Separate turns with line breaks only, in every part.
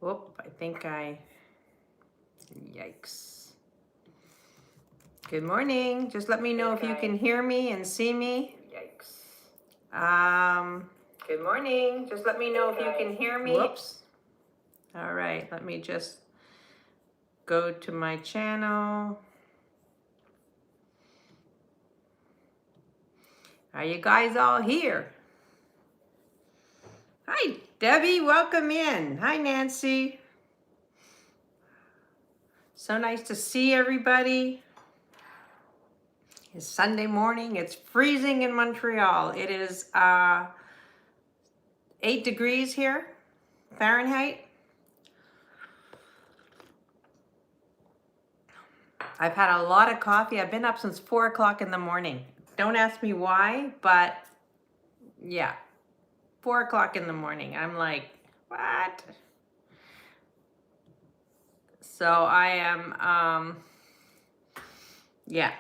Whoop, yikes. Good morning. Just let me know if you can hear me and see me. Yikes. Good morning. Just let me know if you can hear me. Whoops. All right, let me just go to my channel. Are you guys all here? Hi, Debbie. Welcome in. Hi, Nancy. So nice to see everybody. It's Sunday morning. It's freezing in Montreal. It is 8 degrees here, Fahrenheit. I've had a lot of coffee. I've been up since 4 o'clock in the morning. Don't ask me why, but yeah, 4 o'clock in the morning. I'm like, what? So I am, yeah,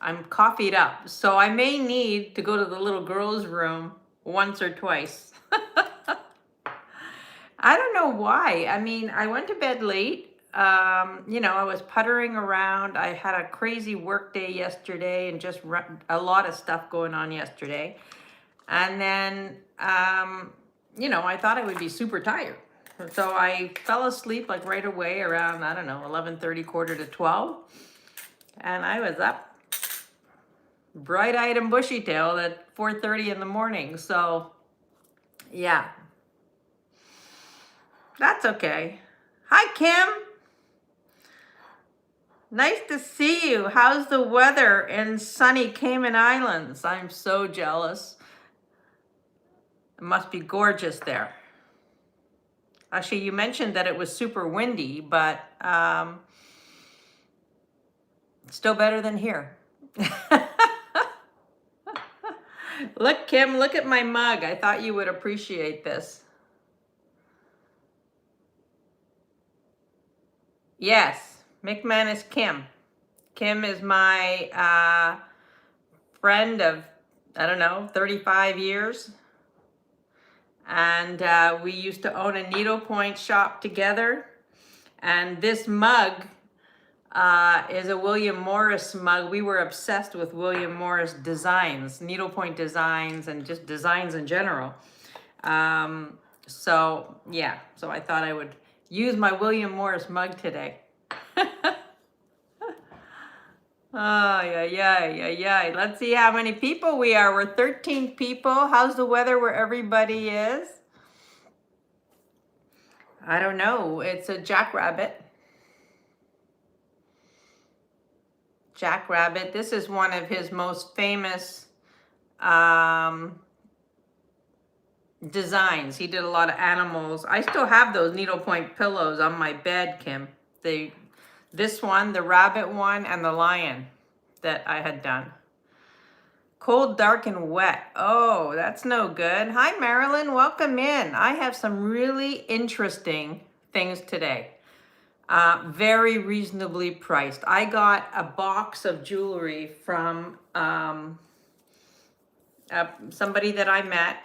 I'm coffeeed up. So I may need to go to the little girl's room once or twice. I don't know why. I mean, I went to bed late. You know, I was puttering around. I had a crazy work day yesterday and just a lot of stuff going on yesterday. And then, you know, I thought I would be super tired. So I fell asleep like right away around, I don't know, 11:30, quarter to 12. And I was up bright-eyed and bushy-tailed at 4:30 in the morning. So, yeah. That's okay. Hi, Kim. Nice to see you. How's the weather in sunny Cayman Islands? I'm so jealous. It must be gorgeous there. Actually, you mentioned that it was super windy, but still better than here. Look, Kim, look at my mug. I thought you would appreciate this. Yes, McManus Kim. Kim is my friend of, I don't know, 35 years. And we used to own a needlepoint shop together. And this mug is a William Morris mug. We were obsessed with William Morris designs, needlepoint designs, and just designs in general. So yeah, so I thought I would use my William Morris mug today. Oh, yeah. Let's see how many people we are. We're 13 people. How's the weather where everybody is? I don't know. It's a jackrabbit. Jackrabbit. This is one of his most famous designs. He did a lot of animals. I still have those needlepoint pillows on my bed, Kim. This one, the rabbit one, and the lion that I had done. Cold, dark, and wet. Oh, that's no good. Hi, Marilyn. Welcome in. I have some really interesting things today. Very reasonably priced. I got a box of jewelry from somebody that I met,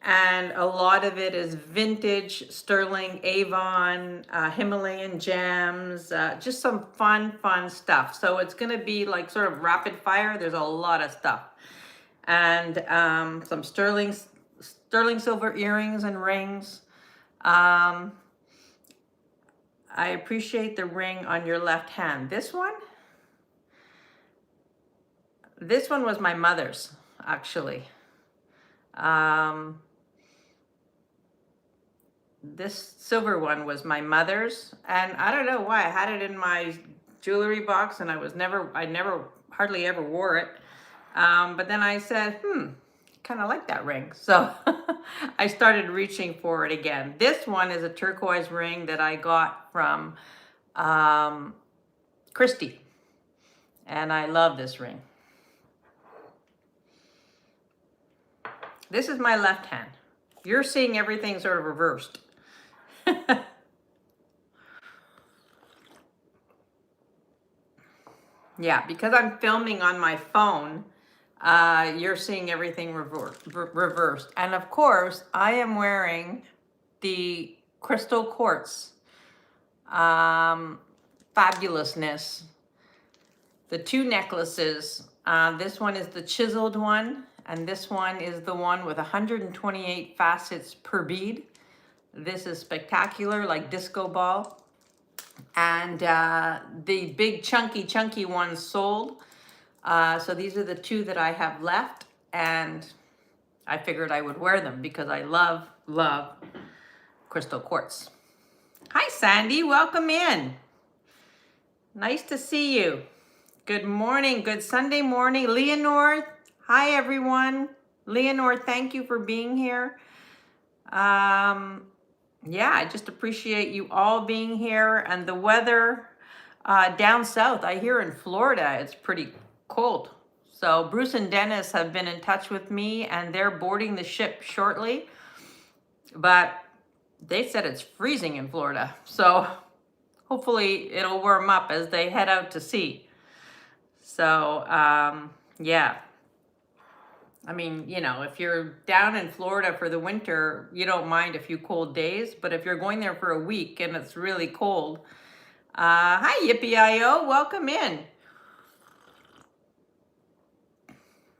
and a lot of it is vintage sterling Avon, Himalayan gems, just some fun stuff. So it's going to be like sort of rapid fire. There's a lot of stuff. And some sterling silver earrings and rings. I appreciate the ring on your left hand. This one was my mother's, actually. This silver one was my mother's, and I don't know why I had it in my jewelry box, and I hardly ever wore it. But then I said, kind of like that ring. So I started reaching for it again. This one is a turquoise ring that I got from Christy. And I love this ring. This is my left hand. You're seeing everything sort of reversed. Yeah, because I'm filming on my phone, you're seeing everything reversed. And of course, I am wearing the crystal quartz fabulousness. The two necklaces. This one is the chiseled one, and this one is the one with 128 facets per bead. This is spectacular, like disco ball. And the big chunky ones sold. So these are the two that I have left, and I figured I would wear them because I love crystal quartz. Hi, Sandy. Welcome in. Nice to see you. Good morning. Good Sunday morning. Leonore. Hi, everyone. Leonore, thank you for being here. Yeah, I just appreciate you all being here. And the weather down south, I hear in Florida, it's pretty cold. So Bruce and Dennis have been in touch with me, and they're boarding the ship shortly. But they said it's freezing in Florida. So hopefully it'll warm up as they head out to sea. So, yeah. I mean, you know, if you're down in Florida for the winter, you don't mind a few cold days. But if you're going there for a week and it's really cold, hi, Yippee-I-O, welcome in.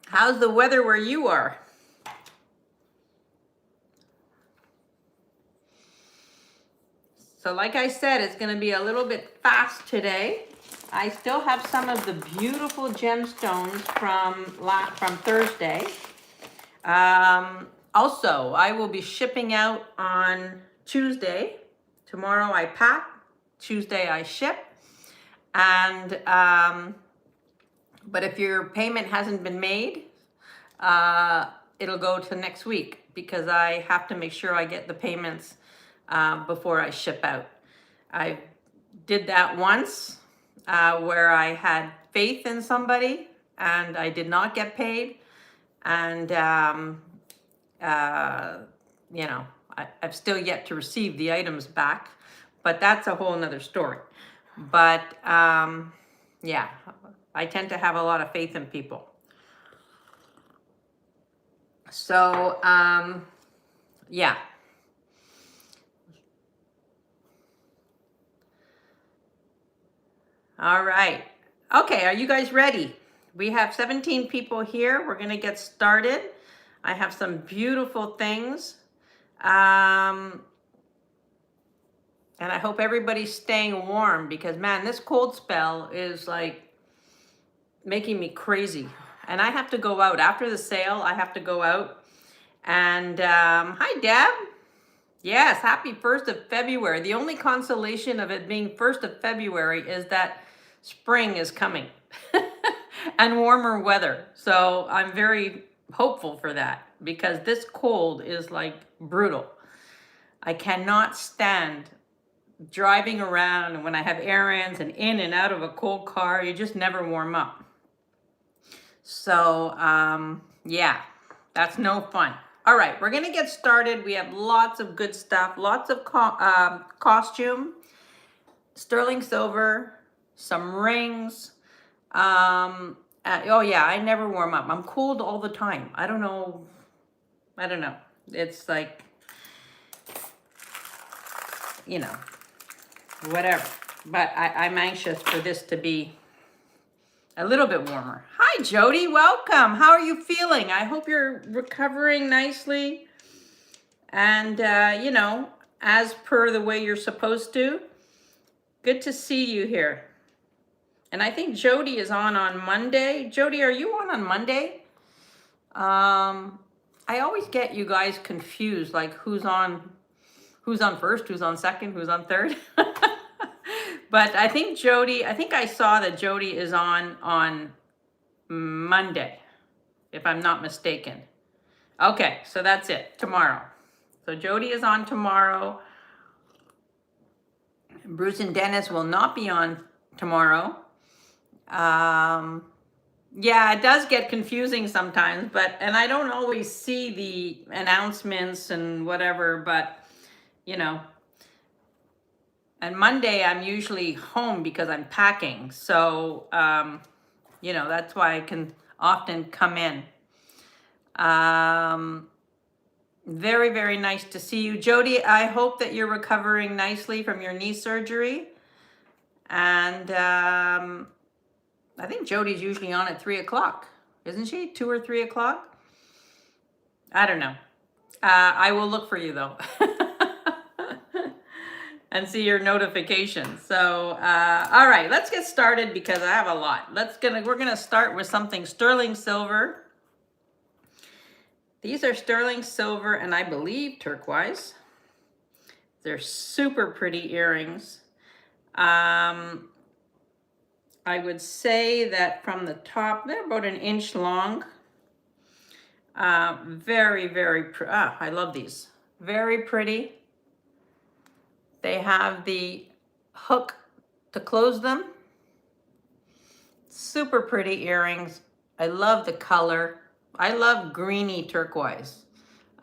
How's the weather where you are? So like I said, it's going to be a little bit fast today. I still have some of the beautiful gemstones from Thursday. Also, I will be shipping out on Tuesday. Tomorrow I pack, Tuesday I ship. And but if your payment hasn't been made, it'll go to next week because I have to make sure I get the payments before I ship out. I did that once where I had faith in somebody and I did not get paid. And, you know, I've still yet to receive the items back, but that's a whole nother story. But, yeah, I tend to have a lot of faith in people. So, yeah. All right. Okay, are you guys ready? We have 17 people here. We're going to get started. I have some beautiful things. And I hope everybody's staying warm because, man, this cold spell is like making me crazy. And I have to go out. After the sale, I have to go out. And hi, Deb. Yes, happy 1st of February. The only consolation of it being 1st of February is that spring is coming and warmer weather. So I'm very hopeful for that because this cold is like brutal. I cannot stand driving around and when I have errands and in and out of a cold car, you just never warm up. So, yeah, that's no fun. All right, we're gonna get started. We have lots of good stuff, lots of costume, sterling silver, some rings. Oh yeah, I never warm up. I'm cold all the time. I don't know. It's like, you know, whatever. But I'm anxious for this to be a little bit warmer. Hi, Jody. Welcome. How are you feeling? I hope you're recovering nicely. And, you know, as per the way you're supposed to. Good to see you here. And I think Jody is on Monday. Jody, are you on Monday? I always get you guys confused, like who's on first, who's on second, who's on third. But I think I saw that Jody is on Monday, if I'm not mistaken. Okay, so that's it, tomorrow. So Jody is on tomorrow. Bruce and Dennis will not be on tomorrow. Yeah, it does get confusing sometimes, and I don't always see the announcements and whatever, but, you know. And Monday, I'm usually home because I'm packing. So, you know, that's why I can often come in. Very, very nice to see you. Jody, I hope that you're recovering nicely from your knee surgery. And I think Jody's usually on at 3 o'clock, isn't she? 2 or 3 o'clock? I don't know. I will look for you though. And see your notifications. So, all right, let's get started because I have a lot. We're gonna start with something sterling silver. These are sterling silver and I believe turquoise. They're super pretty earrings. I would say that from the top, they're about an inch long. Very, very, I love these. Very pretty. They have the hook to close them. Super pretty earrings. I love the color. I love greeny turquoise.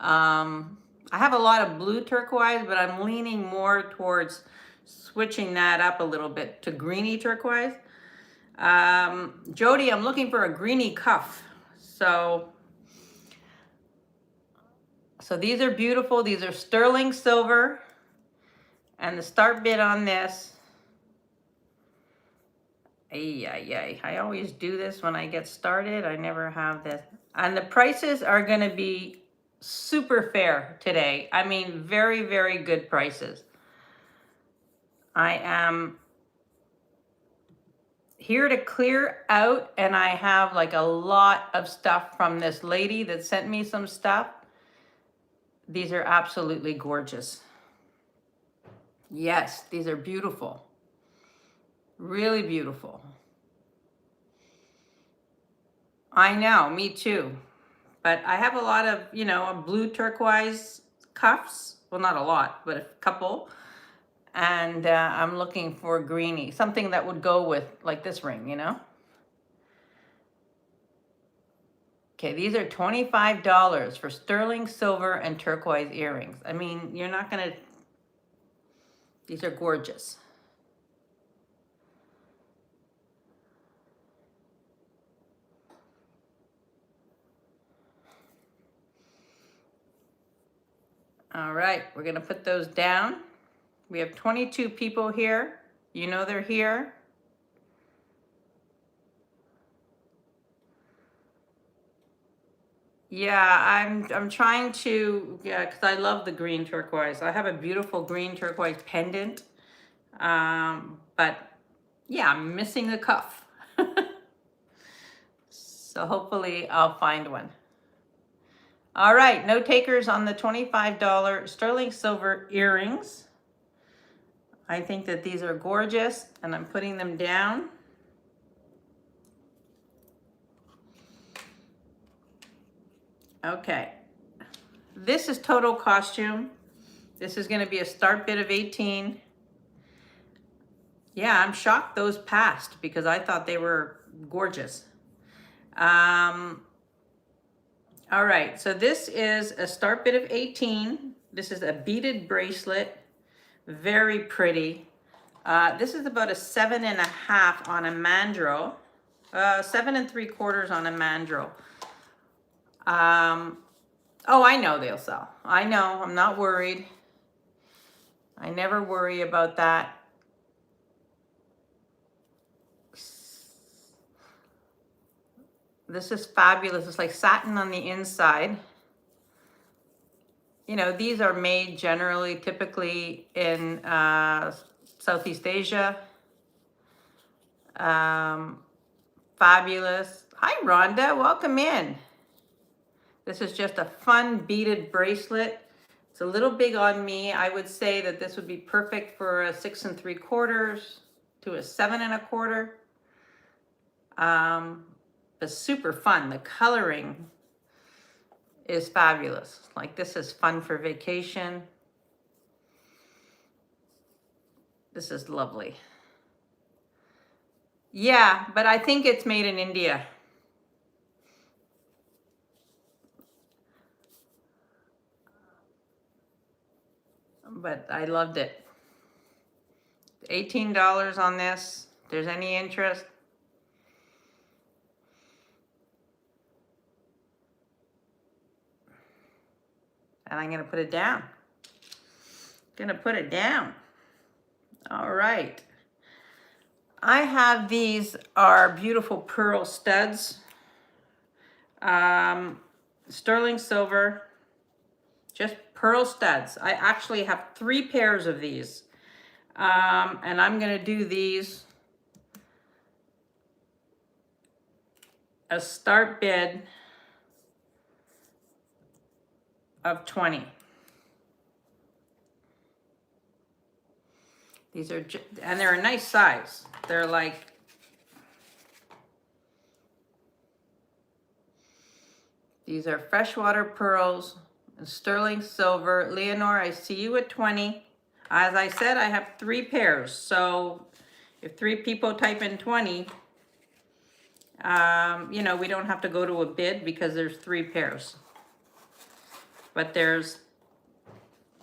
I have a lot of blue turquoise, but I'm leaning more towards switching that up a little bit to greeny turquoise. Jody, I'm looking for a greeny cuff. So these are beautiful. These are sterling silver. And the start bid on this, I always do this when I get started. I never have this. And the prices are going to be super fair today. I mean, very, very good prices. I am here to clear out, and I have like a lot of stuff from this lady that sent me some stuff. These are absolutely gorgeous. Yes, these are beautiful. Really beautiful. I know, me too. But I have a lot of, blue turquoise cuffs. Well, not a lot, but a couple. And I'm looking for greeny, something that would go with like this ring, Okay, these are $25 for sterling silver and turquoise earrings. I mean, you're not gonna, these are gorgeous. All right, we're gonna put those down. We have 22 people here. You know they're here. Yeah, I'm trying to, because I love the green turquoise. I have a beautiful green turquoise pendant. But yeah, I'm missing the cuff. So hopefully I'll find one. All right, no takers on the $25 sterling silver earrings. I think that these are gorgeous and I'm putting them down. Okay, this is total costume. This is gonna be a start bid of 18. Yeah, I'm shocked those passed because I thought they were gorgeous. All right, so this is a start bid of 18. This is a beaded bracelet, very pretty. This is about a 7.5 on a mandrel, 7 3/4 on a mandrel. Oh, I know they'll sell. I know, I'm not worried. I never worry about that. This is fabulous. It's like satin on the inside. These are made generally, typically in Southeast Asia. Fabulous. Hi, Rhonda. Welcome in. This is just a fun beaded bracelet. It's a little big on me. I would say that this would be perfect for a 6 3/4 to a 7 1/4. But super fun. The coloring is fabulous. Like, this is fun for vacation. This is lovely. Yeah, but I think it's made in India. But I loved it. $18 on this. If there's any interest. and I'm gonna put it down. Gonna put it down. All right. I have, these are beautiful pearl studs. Sterling silver, just pearl studs. I actually have 3 pairs of these. And I'm gonna do these a start bid of 20. These are, and they're a nice size. They're like, these are freshwater pearls and sterling silver. Leonore, I see you at 20. As I said, I have 3 pairs. So if 3 people type in 20, you know, we don't have to go to a bid because there's 3 pairs. But there's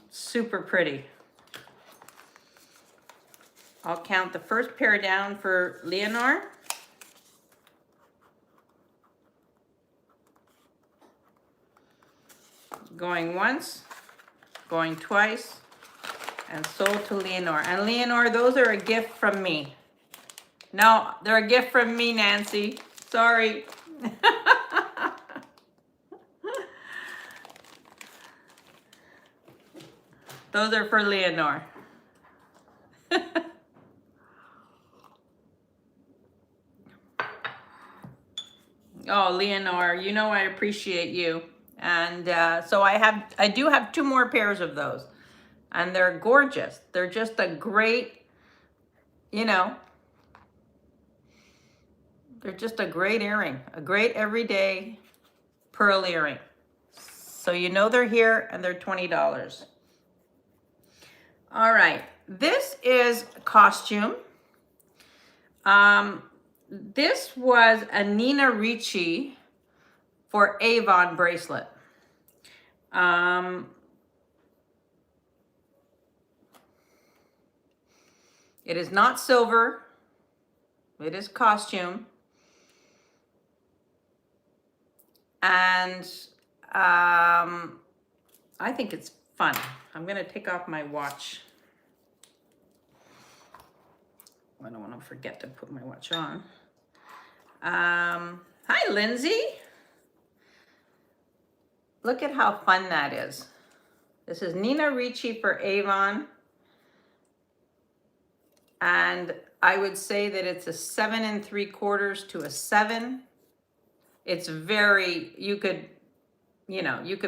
super pretty. I'll count the first pair down for Leonore. Going once, going twice, and sold to Leonore. And Leonore, those are a gift from me. No, they're a gift from me, Nancy. Sorry. Those are for Leonore. Oh, Leonore, you know I appreciate you. And so I do have 2 more pairs of those. And they're gorgeous. They're just a great, you know, they're just a great earring. A great everyday pearl earring. So you know they're here, and they're $20. All right, this is costume. This was a Nina Ricci for Avon bracelet. It is not silver. It is costume. And I think it's fun. I'm gonna take off my watch. I don't want to forget to put my watch on. Hi, Lindsay. Look at how fun that is. This is Nina Ricci for Avon. And I would say that it's a 7 3/4 to a 7. It's very, you could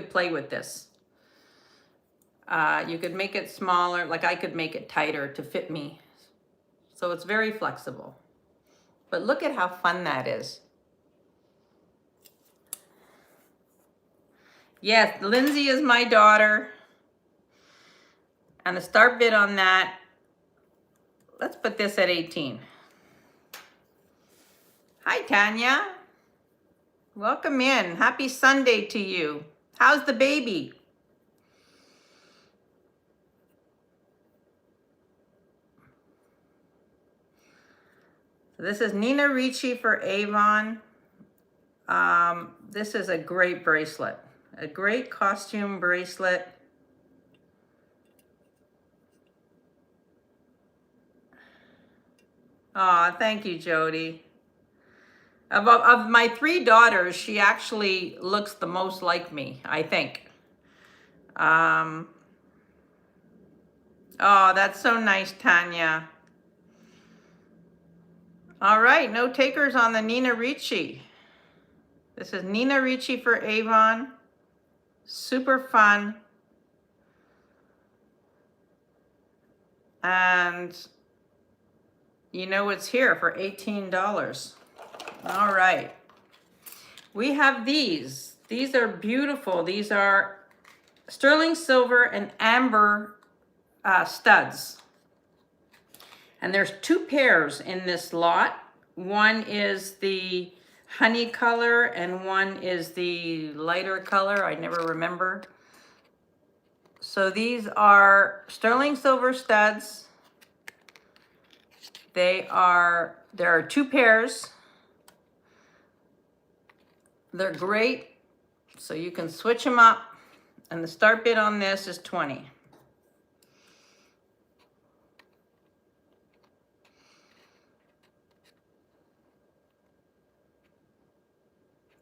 play with this. You could make it smaller, like I could make it tighter to fit me. So it's very flexible. But look at how fun that is. Yes, Lindsay is my daughter. And the start bid on that, let's put this at 18. Hi, Tanya. Welcome in. Happy Sunday to you. How's the baby? So this is Nina Ricci for Avon. This is a great bracelet. A great costume bracelet. Aw, thank you, Jody. Of my 3 daughters, she actually looks the most like me, I think. Oh, that's so nice, Tanya. All right, no takers on the Nina Ricci. This is Nina Ricci for Avon. Super fun. And you know it's here for $18. All right. We have these. These are beautiful. These are sterling silver and amber studs. And there's 2 pairs in this lot. One is the honey color and one is the lighter color. I never remember. So these are sterling silver studs. There are 2 pairs. They're great. So you can switch them up And the start bid on this is 20.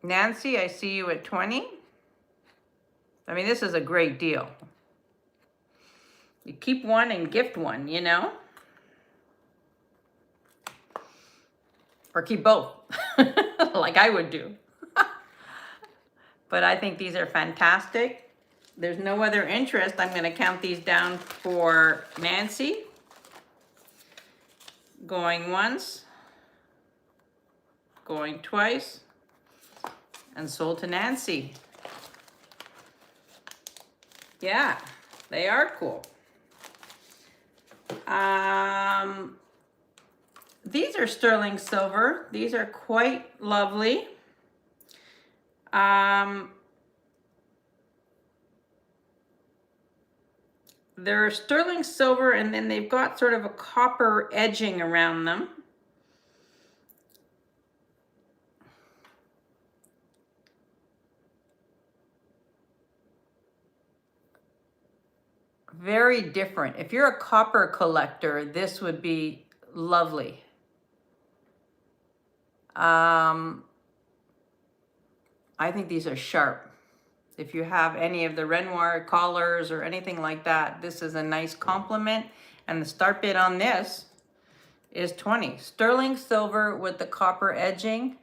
Nancy, I see you at 20. I mean, this is a great deal. You keep one and gift one, you know? Or keep both, like I would do. But I think these are fantastic. There's no other interest. I'm going to count these down for Nancy. Going once, going twice, and sold to Nancy. Yeah, they are cool. These are sterling silver. These are quite lovely. They're sterling silver, and then they've got sort of a copper edging around them. Very different. If you're a copper collector, this would be lovely. I think these are sharp. If you have any of the Renoir collars or anything like that, this is a nice complement. And the start bid on this is 20. Sterling silver with the copper edging.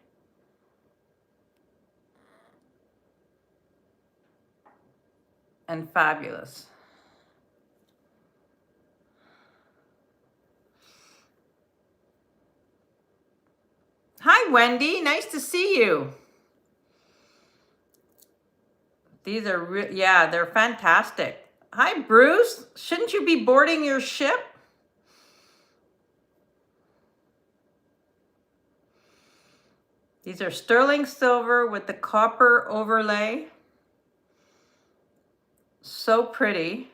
And fabulous. Hi, Wendy. Nice to see you. These are, yeah, they're fantastic. Hi, Bruce. Shouldn't you be boarding your ship? These are sterling silver with the copper overlay. So pretty.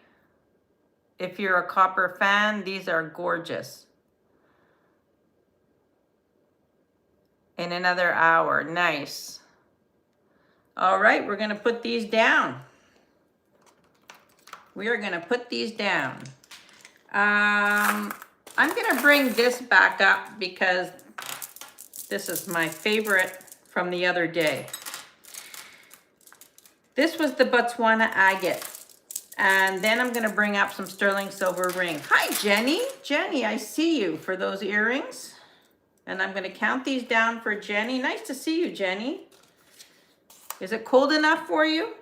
If you're a copper fan, these are gorgeous. In another hour. Nice. All right, we're going to put these down. We are going to put these down. I'm going to bring this back up because this is my favorite from the other day. This was the Botswana agate. And then I'm going to bring up some sterling silver ring. Hi, Jenny. Jenny, I see you for those earrings. And I'm going to count these down for Jenny. Nice to see you, Jenny. Is it cold enough for you?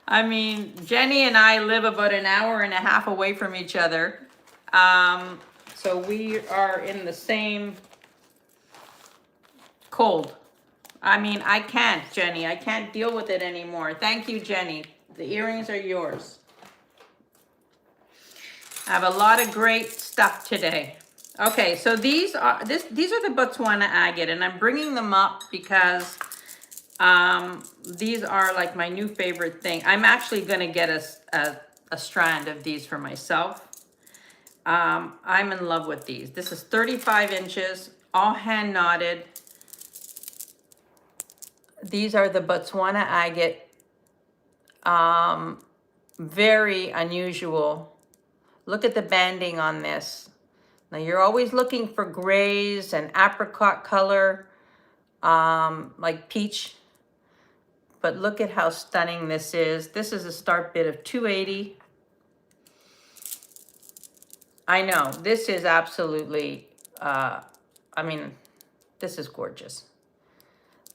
I mean, Jenny and I live about an hour and a half away from each other. So we are in the same cold. I mean, I can't, Jenny. I can't deal with it anymore. Thank you, Jenny. The earrings are yours. I have a lot of great stuff today. Okay, so these are the Botswana agate, and I'm bringing them up because these are like my new favorite thing. I'm actually going to get a strand of these for myself. I'm in love with these. This is 35 inches, all hand knotted. These are the Botswana agate. Very unusual. Look at the banding on this. Now you're always looking for grays and apricot color, like peach. But look at how stunning this is. This is a start bid of 280. I know, this is absolutely, I mean, this is gorgeous.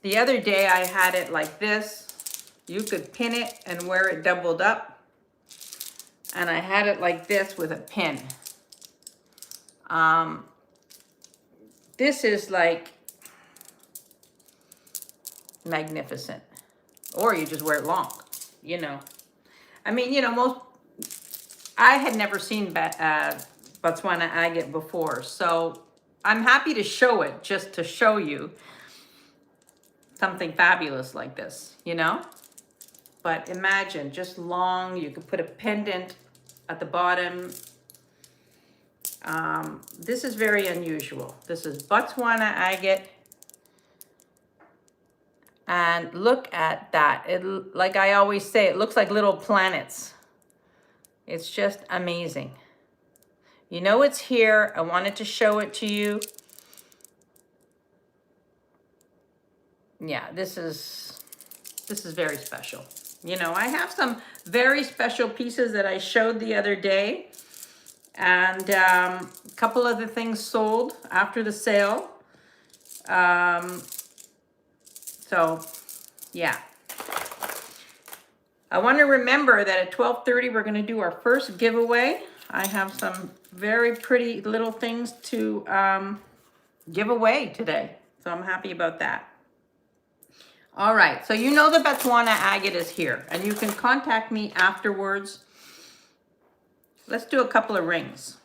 The other day I had it like this. You could pin it and wear it doubled up. And I had it like this with a pin. This is like magnificent. Or you just wear it long, you know. I mean, you know, I had never seen Botswana agate before. So I'm happy to show it just to show you something fabulous like this, you know. But imagine, just long, you could put a pendant at the bottom. This is very unusual. This is Botswana agate. And look at that. Like I always say, it looks like little planets. It's just amazing. You know it's here. I wanted to show it to you. Yeah, this is very special. You know, I have some very special pieces that I showed the other day, and a couple of the things sold after the sale. So yeah, I want to remember that at 12:30 we're going to do our first giveaway. I have some very pretty little things to give away today, so I'm happy about that. All right, so you know the Botswana agate is here, and you can contact me afterwards. Let's do a couple of rings.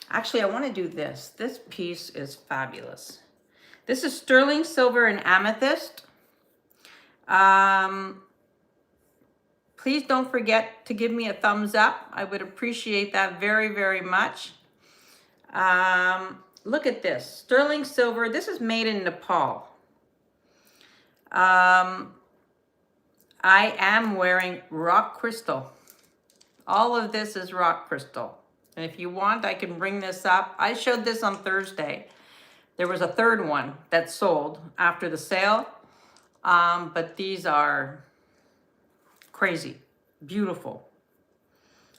Actually, I want to do this. This piece is fabulous. This is sterling silver and amethyst. Please don't forget to give me a thumbs up. I would appreciate that very, very much. Look at this, sterling silver. This is made in Nepal. I am wearing rock crystal. All of this is rock crystal. And if you want, I can bring this up. I showed this on Thursday. There was a third one that sold after the sale. But these are crazy, beautiful.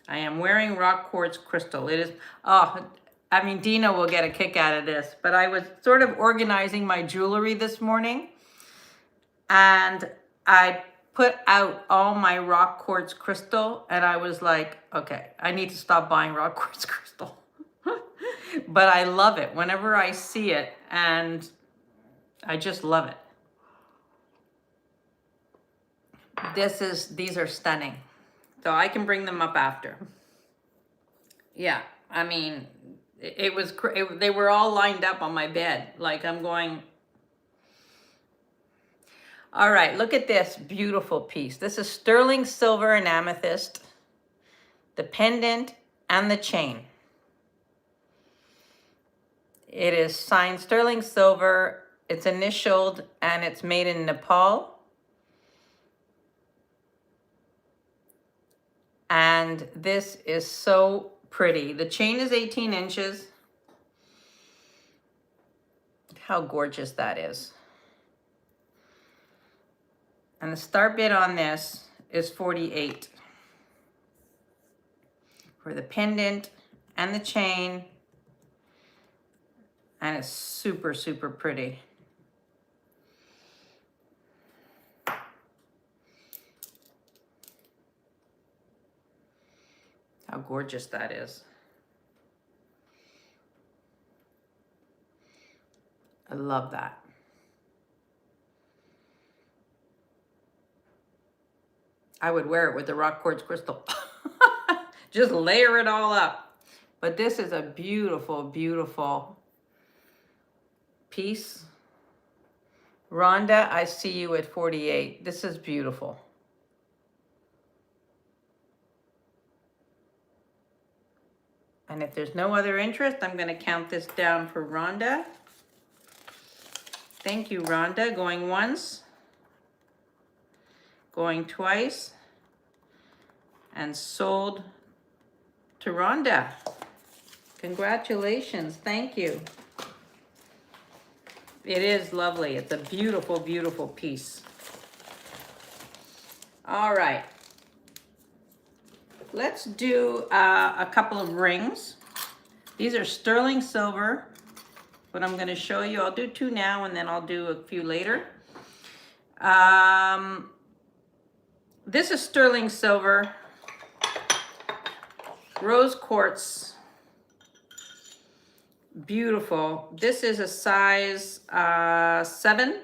I am wearing rock quartz crystal. It is, oh, I mean, Dina will get a kick out of this, but I was sort of organizing my jewelry this morning, and I put out all my rock quartz crystal, and I was like, okay, I need to stop buying rock quartz crystal. But I love it whenever I see it, and I just love it. These are stunning. So I can bring them up after. Yeah, I mean, they were all lined up on my bed. Like I'm going, all right, look at this beautiful piece. This is sterling silver and amethyst, the pendant and the chain. It is signed sterling silver. It's initialed and it's made in Nepal. And this is so pretty. The chain is 18 inches. How gorgeous that is. And the start bid on this is 48. For the pendant and the chain. And it's super, super pretty. How gorgeous that is. I love that. I would wear it with the rock quartz crystal. Just layer it all up. But this is a beautiful, beautiful piece. Rhonda, I see you at 48. This is beautiful. And if there's no other interest, I'm going to count this down for Rhonda. Thank you, Rhonda. Going once, going twice, and sold to Rhonda. Congratulations. Thank you. It is lovely. It's a beautiful, beautiful piece. All right. Let's do a couple of rings. These are sterling silver. What I'm going to show you, I'll do two now and then I'll do a few later. This is sterling silver, rose quartz, beautiful. This is a size 7.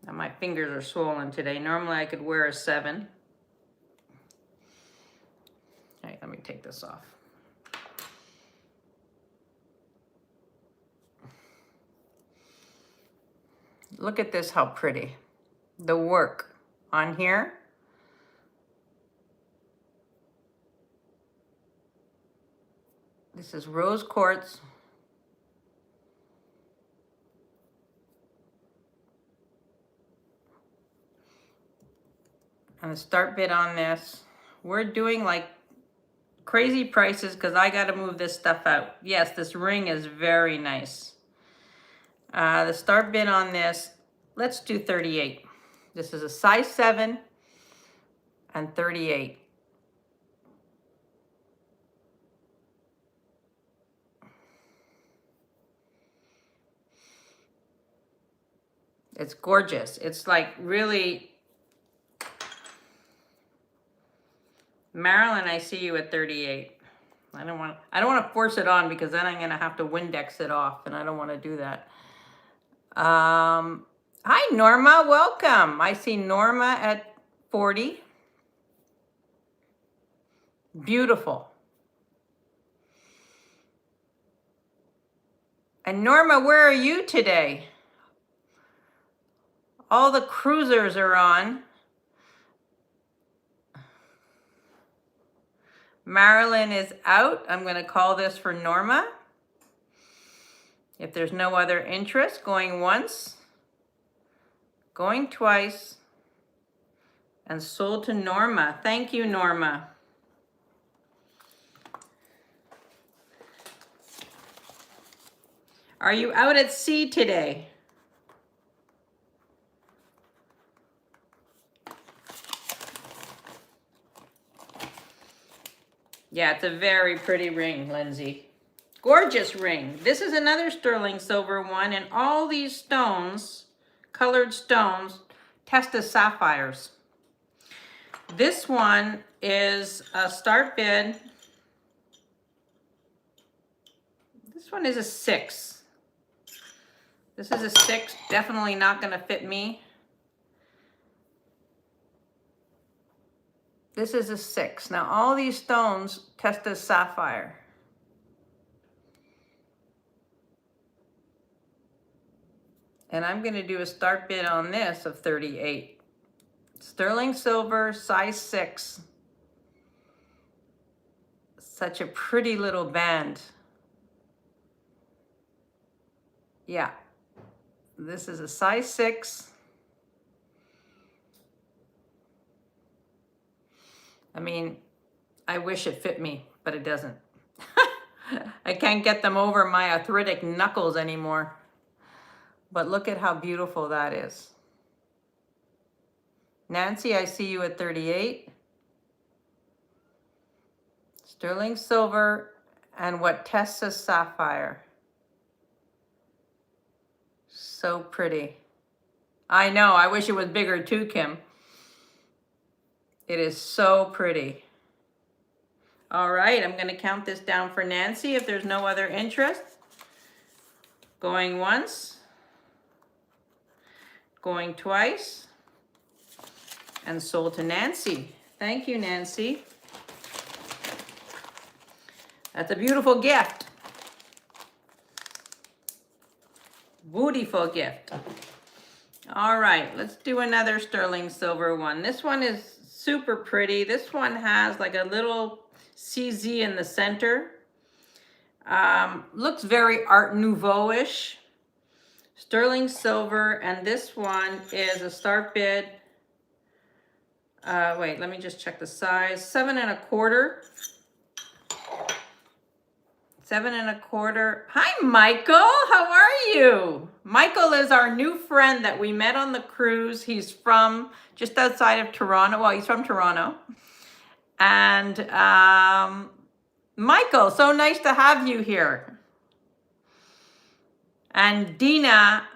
Now my fingers are swollen today. Normally I could wear a 7. All right, let me take this off. Look at this, how pretty. The work on here. This is rose quartz. And the start bid on this, we're doing like crazy prices because I got to move this stuff out. Yes, this ring is very nice. The start bid on this, let's do 38. This is a size 7 and 38. It's gorgeous. It's like really, Marilyn, I see you at 38. I don't want to force it on because then I'm going to have to Windex it off, and I don't want to do that. Hi, Norma. Welcome. I see Norma at 40. Beautiful. And Norma, where are you today? All the cruisers are on. Marilyn is out. I'm going to call this for Norma. If there's no other interest, going once, going twice, and sold to Norma. Thank you, Norma. Are you out at sea today? Yeah, it's a very pretty ring, Lindsay. Gorgeous ring. This is another sterling silver one, and all these stones, colored stones, test as sapphires. This one is a start bid. This one is a 6. This is a 6, definitely not gonna fit me. This is a 6. Now all these stones test as sapphire. And I'm gonna do a start bid on this of 38. Sterling silver, size 6. Such a pretty little band. Yeah, this is a size 6. I mean, I wish it fit me, but it doesn't. I can't get them over my arthritic knuckles anymore. But look at how beautiful that is. Nancy, I see you at 38. Sterling silver and what tests as sapphire. So pretty. I know, I wish it was bigger too, Kim. It is so pretty. All right, I'm gonna count this down for Nancy if there's no other interest. Going once, going twice, and sold to Nancy. Thank you, Nancy. That's a beautiful gift. Beautiful gift. All right, let's do another sterling silver one. This one is super pretty. This one has like a little CZ in the center. Looks very Art Nouveau-ish. Sterling silver, and this one is a start bid. Wait, let me just check the size. 7 1/4. 7 1/4. Hi, Michael. How are you? Michael is our new friend that we met on the cruise. He's from just outside of Toronto. Well, he's from Toronto. And Michael, so nice to have you here. And Dina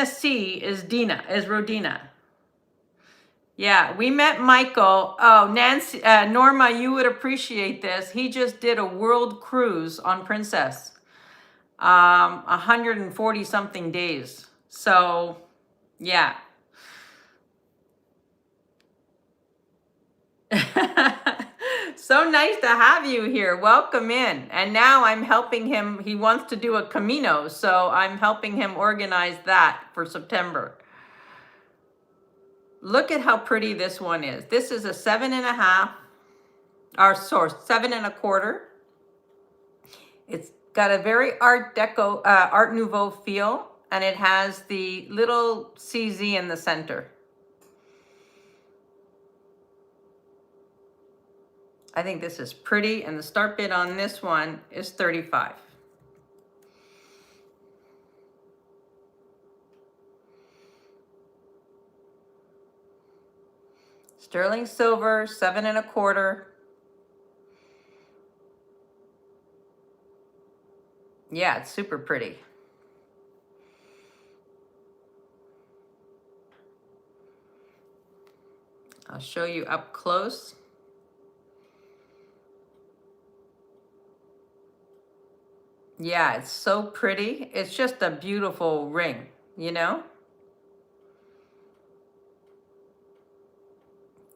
C is Rodina. Yeah, we met Michael. Oh, Nancy, Norma, you would appreciate this. He just did a world cruise on Princess, 140 something days. So, yeah. So nice to have you here. Welcome in. And now I'm helping him. He wants to do a Camino, so I'm helping him organize that for September. Look at how pretty this one is. This is a 7 1/2, or sorry, 7 1/4. It's got a very Art Deco, Art Nouveau feel, and it has the little CZ in the center. I think this is pretty, and the start bid on this one is 35. Sterling silver, 7 1/4. Yeah, it's super pretty. I'll show you up close. Yeah, it's so pretty. It's just a beautiful ring, you know?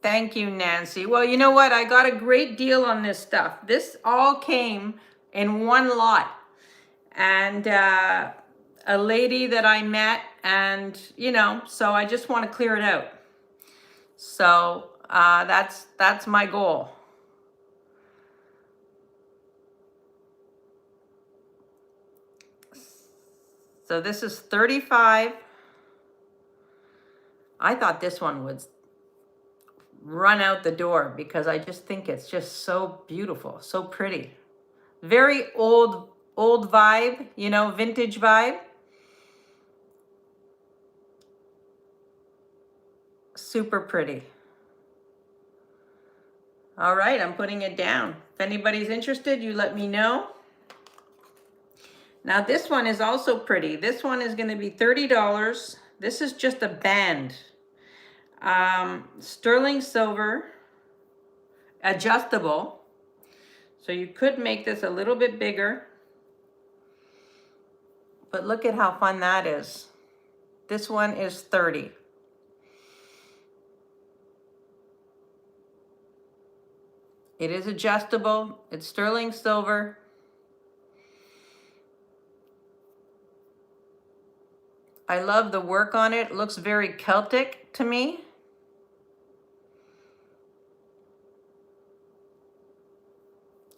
Thank you, Nancy. Well, you know what? I got a great deal on this stuff. This all came in one lot. And a lady that I met, and, you know, so I just want to clear it out. So that's my goal. So this is 35. I thought this one would run out the door because I just think it's just so beautiful, so pretty. Very old vibe, you know, vintage vibe. Super pretty. All right, I'm putting it down. If anybody's interested, you let me know. Now this one is also pretty. This one is going to be $30. This is just a band. Sterling silver, adjustable. So you could make this a little bit bigger. But look at how fun that is. This one is 30. It is adjustable. It's sterling silver. I love the work on it. It looks very Celtic to me.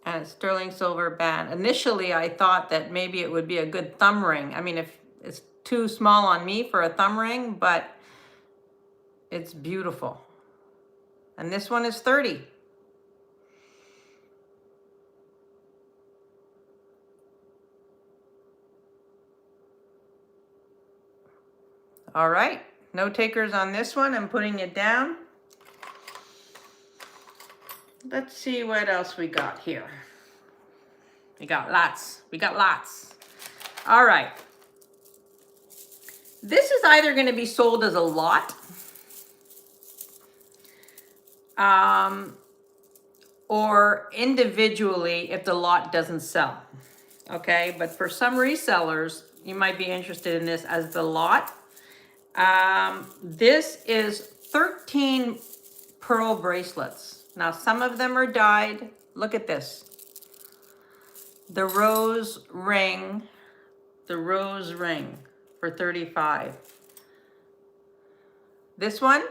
And it's sterling silver band. Initially, I thought that maybe it would be a good thumb ring. I mean, if it's too small on me for a thumb ring, but it's beautiful. And this one is 30. All right, no takers on this one. I'm putting it down. Let's see what else we got here. We got lots. All right. This is either going to be sold as a lot, or individually if the lot doesn't sell. Okay, but for some resellers, you might be interested in this as the lot. This is 13 pearl bracelets. Now, some of them are dyed. Look at this. The rose ring for 35. This one,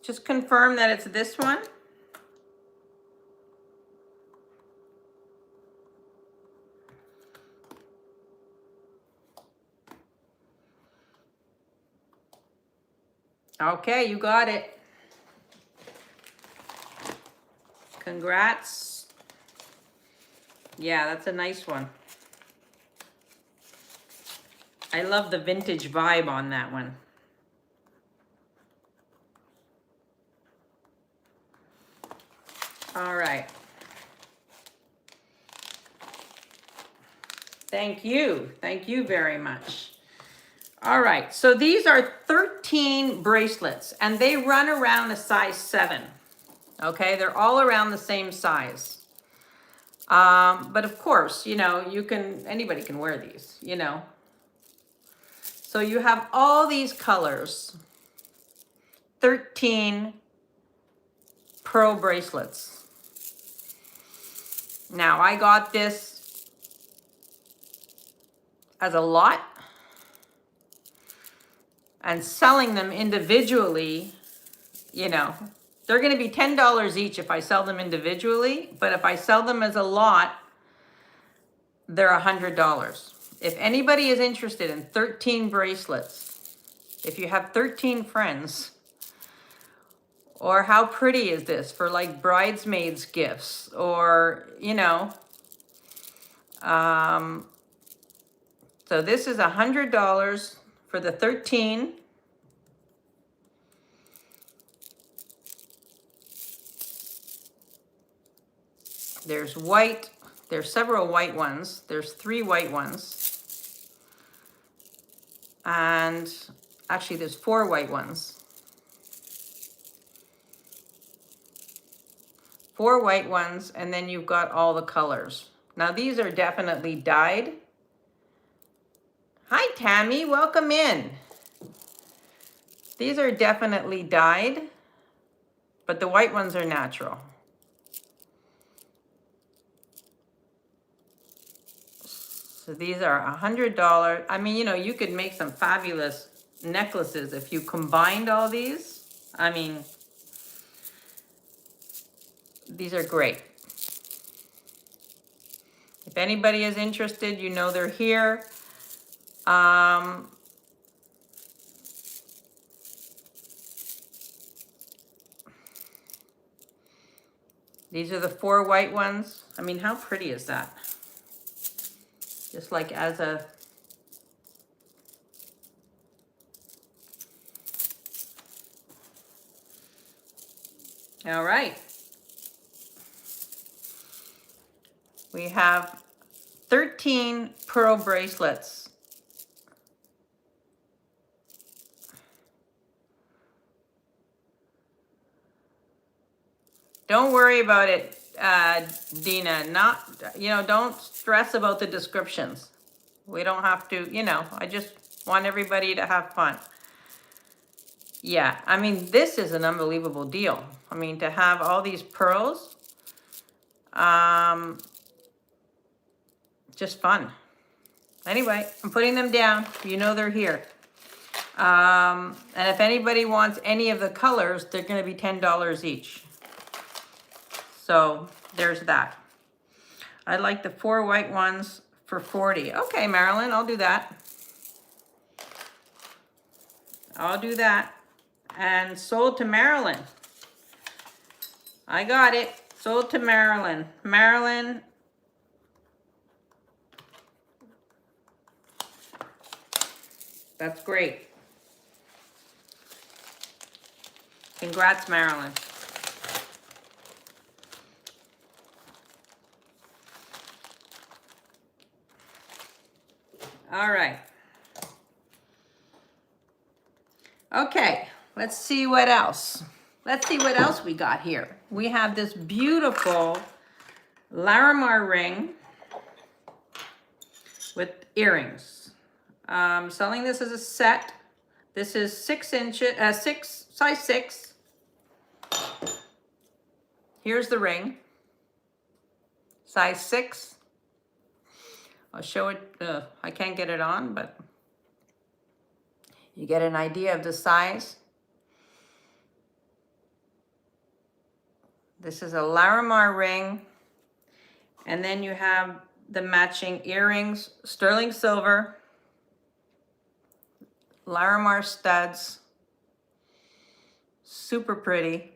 just confirm that it's this one. Okay, you got it. Congrats. Yeah, that's a nice one. I love the vintage vibe on that one. All right. Thank you. Thank you very much. All right, so these are 13 bracelets, and they run around a size 7. Okay, they're all around the same size. But of course, you know, anybody can wear these, you know. So you have all these colors, 13 pearl bracelets. Now, I got this as a lot. And selling them individually, you know, they're going to be $10 each if I sell them individually. But if I sell them as a lot, they're $100. If anybody is interested in 13 bracelets, if you have 13 friends, Or how pretty is this for like bridesmaids gifts, or, you know, so this is $100 for the 13. There's white, there's several white ones. There's 3 white ones. And actually there's 4 white ones. 4 white ones, and then you've got all the colors. Now these are definitely dyed. Hi Tammy, welcome in. These are definitely dyed, but the white ones are natural. So these are $100. I mean, you know, you could make some fabulous necklaces if you combined all these. I mean, these are great. If anybody is interested, you know they're here. These are the 4 white ones. I mean, how pretty is that? Just like as a... All right. We have 13 pearl bracelets. Don't worry about it, Dina. Not, you know, don't stress about the descriptions. We don't have to, you know, I just want everybody to have fun. Yeah, I mean, this is an unbelievable deal. I mean, to have all these pearls, just fun. Anyway, I'm putting them down. You know they're here. And if anybody wants any of the colors, they're going to be $10 each. So there's that. I like the 4 white ones for 40. Okay, Marilyn, I'll do that. I'll do that. And sold to Marilyn. I got it. Sold to Marilyn. Marilyn. That's great. Congrats, Marilyn. All right. Okay, let's see what else. Let's see what else we got here. We have this beautiful Larimar ring with earrings. Selling this as a set. This is 6 inches, size 6. Here's the ring. Size 6. I'll show it, I can't get it on, but you get an idea of the size. This is a Larimar ring. And then you have the matching earrings, sterling silver, Larimar studs, super pretty.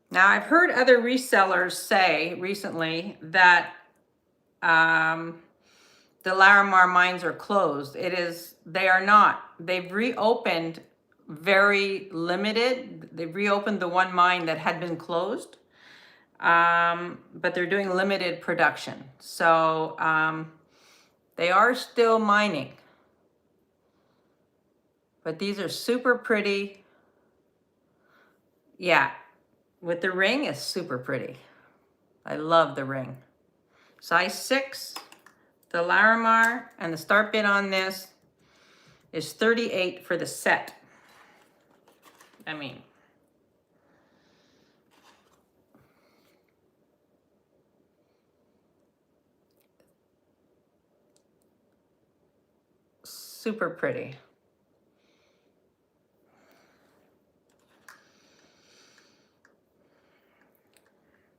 Now I've heard other resellers say recently that the Larimar mines are closed. They are not. They've reopened very limited. They've reopened the one mine that had been closed, but they're doing limited production. So they are still mining. But these are super pretty. Yeah, with the ring, it's super pretty. I love the ring. Size 6, the Larimar, and the start bid on this is $38 for the set. I mean, super pretty.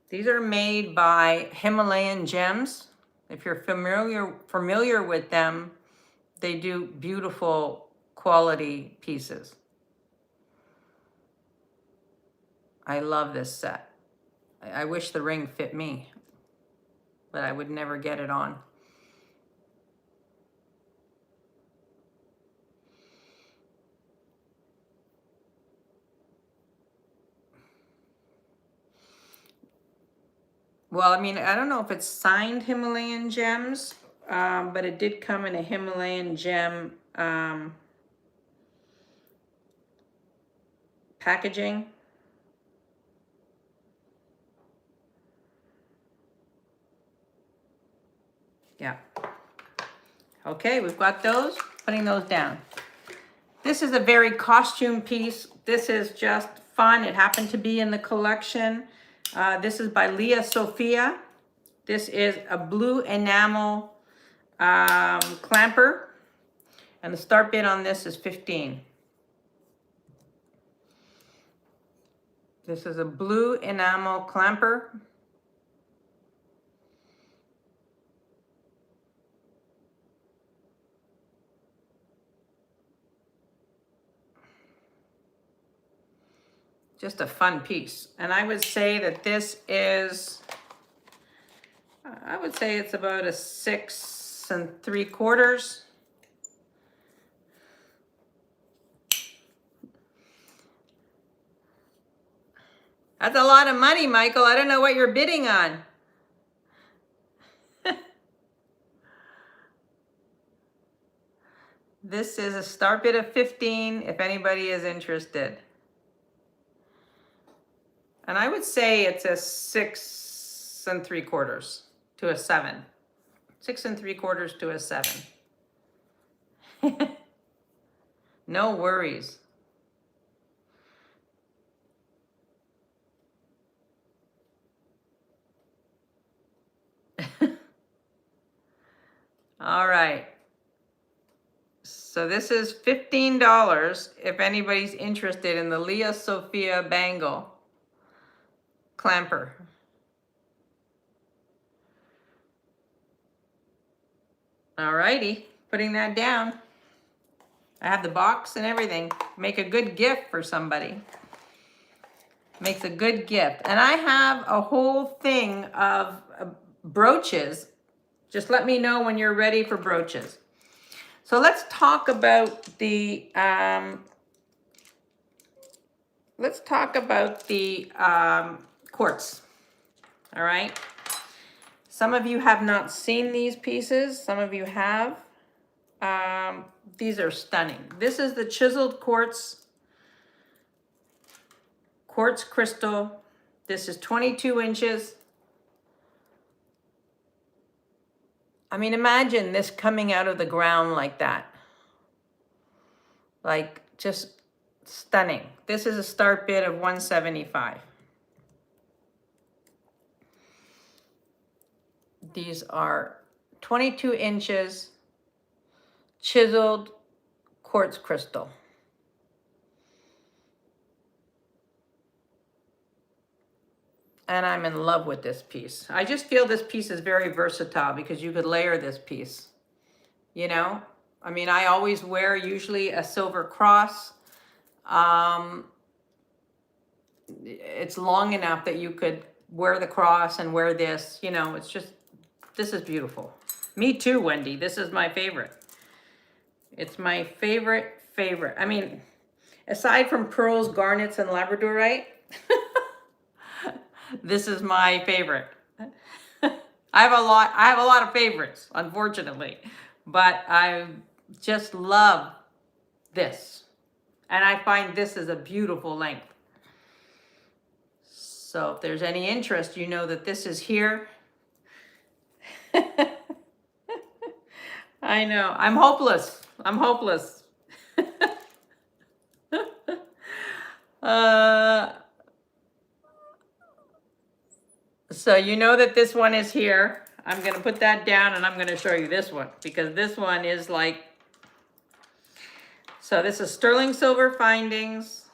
These are made by Himalayan Gems. If you're familiar with them, they do beautiful quality pieces. I love this set. I wish the ring fit me, but I would never get it on. Well, I mean, I don't know if it's signed Himalayan gems, but it did come in a Himalayan gem packaging. Yeah. Okay, we've got those. Putting those down. This is a very costume piece. This is just fun. It happened to be in the collection. This is by Leah Sophia. This is a blue enamel clamper. And the start bid on this is 15. This is a blue enamel clamper. Just a fun piece. And I would say that this is, I would say it's about a 6 3/4. That's a lot of money, Michael. I don't know what you're bidding on. This is a start bid of 15 if anybody is interested. And I would say it's a 6 3/4 to a 7. 6 3/4 to a 7. No worries. All right. So this is $15 if anybody's interested in the Leah Sophia bangle clamper. All righty, putting that down. I have the box and everything. Make a good gift for somebody. Makes a good gift. And I have a whole thing of brooches. Just let me know when you're ready for brooches. So let's talk about the quartz. All right. Some of you have not seen these pieces. Some of you have. These are stunning. This is the chiseled quartz crystal. This is 22 inches. I mean, imagine this coming out of the ground like that. Like, just stunning. This is a start bid of 175. These are 22 inches chiseled quartz crystal. And I'm in love with this piece. I just feel this piece is very versatile because you could layer this piece, you know? I mean, I always wear usually a silver cross. It's long enough that you could wear the cross and wear this, you know, it's just, this is beautiful. Me too, Wendy. This is my favorite. It's my favorite. I mean, aside from pearls, garnets, and labradorite, this is my favorite. I have a lot of favorites, unfortunately, but I just love this. And I find this is a beautiful length. So if there's any interest, you know that this is here. I know. I'm hopeless. So you know that this one is here. I'm going to put that down and I'm going to show you this one because this one is like, so this is sterling silver findings.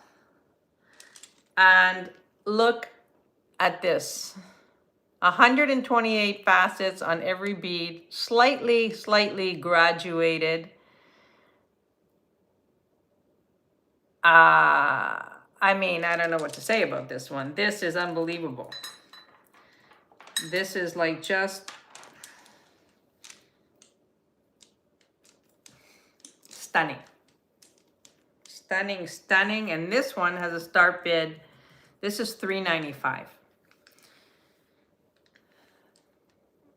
And look at this. 128 facets on every bead, slightly graduated. I I mean, I don't know what to say about this one. This is unbelievable. This is like just stunning. Stunning, stunning. And this one has a start bid. This is $3.95.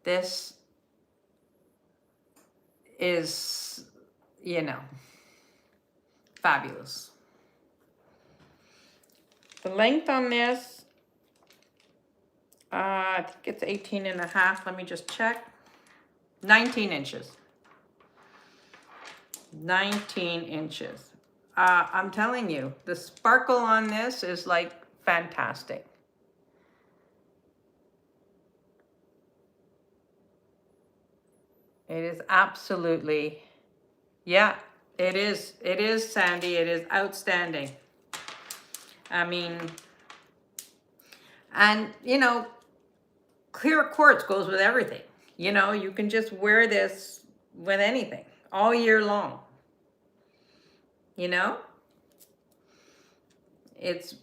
This is, you know, fabulous. The length on this, I think it's 18 and a half. Let me just check. 19 inches. 19 inches. I'm telling you, the sparkle on this is like fantastic. It is absolutely, yeah, it is, Sandy. It is outstanding. I mean, and you know, clear quartz goes with everything. You know, you can just wear this with anything all year long. You know, it's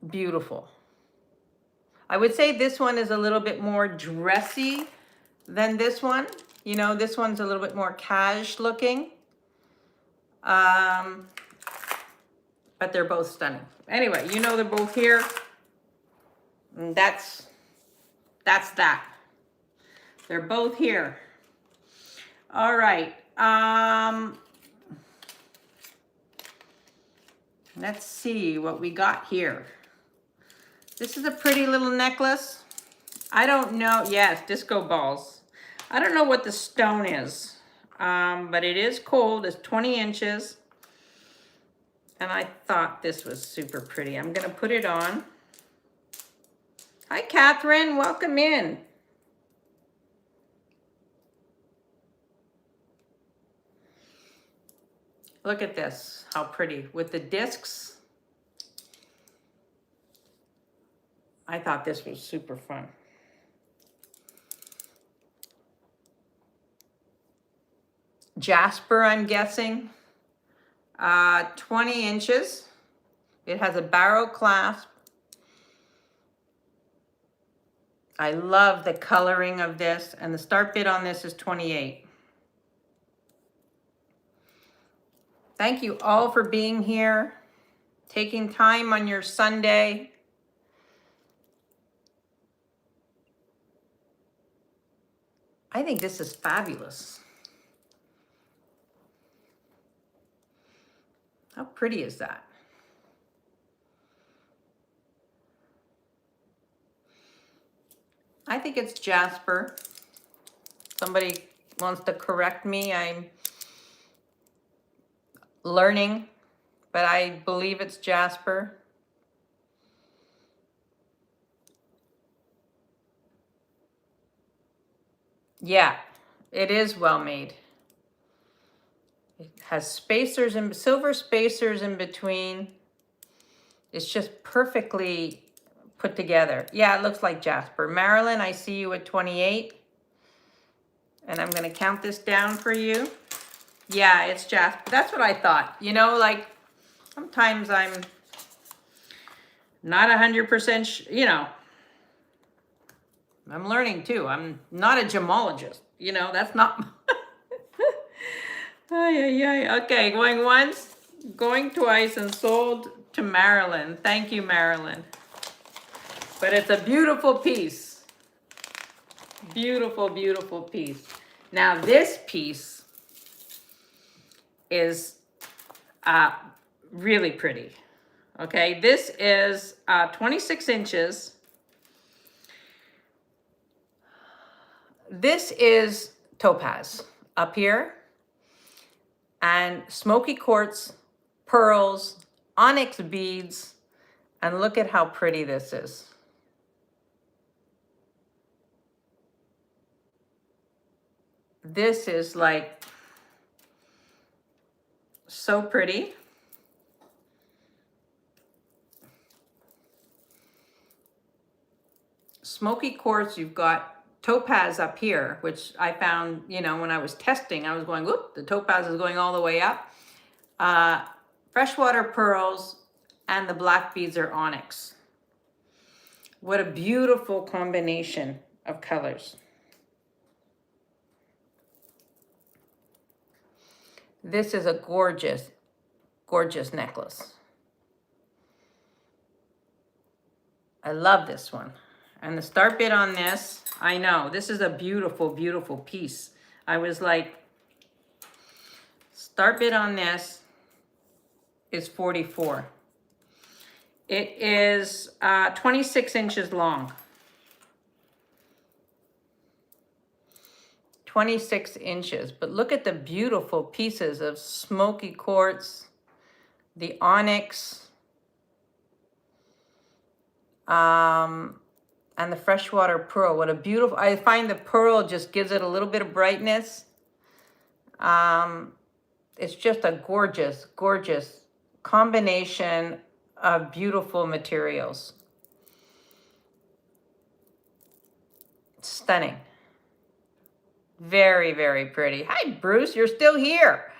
beautiful. I would say this one is a little bit more dressy than this one. You know, this one's a little bit more cash looking. But they're both stunning. Anyway, you know, they're both here. And that's that. They're both here. All right. Let's see what we got here. This is a pretty little necklace. I don't know. Yes, disco balls. I don't know what the stone is, but it is cold. It's 20 inches. And I thought this was super pretty. I'm going to put it on. Hi, Catherine. Welcome in. Look at this. How pretty. With the discs. I thought this was super fun. Jasper, I'm guessing. 20 inches. It has a barrel clasp. I love the coloring of this, and the start bid on this is 28. Thank you all for being here, taking time on your Sunday. I think this is fabulous. How pretty is that? I think it's Jasper. Somebody wants to correct me. I'm learning, but I believe it's Jasper. Yeah, it is well made. It has spacers and silver spacers in between. It's just perfectly put together. Yeah, it looks like Jasper. Marilyn, I see you at 28. And I'm going to count this down for you. Yeah, it's Jasper. That's what I thought. You know, like sometimes I'm not 100%, you know. I'm learning too. I'm not a gemologist. You know, that's not. Okay, going once, going twice, and sold to Marilyn. Thank you, Marilyn. But it's a beautiful piece. Beautiful, beautiful piece. Now this piece is really pretty. Okay, this is 26 inches. This is topaz up here, and smoky quartz, pearls, onyx beads, and look at how pretty this is. This is like so pretty. Smoky quartz, you've got topaz up here, which I found, you know, when I was testing, I was going, whoop, the topaz is going all the way up. Freshwater pearls and the black beads are onyx. What a beautiful combination of colors. This is a gorgeous, gorgeous necklace. I love this one. And the start bid on this, I know, this is a beautiful, beautiful piece. I was like, start bid on this is 44. It is 26 inches long. 26 inches, but look at the beautiful pieces of smoky quartz, the onyx, and the freshwater pearl. What a beautiful, I find the pearl just gives it a little bit of brightness. It's just a gorgeous, gorgeous combination of beautiful materials. Stunning. Very, very pretty. Hi, Bruce, you're still here.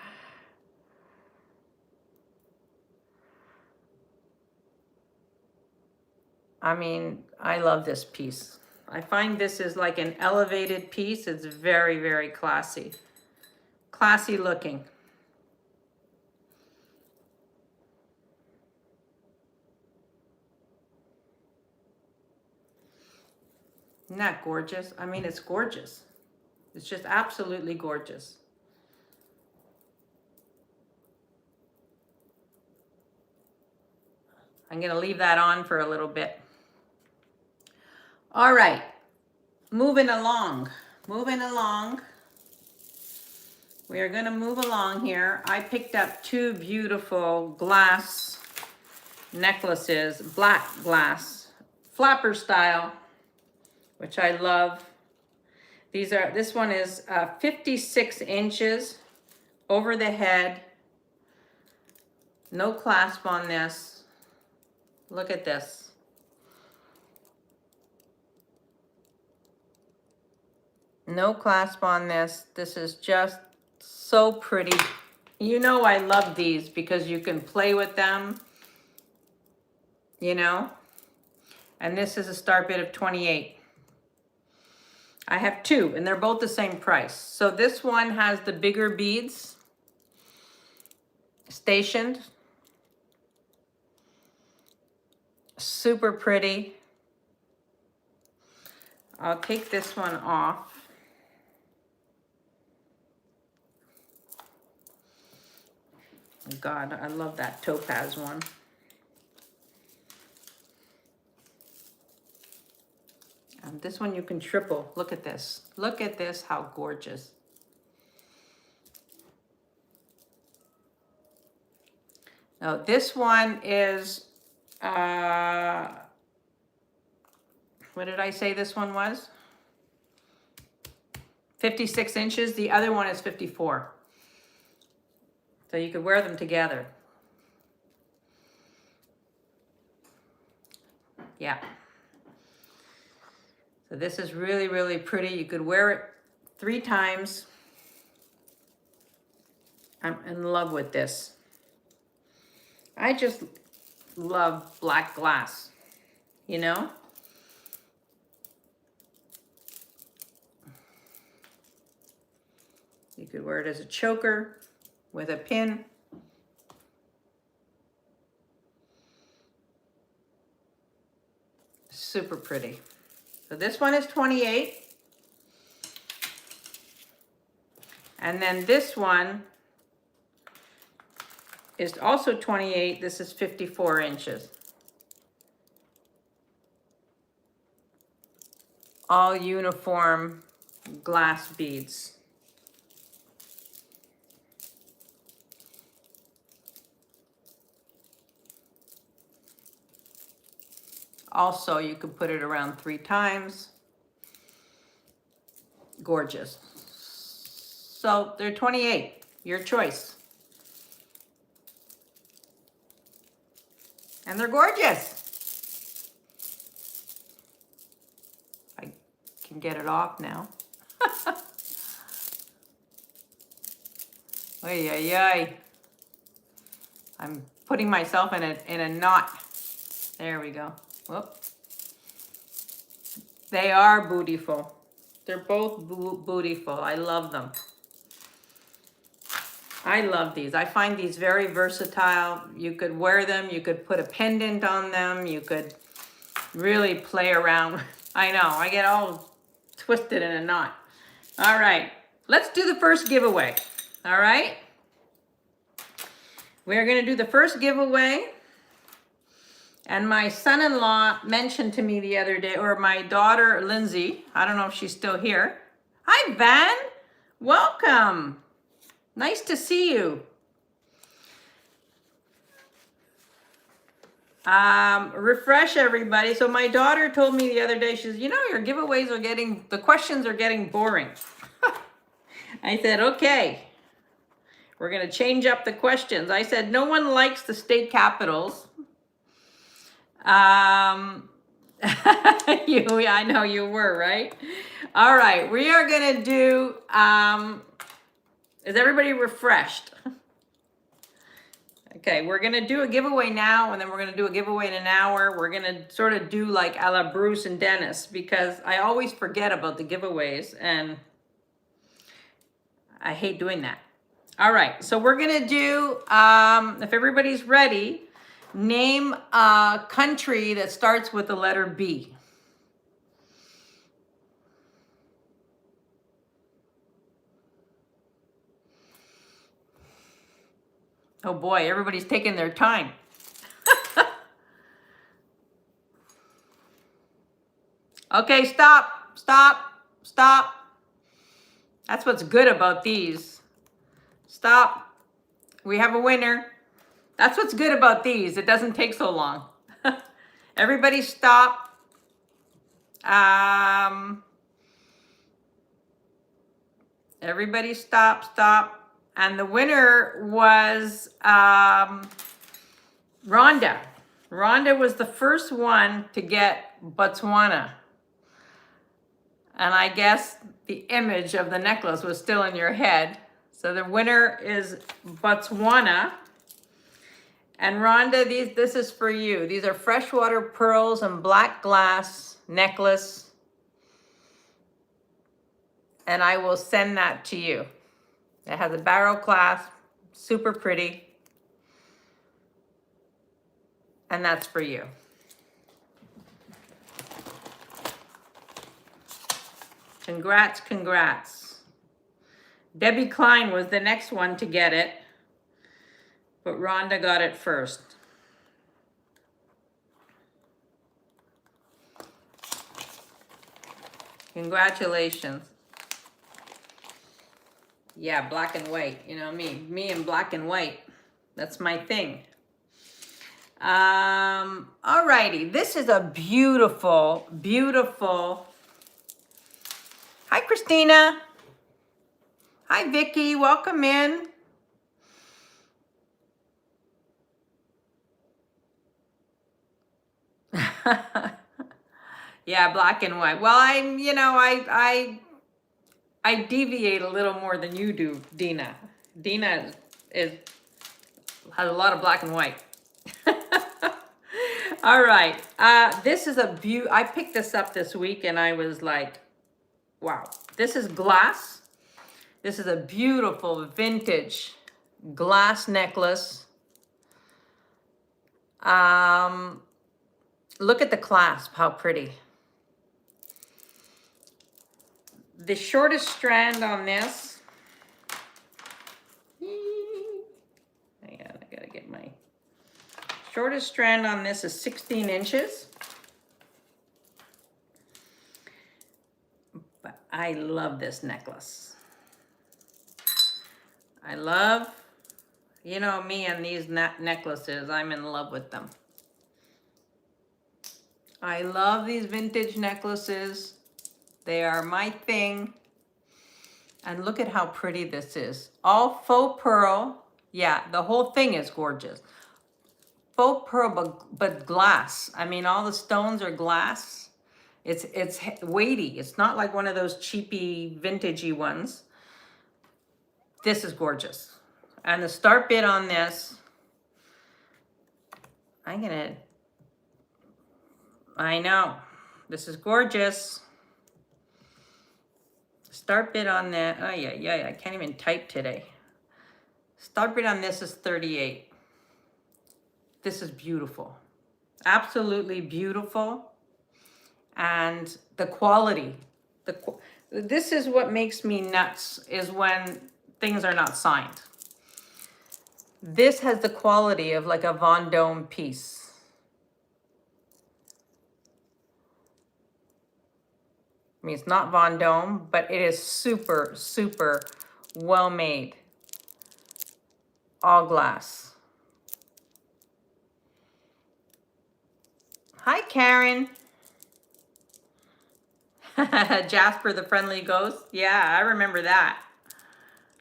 I mean, I love this piece. I find this is like an elevated piece. It's very, very classy. Classy looking. Isn't that gorgeous? I mean, it's gorgeous. It's just absolutely gorgeous. I'm going to leave that on for a little bit. All right, moving along. We are going to move along here. I picked up two beautiful glass necklaces, black glass, flapper style, which I love. This one is 56 inches over the head. No clasp on this. Look at this. No clasp on this. This is just so pretty. You know I love these because you can play with them, you know. And this is a start bid of 28. I have two, and they're both the same price. So this one has the bigger beads stationed. Super pretty. I'll take this one off. God, I love that topaz one. This one you can triple. Look at this. Look at this, how gorgeous. Now this one is, what did I say this one was? 56 inches. The other one is 54. So you could wear them together. Yeah. So this is really, really pretty. You could wear it 3 times. I'm in love with this. I just love black glass, you know? You could wear it as a choker with a pin. Super pretty. So this one is 28. And then this one is also 28. This is 54 inches. All uniform glass beads. Also, you could put it around 3 times. Gorgeous. So they're 28, your choice. And they're gorgeous. I can get it off now. Ay, ay, ay. I'm putting myself in a knot. There we go. Whoop. They are beautiful. They're both beautiful. I love them. I love these. I find these very versatile. You could wear them. You could put a pendant on them. You could really play around. I know. I get all twisted in a knot. All right. Let's do the first giveaway. All right. We're going to do the first giveaway. And my son-in-law mentioned to me the other day, or my daughter, Lindsay, I don't know if she's still here. Hi, Van. Welcome. Nice to see you. Refresh everybody. So my daughter told me the other day, she says, you know, your giveaways are getting, the questions are getting boring. I said, okay, we're going to change up the questions. I said, no one likes the state capitals. I know you were, right? All right, we are going to do, is everybody refreshed? Okay, we're going to do a giveaway now, and then we're going to do a giveaway in an hour. We're going to sort of do like a la Bruce and Dennis, because I always forget about the giveaways, and I hate doing that. All right, so we're going to do, if everybody's ready, name a country that starts with the letter B. Oh boy, everybody's taking their time. Okay, stop. That's what's good about these. Stop. We have a winner. That's what's good about these. It doesn't take so long. Everybody stop. Everybody stop. And the winner was Rhonda. Rhonda was the first one to get Botswana. And I guess the image of the necklace was still in your head. So the winner is Botswana. And Rhonda, this is for you. These are freshwater pearls and black glass necklace. And I will send that to you. It has a barrel clasp, super pretty. And that's for you. Congrats. Debbie Klein was the next one to get it, but Rhonda got it first. Congratulations. Yeah, black and white. You know me in black and white. That's my thing. All righty. This is a beautiful. Hi, Christina. Hi, Vicky. Welcome in. Yeah, black and white. Well, I deviate a little more than you do, Dina. Dina has a lot of black and white. All right. This is I picked this up this week and I was like, wow. This is glass. This is a beautiful vintage glass necklace. Look at the clasp, how pretty. The shortest strand on this, I gotta get my shortest strand on this is 16 inches. But I love this necklace. I love, you know me and these necklaces, I'm in love with them. I love these vintage necklaces. They are my thing. And look at how pretty this is. All faux pearl. Yeah, the whole thing is gorgeous. Faux pearl, but glass. I mean, all the stones are glass. It's weighty. It's not like one of those cheapy, vintagey ones. This is gorgeous. And the start bid on this I know. This is gorgeous. Start bid on that. Oh, yeah. I can't even type today. Start bid on this is 38. This is beautiful. Absolutely beautiful. And the quality. This is what makes me nuts, is when things are not signed. This has the quality of like a Vendome piece. I mean, it's not Vendome, but it is super, super well made. All glass. Hi, Karen. Jasper the Friendly Ghost. Yeah, I remember that.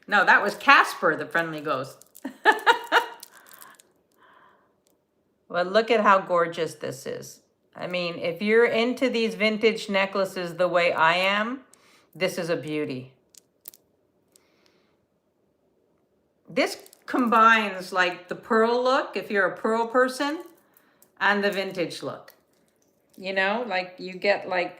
No, that was Casper the Friendly Ghost. Well, look at how gorgeous this is. I mean, if you're into these vintage necklaces the way I am, this is a beauty. This combines like the pearl look, if you're a pearl person, and the vintage look. You know, like you get like...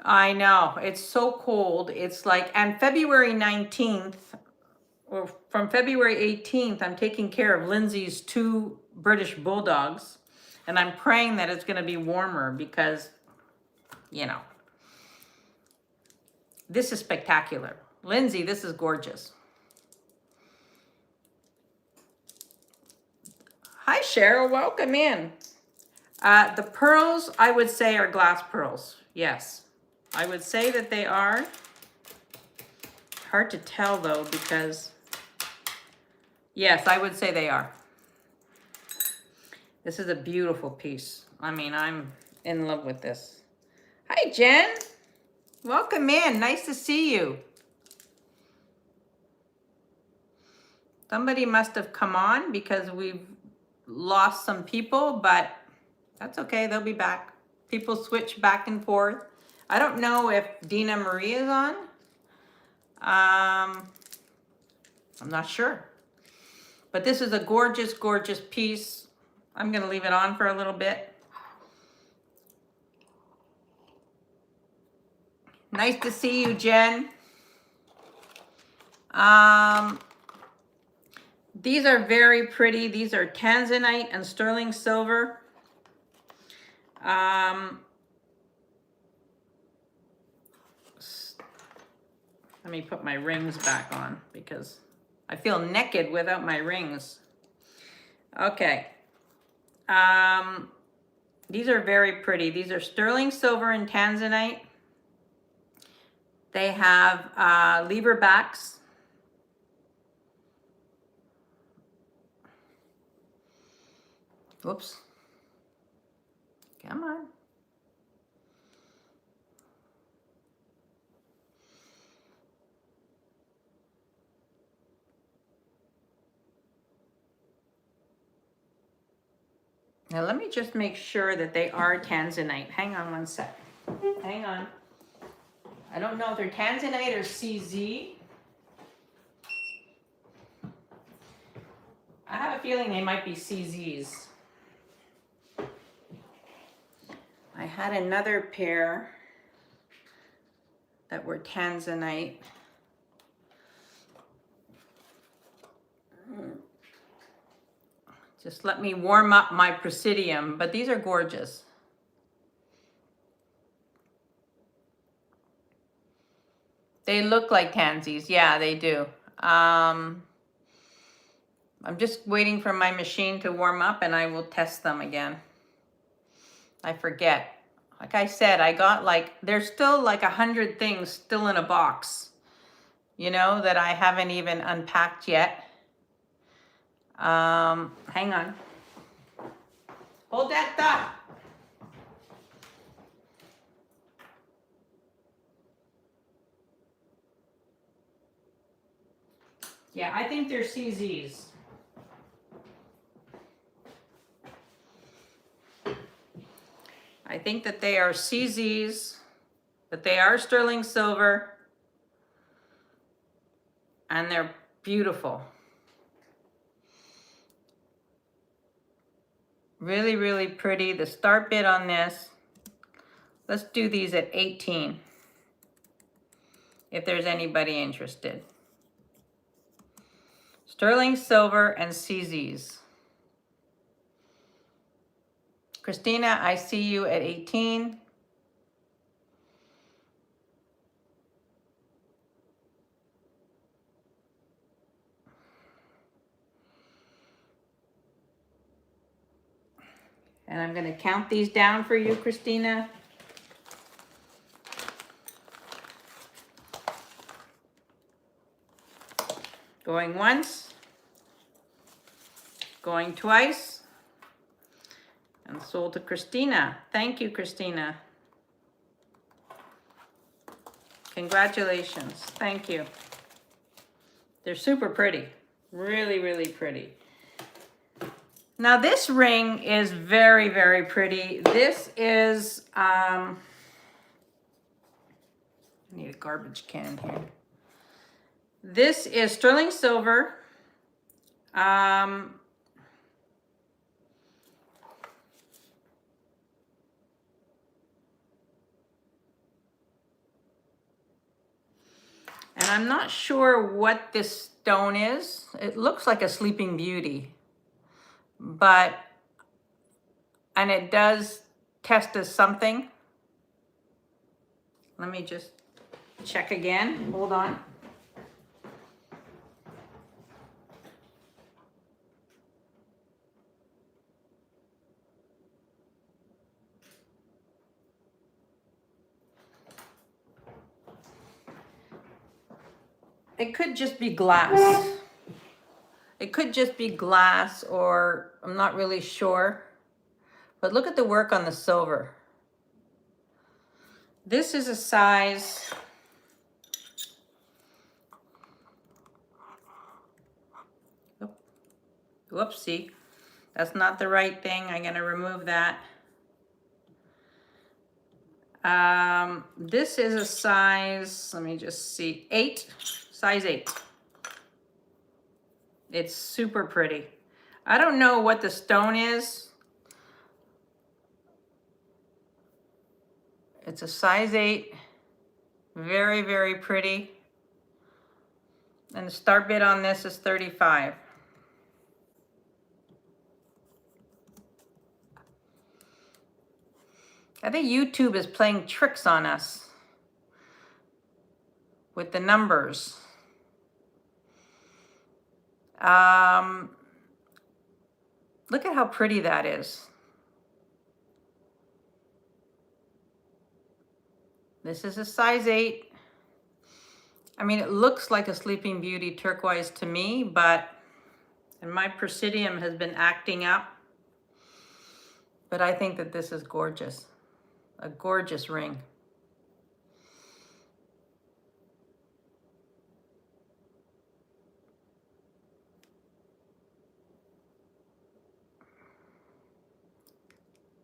I know, it's so cold. It's like, and February 19th, or from February 18th, I'm taking care of Lindsay's 2 British Bulldogs. And I'm praying that it's going to be warmer because, you know, this is spectacular. Lindsay, this is gorgeous. Hi, Cheryl. Welcome in. The pearls, I would say, are glass pearls. Yes, I would say that they are. Hard to tell, though, because... Yes, I would say they are. This is a beautiful piece. I mean, I'm in love with this. Hi, Jen. Welcome in. Nice to see you. Somebody must have come on because we've lost some people, but that's okay. They'll be back. People switch back and forth. I don't know if Dina Marie is on. I'm not sure. But this is a gorgeous, gorgeous piece. I'm going to leave it on for a little bit. Nice to see you, Jen. These are very pretty. These are tanzanite and sterling silver. Let me put my rings back on because I feel naked without my rings. Okay. These are very pretty. These are sterling silver and tanzanite. They have lever backs. Whoops. Come on. Now let me just make sure that they are tanzanite. Hang on one sec. Hang on. I don't know if they're tanzanite or CZ. I have a feeling they might be CZs. I had another pair that were tanzanite. Just let me warm up my Presidium, but these are gorgeous. They look like tansies. Yeah, they do. I'm just waiting for my machine to warm up and I will test them again. I forget. Like I said, I got like, there's still like 100 things still in a box, you know, that I haven't even unpacked yet. Hang on. Hold that thought. Yeah, I think they're CZs. I think that they are CZs, that they are sterling silver, and they're Beautiful. Really, really pretty. The start bid on this, let's do these at 18, if there's anybody interested. Sterling silver and CZs. Christina, I see you at 18. And I'm going to count these down for you, Christina. Going once, going twice, and sold to Christina. Thank you, Christina. Congratulations. Thank you. They're super pretty. Really, really pretty. Now this ring is very, very pretty. This is, I need a garbage can here. This is sterling silver. And I'm not sure what this stone is. It looks like a Sleeping Beauty, and it does test as something. Let me just check again. Hold on. It could just be glass. It could just be glass, or I'm not really sure. But look at the work on the silver. This is a size, whoopsie, that's not the right thing. I'm gonna remove that. This is a size, let me just see, 8, size 8. It's super pretty. I don't know what the stone is. It's a size 8, very, very pretty. And the start bid on this is 35. I think YouTube is playing tricks on us with the numbers. Look at how pretty that is. This is a size 8. I mean, it looks like a Sleeping Beauty turquoise to me, and my Presidium has been acting up. But I think that this is gorgeous. A gorgeous ring.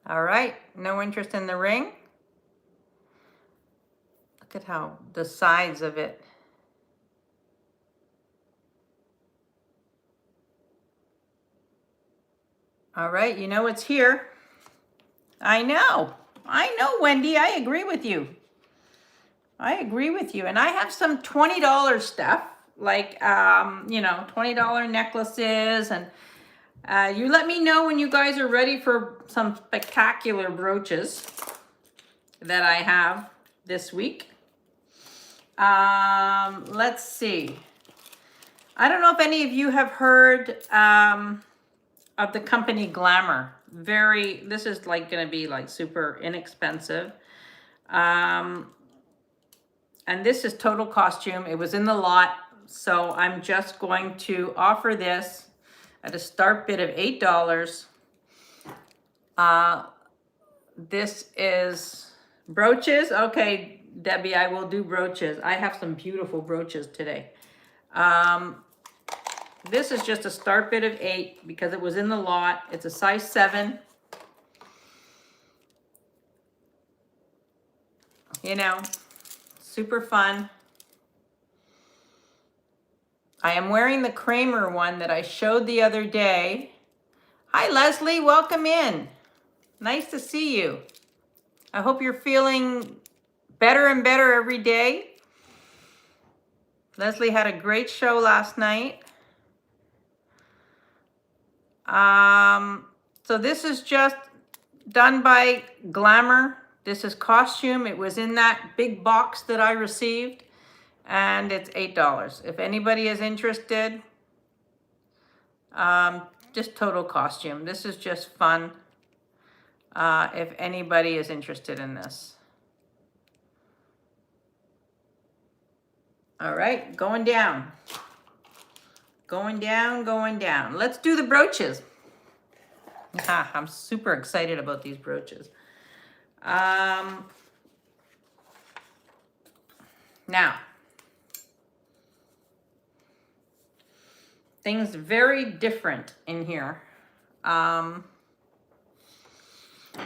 All right, no interest in the ring? Look at how the sides of it. All right, you know it's here. I know, Wendy, I agree with you. I agree with you. And I have some $20 stuff, like, $20 necklaces. And you let me know when you guys are ready for some spectacular brooches that I have this week. Let's see. I don't know if any of you have heard of the company Glamour. This is like going to be like super inexpensive. And this is total costume. It was in the lot. So I'm just going to offer this at a start bid of $8. This is brooches. Okay, Debbie, I will do brooches. I have some beautiful brooches today. This is just a start bid of 8 because it was in the lot. It's a size 7. You know, super fun. I am wearing the Kramer one that I showed the other day. Hi, Leslie, welcome in. Nice to see you. I hope you're feeling better and better every day. Leslie had a great show last night. So this is just done by Glamour. This is costume. It was in that big box that I received, and it's $8. If anybody is interested, just total costume. This is just fun. If anybody is interested in this. All right, going down. Going down, going down. Let's do the brooches. I'm super excited about these brooches. Now, things very different in here. So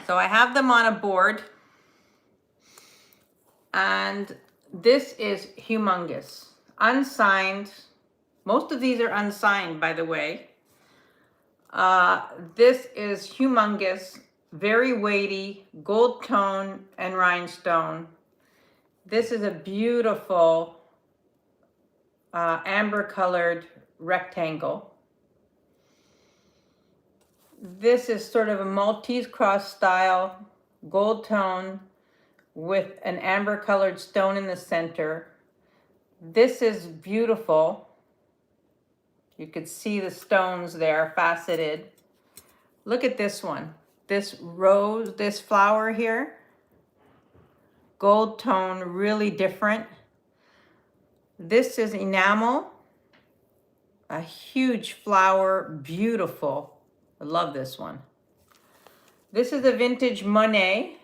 I have them on a board, and this is humongous, unsigned. Most of these are unsigned, by the way. This is humongous, very weighty, gold tone and rhinestone. This is a beautiful amber colored rectangle. This is sort of a Maltese cross style, gold tone with an amber colored stone in the center. This is beautiful. You could see the stones there, faceted. Look at this one. This rose, this flower here, gold tone, really different. This is enamel, a huge flower, beautiful. I love this one. This is a vintage Monet.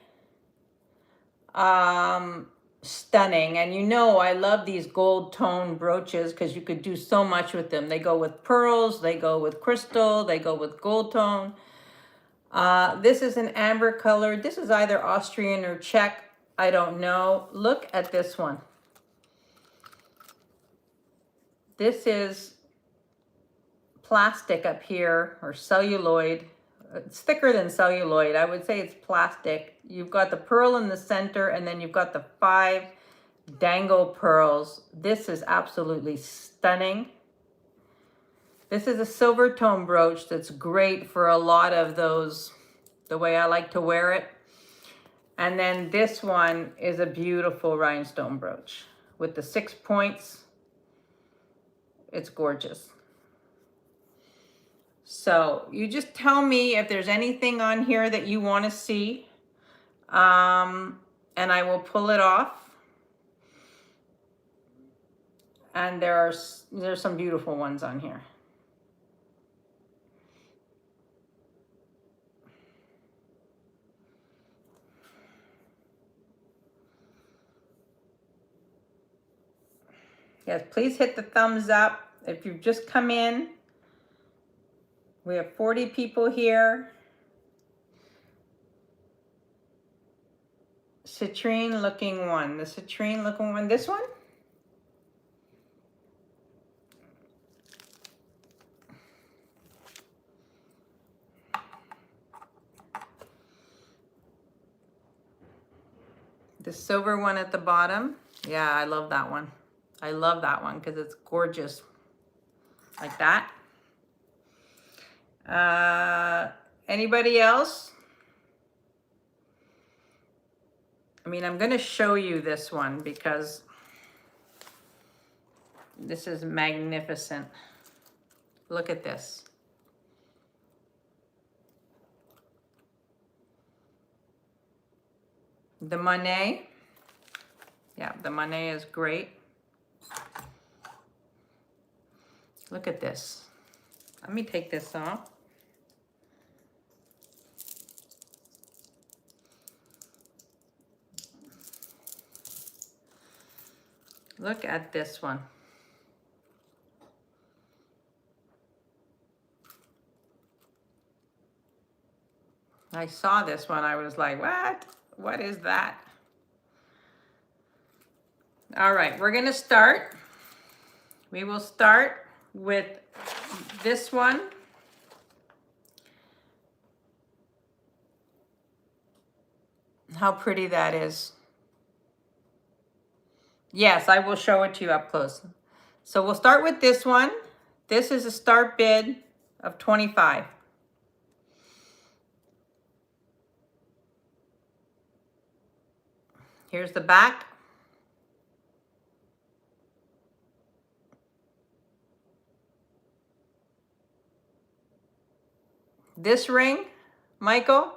Stunning. And you know I love these gold tone brooches because you could do so much with them. They go with pearls, they go with crystal, they go with gold tone. This is an amber color. This is either Austrian or Czech. I don't know. Look at this one. This is plastic up here, or celluloid. It's thicker than celluloid. I would say it's plastic. You've got the pearl in the center, and then you've got the 5 dangle pearls. This is absolutely stunning. This is a silver tone brooch that's great for a lot of those, the way I like to wear it. And then this one is a beautiful rhinestone brooch with the 6 points. It's gorgeous. So you just tell me if there's anything on here that you want to see, and I will pull it off. And there's some beautiful ones on here. Yes, please hit the thumbs up if you've just come in. We have 40 people here. Citrine looking one. The citrine looking one. This one? The silver one at the bottom. Yeah, I love that one. I love that one because it's gorgeous. Like that. Anybody else? I mean, I'm going to show you this one because this is magnificent. Look at this. The Monet. Yeah, the Monet is great. Look at this. Let me take this off. Look at this one. I saw this one. I was like, what? What is that? All right, we're going to start. We will start with this one. How pretty that is. Yes, I will show it to you up close. So we'll start with this one. This is a start bid of 25. Here's the back. This ring, Michael,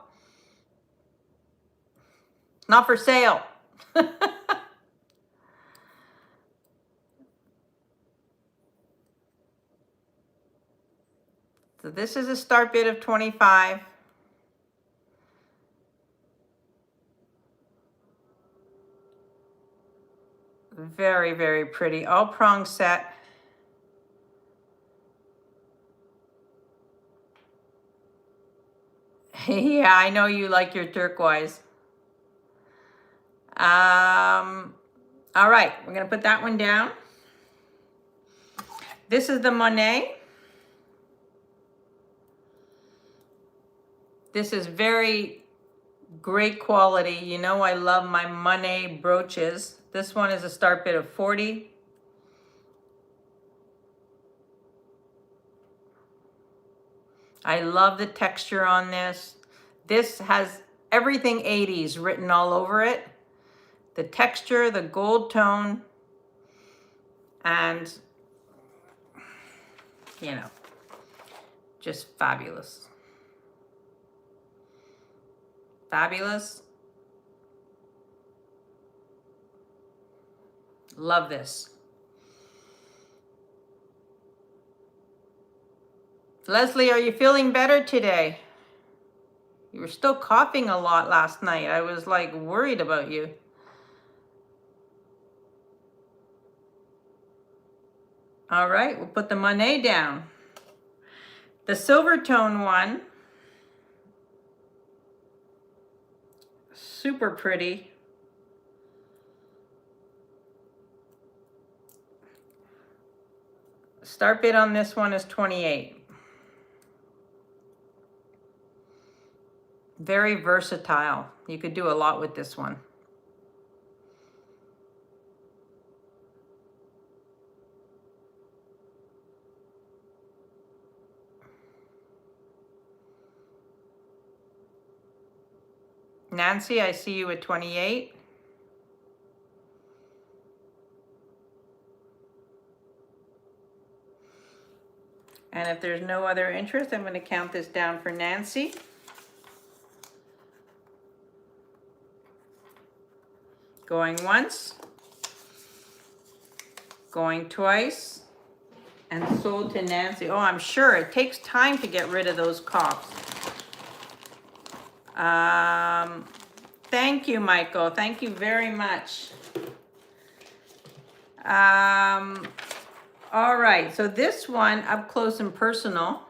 not for sale. So this is a start bid of 25. Very, very pretty. All prong set. Yeah, I know you like your turquoise. All right, we're gonna put that one down. This is the Monet. This is very great quality. You know I love my Monet brooches. This one is a start bid of 40. I love the texture on this. This has everything 80s written all over it. The texture, the gold tone, and, you know, just fabulous. Fabulous. Love this. Leslie, are you feeling better today? You were still coughing a lot last night. I was like worried about you. All right, we'll put the Monet down. The silver tone one, super pretty. Start bid on this one is 28. Very versatile. You could do a lot with this one. Nancy, I see you at 28. And if there's no other interest, I'm going to count this down for Nancy. Going once, going twice, and sold to Nancy. Oh, I'm sure it takes time to get rid of those coughs. Thank you, Michael. Thank you very much. All right, so this one, up close and personal.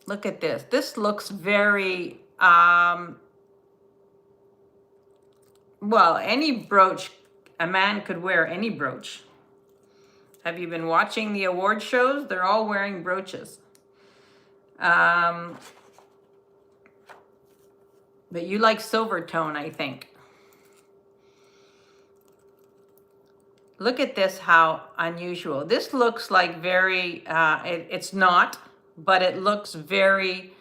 Look at this. This looks very, well, any brooch, a man could wear any brooch. Have you been watching the award shows? They're all wearing brooches. But you like silver tone, I think. Look at this, how unusual. This looks like very, it's not, but it looks very,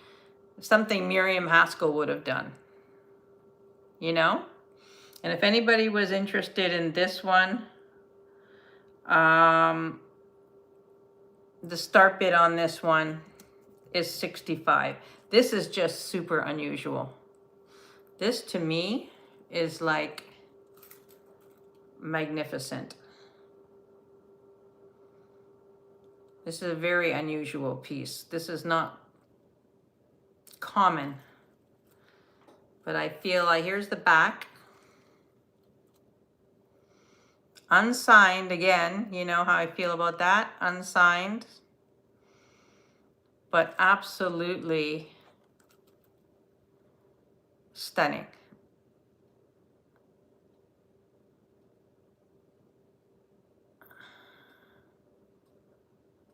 something Miriam Haskell would have done. You know? And if anybody was interested in this one, the start bid on this one is 65. This is just super unusual. This to me is like magnificent. This is a very unusual piece. This is not common, but I feel like, here's the back. Unsigned again, you know how I feel about that, unsigned, but absolutely stunning.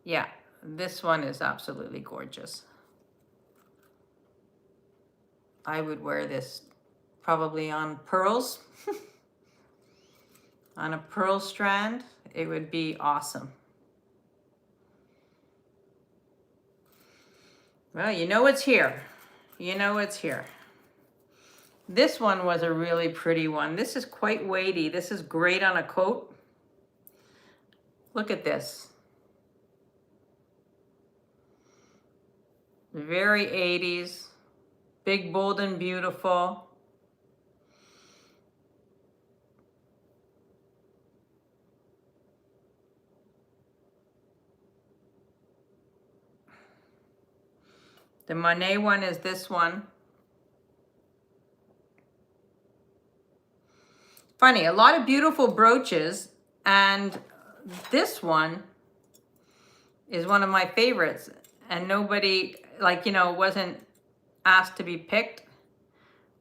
Yeah, this one is absolutely gorgeous. I would wear this probably on pearls. On a pearl strand, it would be awesome. Well, you know it's here. You know it's here. This one was a really pretty one. This is quite weighty. This is great on a coat. Look at this. Very 80s. Big, bold, and beautiful. The Monet one is this one. Funny, a lot of beautiful brooches, and this one is one of my favorites, and nobody, like, you know, wasn't asked to be picked,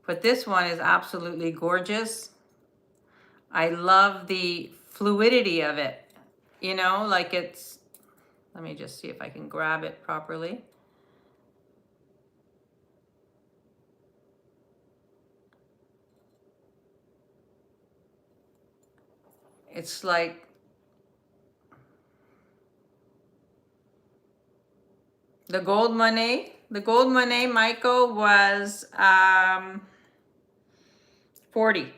but this one is absolutely gorgeous. I love the fluidity of it, you know, like it's, let me just see if I can grab it properly. It's like the gold Monet. The gold Monet, Michael, was 40.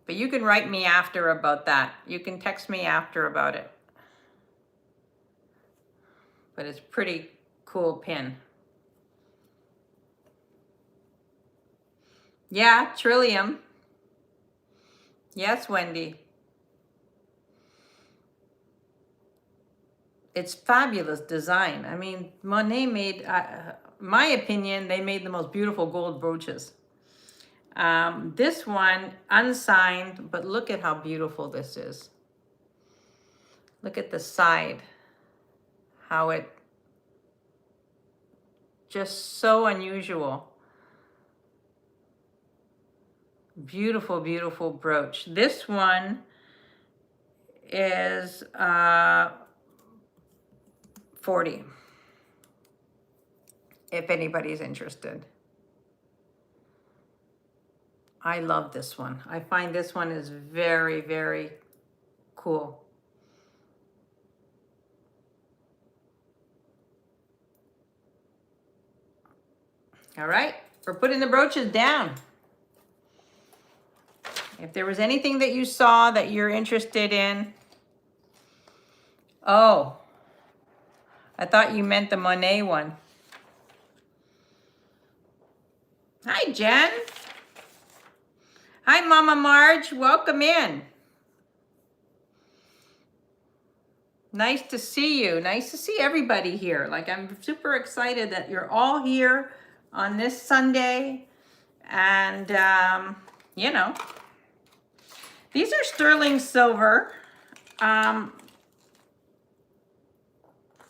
But you can write me after about that. You can text me after about it. But it's pretty cool pin. Yeah, Trillium. Yes, Wendy. It's fabulous design. I mean, Monet made, my opinion, they made the most beautiful gold brooches. This one, unsigned, but look at how beautiful this is. Look at the side, how it, just so unusual. Beautiful, beautiful brooch. This one is 40, if anybody's interested. I love this one. I find this one is very, very cool. All right, we're putting the brooches down. If there was anything that you saw that you're interested in. Oh, I thought you meant the Monet one. Hi, Jen. Hi, Mama Marge. Welcome in. Nice to see you. Nice to see everybody here. Like, I'm super excited that you're all here on this Sunday. And, you know, these are sterling silver. Now,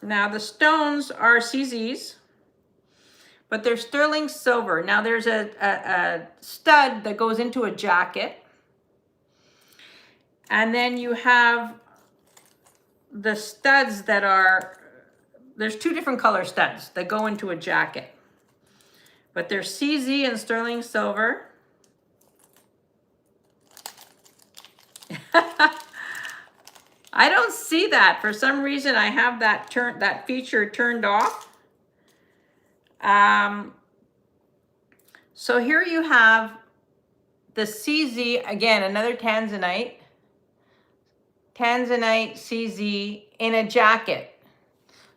the stones are CZs, but they're sterling silver. Now, there's a stud that goes into a jacket. And then you have the studs that are, there's two different color studs that go into a jacket. But they're CZ and sterling silver. I don't see that. For some reason, I have that feature turned off. So here you have the CZ, again, another Tanzanite. Tanzanite CZ in a jacket.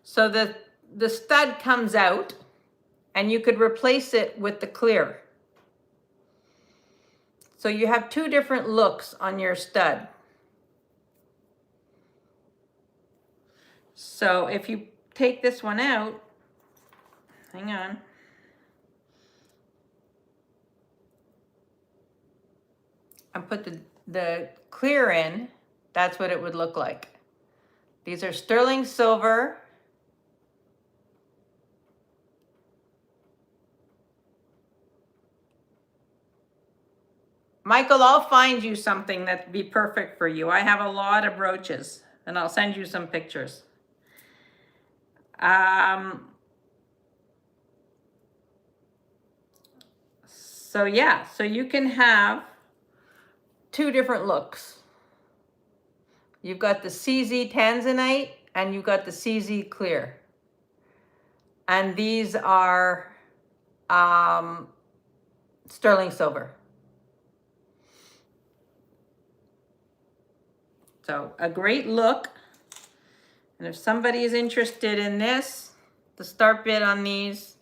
So the stud comes out and you could replace it with the clear. So you have two different looks on your stud. So if you take this one out, hang on. And put the clear in, that's what it would look like. These are sterling silver. Michael, I'll find you something that'd be perfect for you. I have a lot of brooches, and I'll send you some pictures. So yeah, so you can have two different looks. You've got the CZ Tanzanite and you've got the CZ Clear. And these are sterling silver. So a great look. And if somebody is interested in this, the start bid on these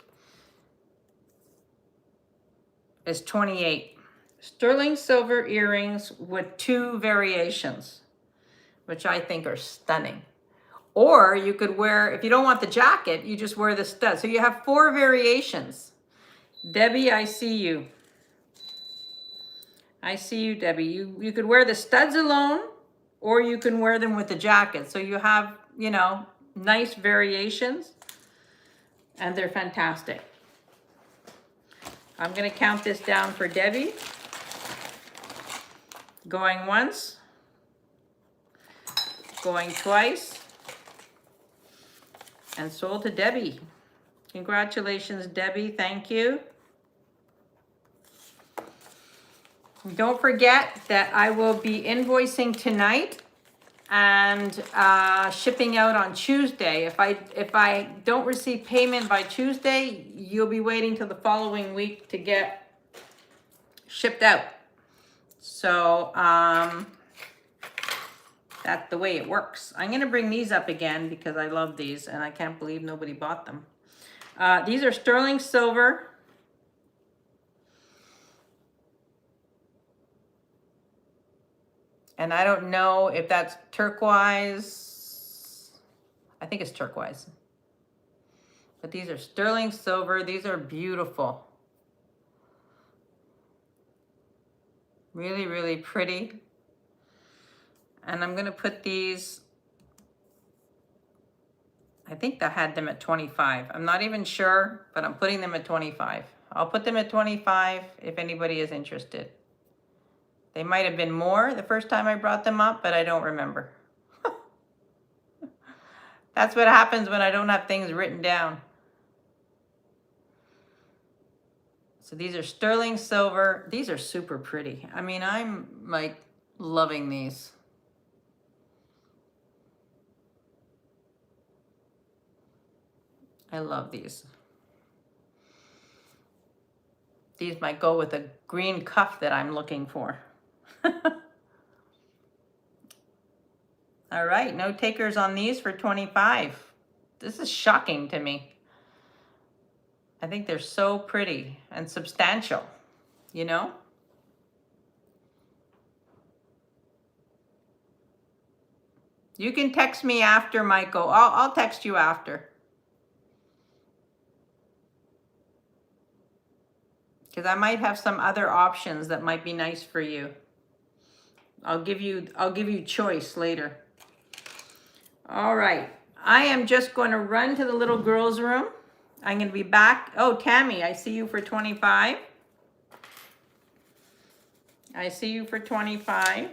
is 28. Sterling silver earrings with two variations, which I think are stunning. Or you could wear, if you don't want the jacket, you just wear the stud. So you have 4 variations. Debbie, I see you. I see you, Debbie. You could wear the studs alone, or you can wear them with the jacket. So you have, you know, nice variations, and they're fantastic. I'm gonna count this down for Debbie. Going once, going twice, and sold to Debbie. Congratulations, Debbie, thank you. Don't forget that I will be invoicing tonight and shipping out on Tuesday. If I don't receive payment by Tuesday, you'll be waiting till the following week to get shipped out. So that's the way it works. I'm gonna bring these up again because I love these and I can't believe nobody bought them. These are sterling silver. And I don't know if that's turquoise. I think it's turquoise. But these are sterling silver. These are beautiful. Really, really pretty. And I'm gonna put these, I think I had them at 25. I'm not even sure, but I'm putting them at 25. I'll put them at 25 if anybody is interested. They might have been more the first time I brought them up, but I don't remember. That's what happens when I don't have things written down. So these are sterling silver. These are super pretty. I mean, I'm like loving these. I love these. These might go with a green cuff that I'm looking for. All right, no takers on these for 25. This is shocking to me. I think they're so pretty and substantial, you know? You can text me after, Michael. I'll text you after. Because I might have some other options that might be nice for you. I'll give you choice later. All right, I am just going to run to the little girls' room. I'm going to be back. Oh, Tammy, I see you for 25. I see you for 25.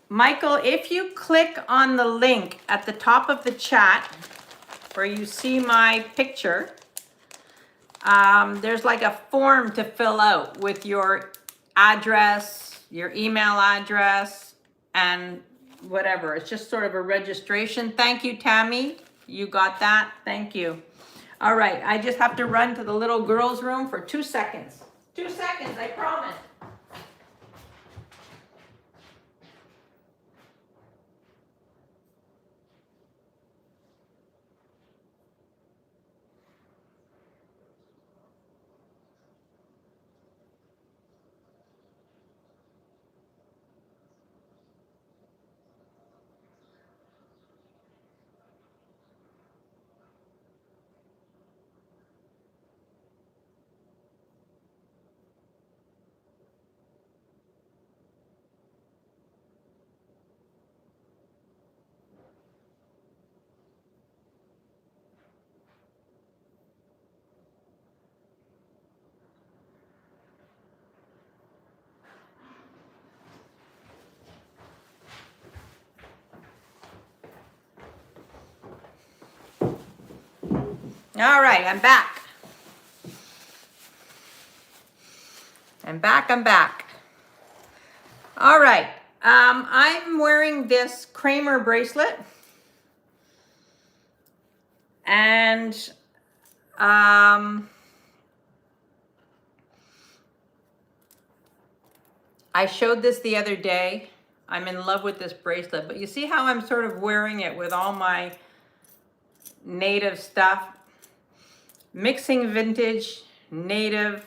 Michael, if you click on the link at the top of the chat where you see my picture, there's like a form to fill out with your address, your email address, and whatever. It's just sort of a registration. Thank you, Tammy. You got that? Thank you. All right, I just have to run to the little girls' room for 2 seconds. 2 seconds, I promise. All right, I'm back. I'm back, I'm back. All right, I'm wearing this Kramer bracelet. And I showed this the other day. I'm in love with this bracelet, but you see how I'm sort of wearing it with all my native stuff? Mixing vintage, native,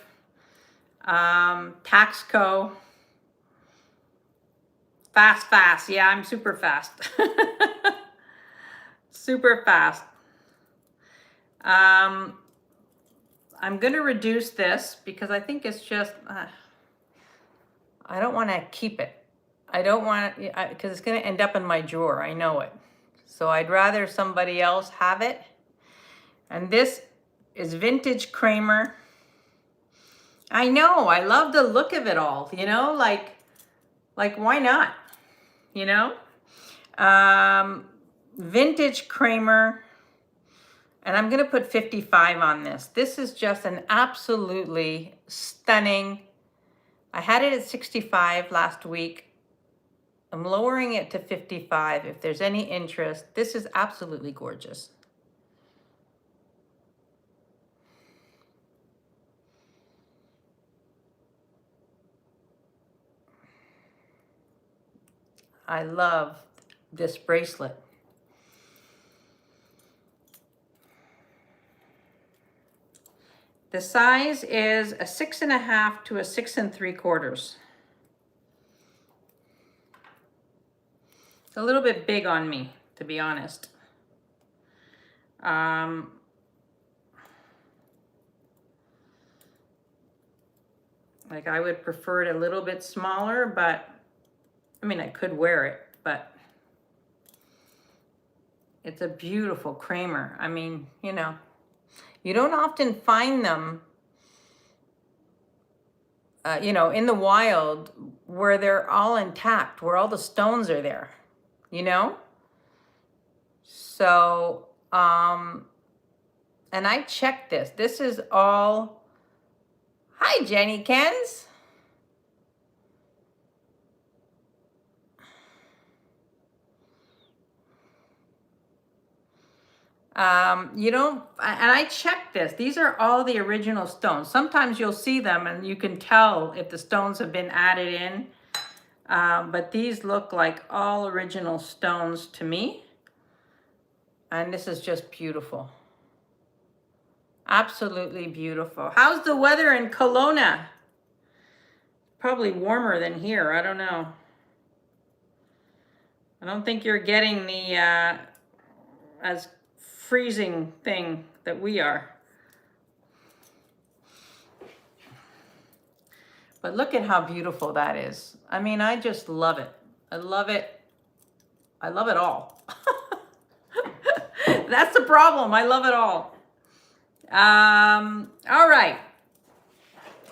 Taxco. Fast. Yeah, I'm super fast. Super fast. I'm going to reduce this because I think it's just, I don't want to keep it. I don't want it, because it's going to end up in my drawer. I know it. So I'd rather somebody else have it. And this is vintage Kramer. I know, I love the look of it all, you know, like why not, you know? Vintage Kramer, and I'm gonna put 55 on this. This is just an absolutely stunning, I had it at 65 last week. I'm lowering it to 55 if there's any interest. This is absolutely gorgeous. I love this bracelet. The size is a 6.5 to a 6 3/4. It's a little bit big on me, to be honest. Like I would prefer it a little bit smaller, but I mean, I could wear it, but it's a beautiful Kramer. I mean, you know, you don't often find them, you know, in the wild where they're all intact, where all the stones are there, you know? So, and I checked this. This is all, hi, Jenny Kens. You don't, and I checked this. These are all the original stones. Sometimes you'll see them and you can tell if the stones have been added in. But these look like all original stones to me. And this is just beautiful. Absolutely beautiful. How's the weather in Kelowna? Probably warmer than here. I don't know. I don't think you're getting the as freezing thing that we are. But look at how beautiful that is. I mean, I just love it. I love it. I love it all. That's the problem. I love it all. All right.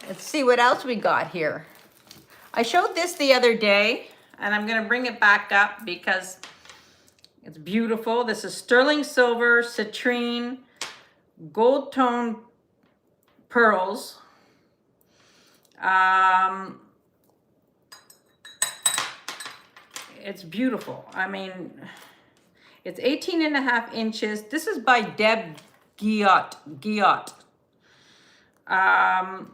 Let's see what else we got here. I showed this the other day, and I'm going to bring it back up because it's beautiful. This is sterling silver, citrine, gold tone pearls. It's beautiful. I mean, it's 18.5 inches. This is by Deb Guillot. And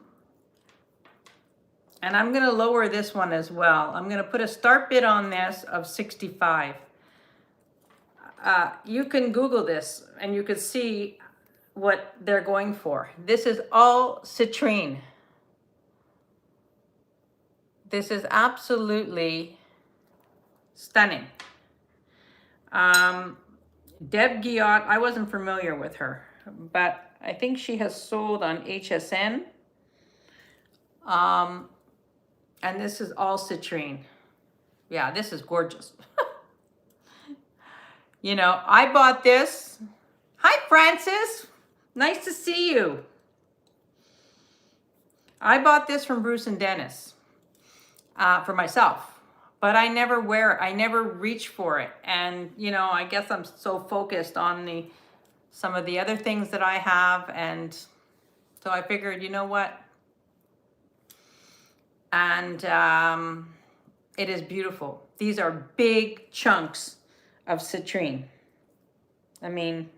I'm going to lower this one as well. I'm going to put a start bid on this of 65. You can Google this and you can see what they're going for. This is all citrine. This is absolutely stunning. Deb Guillot, I wasn't familiar with her, but I think she has sold on HSN. And this is all citrine. Yeah, this is gorgeous. You know, I bought this. Hi, Francis. Nice to see you. I bought this from Bruce and Dennis for myself, but I never wear it. I never reach for it. And, you know, I guess I'm so focused on the some of the other things that I have. And so I figured, you know what? And it is beautiful. These are big chunks of citrine. I mean,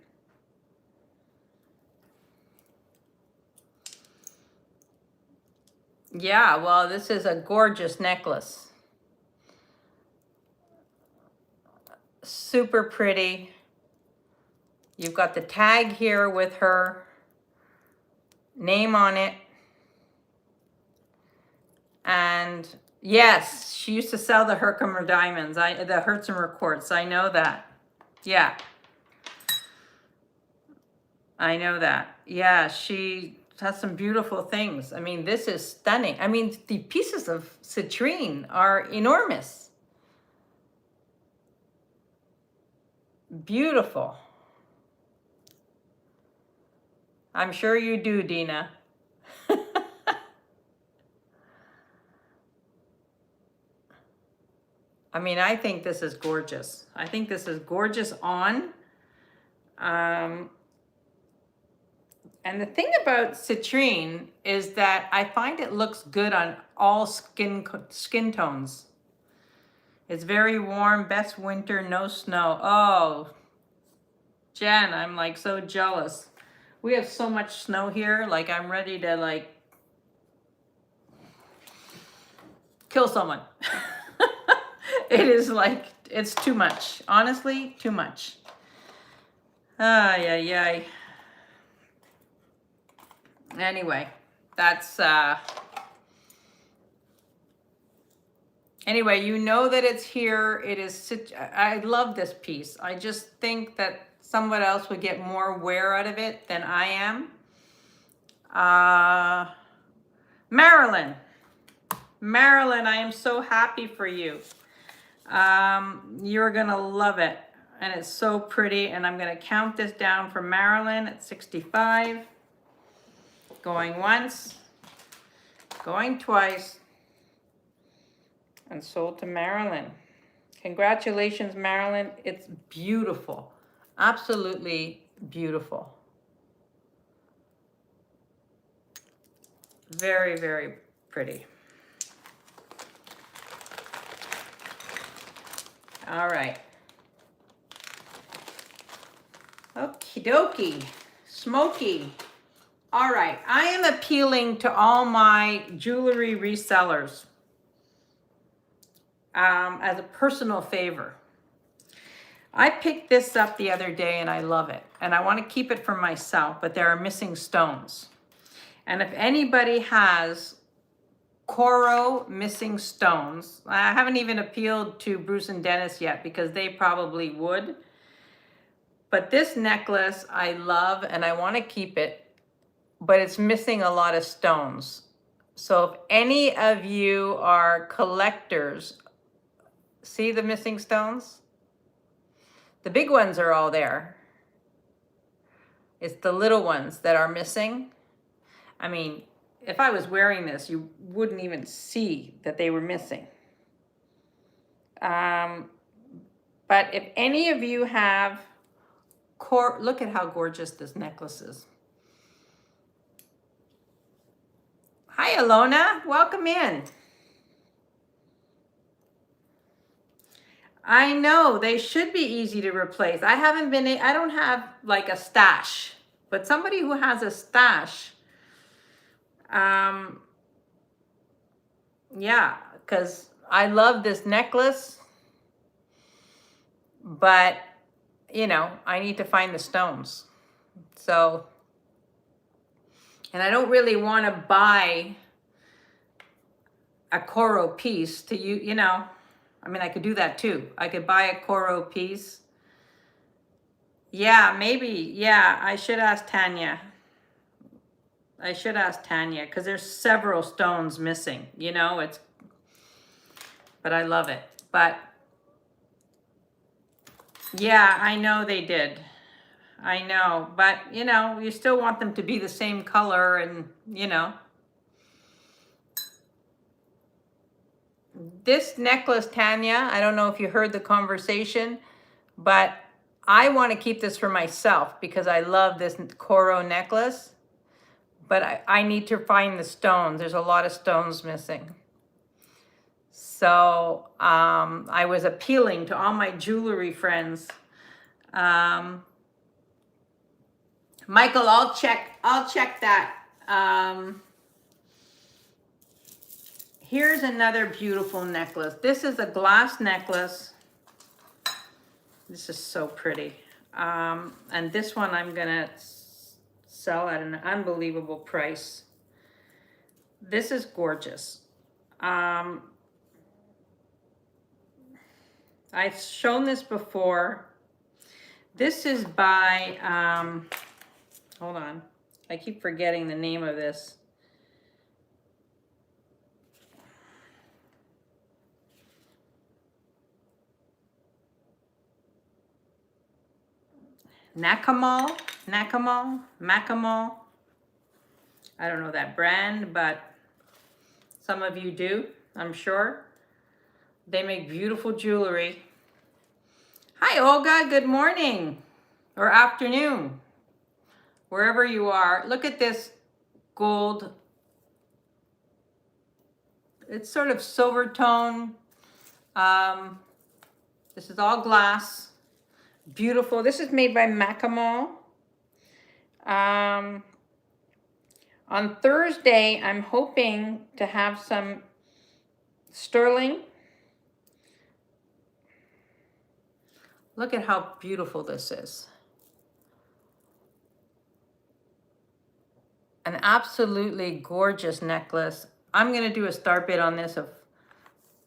yeah, well, this is a gorgeous necklace. Super pretty. You've got the tag here with her name on it. And yes, she used to sell the Herkimer diamonds, the Herkimer quartz. I know that. Yeah, I know that. Yeah, she has some beautiful things. I mean, this is stunning. I mean, the pieces of citrine are enormous. Beautiful. I'm sure you do, Dina. I mean, I think this is gorgeous. I think this is gorgeous on. And the thing about citrine is that I find it looks good on all skin tones. It's very warm, best winter, no snow. Oh, Jen, I'm like so jealous. We have so much snow here, like I'm ready to like kill someone. It is like, it's too much. Honestly, too much. Ay, ay, ay. Anyway, that's, anyway, you know that it's here. It is, I love this piece. I just think that someone else would get more wear out of it than I am. Marilyn, I am so happy for you. You're gonna love it. And it's so pretty. And I'm gonna count this down for Marilyn at 65. Going once, going twice, and sold to Marilyn. Congratulations, Marilyn. It's beautiful. Absolutely beautiful. Very, very pretty. All right. Okie dokie. Smoky. All right. I am appealing to all my jewelry resellers as a personal favor. I picked this up the other day and I love it. And I want to keep it for myself, but there are missing stones. And if anybody has Coro missing stones, I haven't even appealed to Bruce and Dennis yet because they probably would. But this necklace I love and I want to keep it, but it's missing a lot of stones. So if any of you are collectors, see the missing stones? The big ones are all there. It's the little ones that are missing. I mean, if I was wearing this, you wouldn't even see that they were missing. But if any of you have, look at how gorgeous this necklace is. Hi, Alona. Welcome in. I know, they should be easy to replace. I don't have like a stash, but somebody who has a stash, yeah, because I love this necklace, but, you know, I need to find the stones. So, and I don't really want to buy a Coro piece to you know, I mean, I could do that too. I could buy a Coro piece. Yeah, maybe. Yeah, I should ask Tanya. Because there's several stones missing, you know, but I love it. But yeah, I know they did. I know, but you know, you still want them to be the same color and, you know. This necklace, Tanya, I don't know if you heard the conversation, but I want to keep this for myself because I love this coral necklace, but I need to find the stones. There's a lot of stones missing. So I was appealing to all my jewelry friends. Michael, I'll check that. Here's another beautiful necklace. This is a glass necklace. This is so pretty. And this one I'm gonna sell at an unbelievable price. This is gorgeous. I've shown this before. This is by, hold on. I keep forgetting the name of this. Macamal. I don't know that brand, but some of you do, I'm sure. They make beautiful jewelry. Hi, Olga. Good morning or afternoon, wherever you are. Look at this gold. It's sort of silver tone. This is all glass. Beautiful. This is made by Macamal. On Thursday, I'm hoping to have some sterling. Look at how beautiful this is. An absolutely gorgeous necklace. I'm going to do a start bid on this of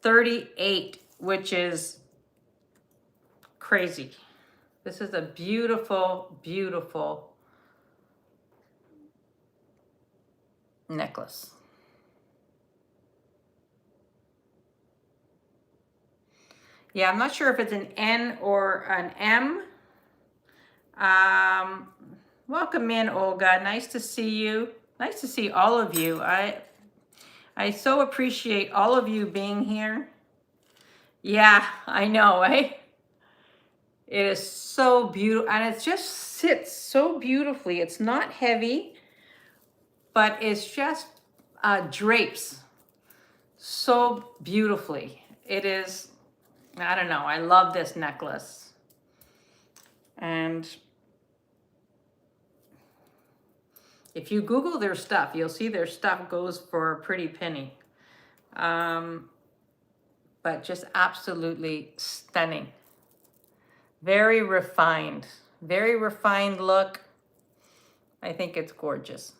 38, which is crazy. This is a beautiful, beautiful necklace. Yeah, I'm not sure if it's an N or an M. Welcome in, Olga. Nice to see you. Nice to see all of you. I so appreciate all of you being here. Yeah, I know, eh? It is so beautiful, and it just sits so beautifully. It's not heavy, but it's just drapes so beautifully. It is, I don't know, I love this necklace. And if you Google their stuff, you'll see their stuff goes for a pretty penny. But just absolutely stunning. Very refined look. I think it's gorgeous.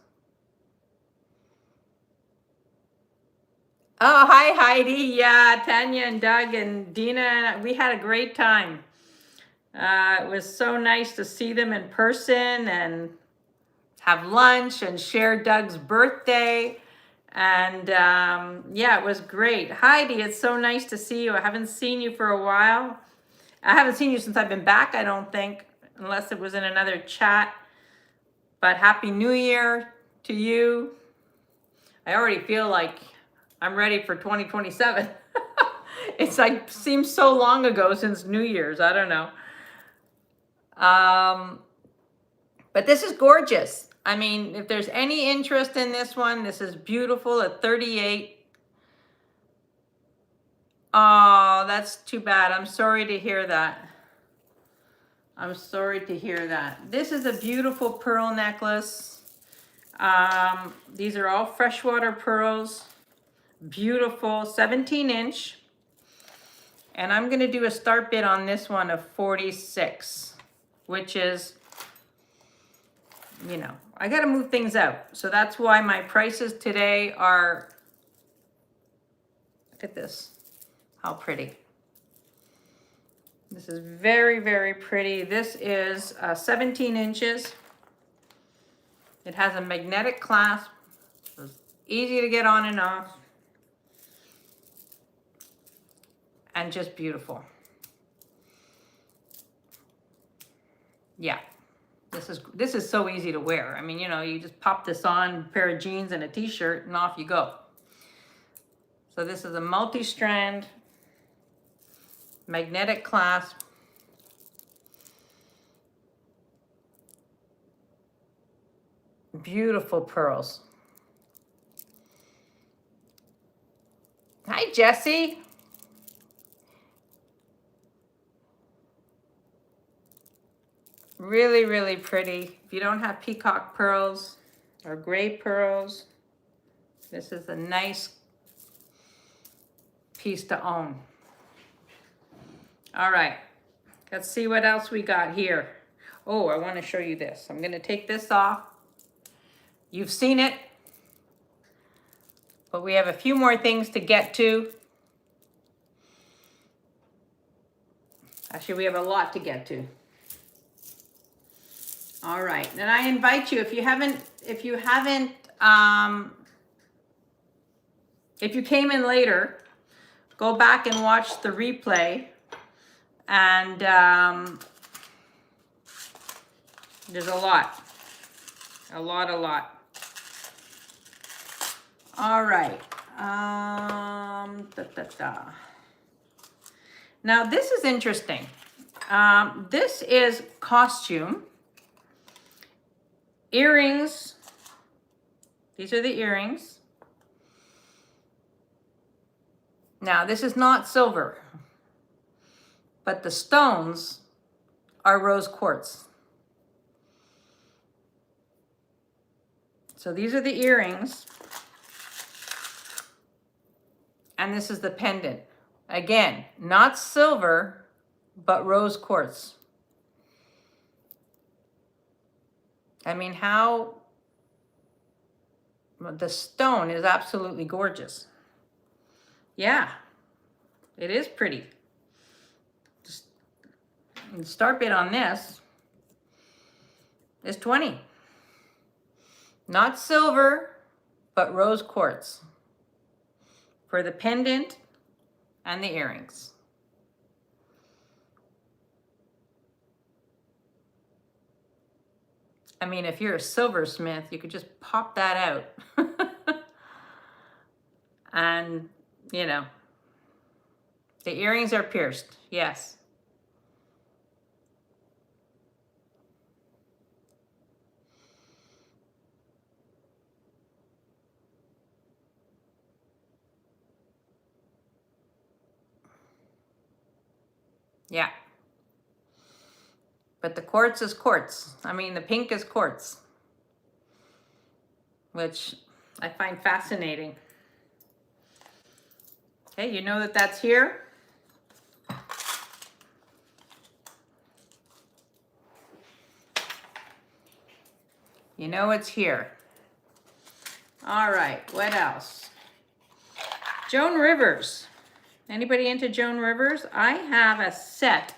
Oh, hi, Heidi. Yeah, Tanya and Doug and Dina, we had a great time. It was so nice to see them in person and have lunch and share Doug's birthday. And yeah, it was great. Heidi, it's so nice to see you. I haven't seen you for a while. I haven't seen you since I've been back, I don't think, unless it was in another chat. But Happy New Year to you. I already feel like I'm ready for 2027. It's like, seems so long ago since New Year's. I don't know. But this is gorgeous. I mean, if there's any interest in this one, this is beautiful at 38. Oh, that's too bad. I'm sorry to hear that. I'm sorry to hear that. This is a beautiful pearl necklace. These are all freshwater pearls. Beautiful, 17-inch. And I'm going to do a start bid on this one of 46, which is, you know, I got to move things out. So that's why my prices today are, look at this, how pretty. This is very, very pretty. This is 17 inches. It has a magnetic clasp. It's easy to get on and off. And just beautiful. Yeah, this is so easy to wear. I mean, you know, you just pop this on, a pair of jeans and a t-shirt, and off you go. So this is a multi-strand magnetic clasp. Beautiful pearls. Hi, Jessie. Really, really pretty. If you don't have peacock pearls or gray pearls, this is a nice piece to own. All right, let's see what else we got here. Oh, I want to show you this. I'm going to take this off. You've seen it, but we have a few more things to get to. Actually, we have a lot to get to. All right, and I invite you, if you came in later, go back and watch the replay. And there's a lot. All right. Now this is interesting. This is costume. Earrings. These are the earrings. Now this is not silver, but the stones are rose quartz. So these are the earrings. And this is the pendant. Again, not silver, but rose quartz. I mean, how the stone is absolutely gorgeous. Yeah, it is pretty. The start bid on this is 20. Not silver, but rose quartz for the pendant and the earrings. I mean, if you're a silversmith, you could just pop that out. And, you know, the earrings are pierced, yes. Yeah. But the quartz is quartz. I mean, the pink is quartz, which I find fascinating. Okay, you know that that's here. You know it's here. All right, what else? Joan Rivers. Anybody into Joan Rivers? I have a set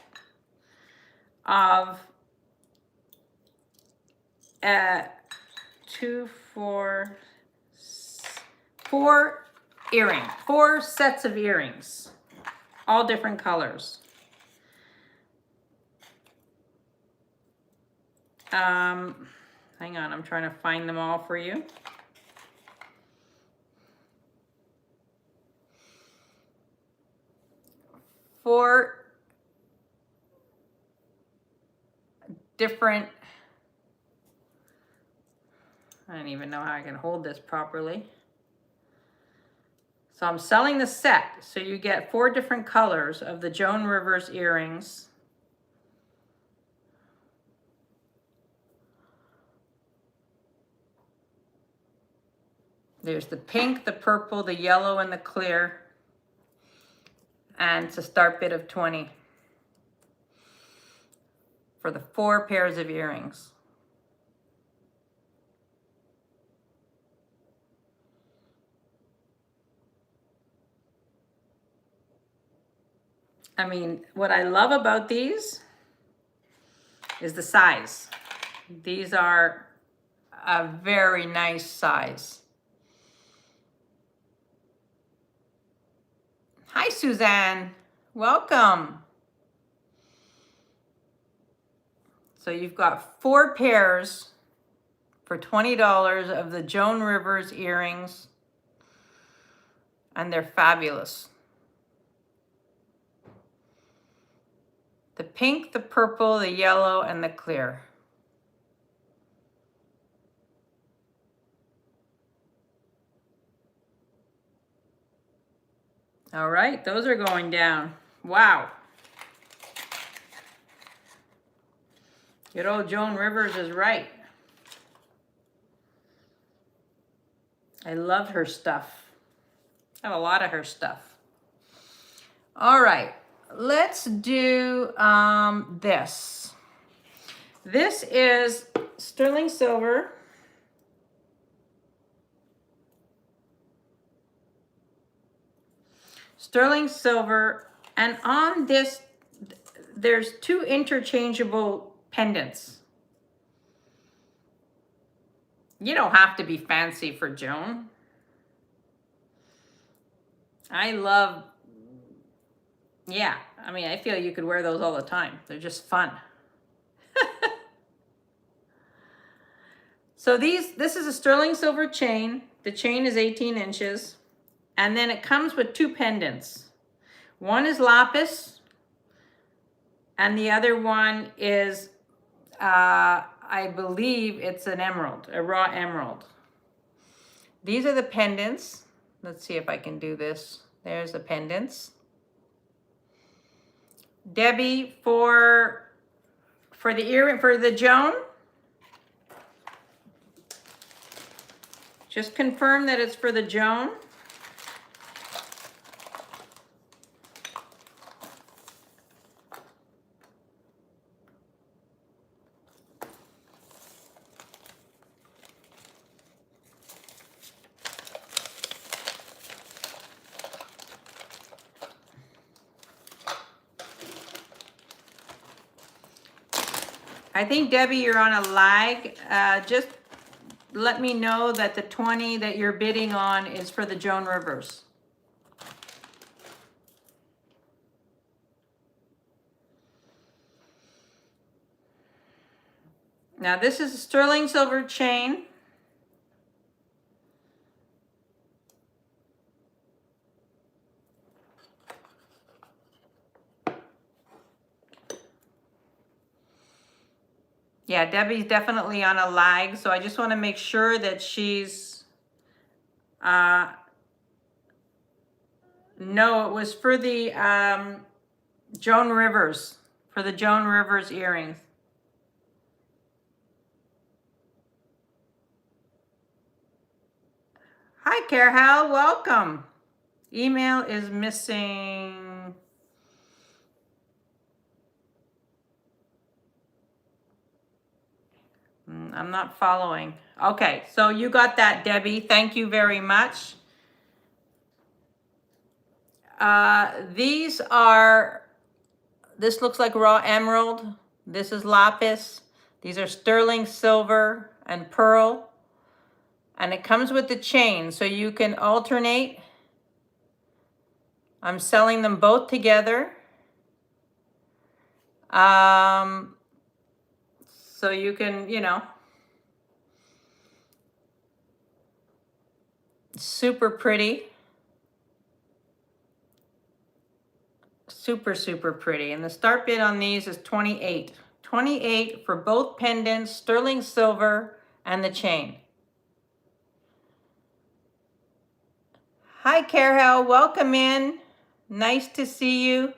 of four sets of earrings, all different colors. Hang on, I'm trying to find them all for you. Four different, I don't even know how I can hold this properly. So I'm selling the set. So you get 4 different colors of the Joan Rivers earrings. There's the pink, the purple, the yellow, and the clear. And it's a start bid of 20 for the 4 pairs of earrings. I mean, what I love about these is the size. These are a very nice size. Hi, Suzanne. Welcome. So you've got 4 pairs for $20 of the Joan Rivers earrings, and they're fabulous. The pink, the purple, the yellow, and the clear. All right, those are going down. Wow. Good old Joan Rivers is right. I love her stuff. I have a lot of her stuff. All right, let's do this. This is sterling silver. Sterling silver, and on this, there's two interchangeable pendants. You don't have to be fancy for Joan. I love, yeah, I mean, I feel you could wear those all the time. They're just fun. So this is a sterling silver chain. The chain is 18 inches. And then it comes with two pendants. One is lapis, and the other one is, I believe it's an emerald, a raw emerald. These are the pendants. Let's see if I can do this. There's the pendants. Debbie, for the earring, for the Joan, just confirm that it's for the Joan. I think, Debbie, you're on a lag. Just let me know that the 20 that you're bidding on is for the Joan Rivers. Now this is a sterling silver chain. Yeah, Debbie's definitely on a lag, so I just want to make sure that she's, no, it was for the Joan Rivers, for the Joan Rivers earrings. Hi, Carhal, welcome. Email is missing. I'm not following. Okay, so you got that, Debbie. Thank you very much. These are, this looks like raw emerald. This is lapis. These are sterling silver and pearl. And it comes with the chain, so you can alternate. I'm selling them both together. So you can, you know, super pretty. Super, super pretty. And the start bid on these is 28. 28 for both pendants, sterling silver, and the chain. Hi, Carhal. Welcome in. Nice to see you.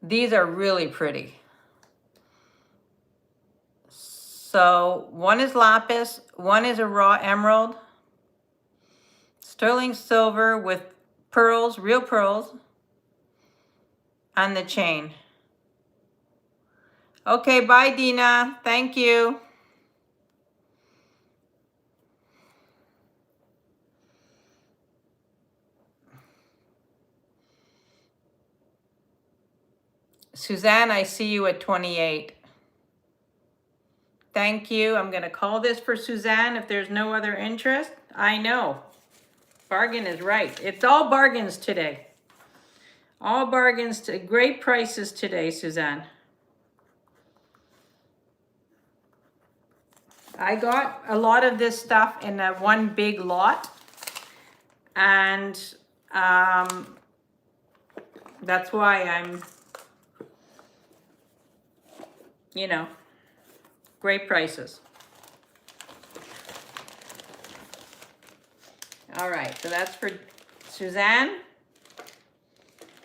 These are really pretty. So one is lapis, one is a raw emerald, sterling silver with pearls, real pearls, on the chain. Okay, bye, Dina. Thank you. Suzanne, I see you at 28. Thank you. I'm going to call this for Suzanne if there's no other interest. I know. Bargain is right. It's all bargains today. All bargains, to great prices today, Suzanne. I got a lot of this stuff in a one big lot. And that's why I'm, you know, great prices. All right, so that's for Suzanne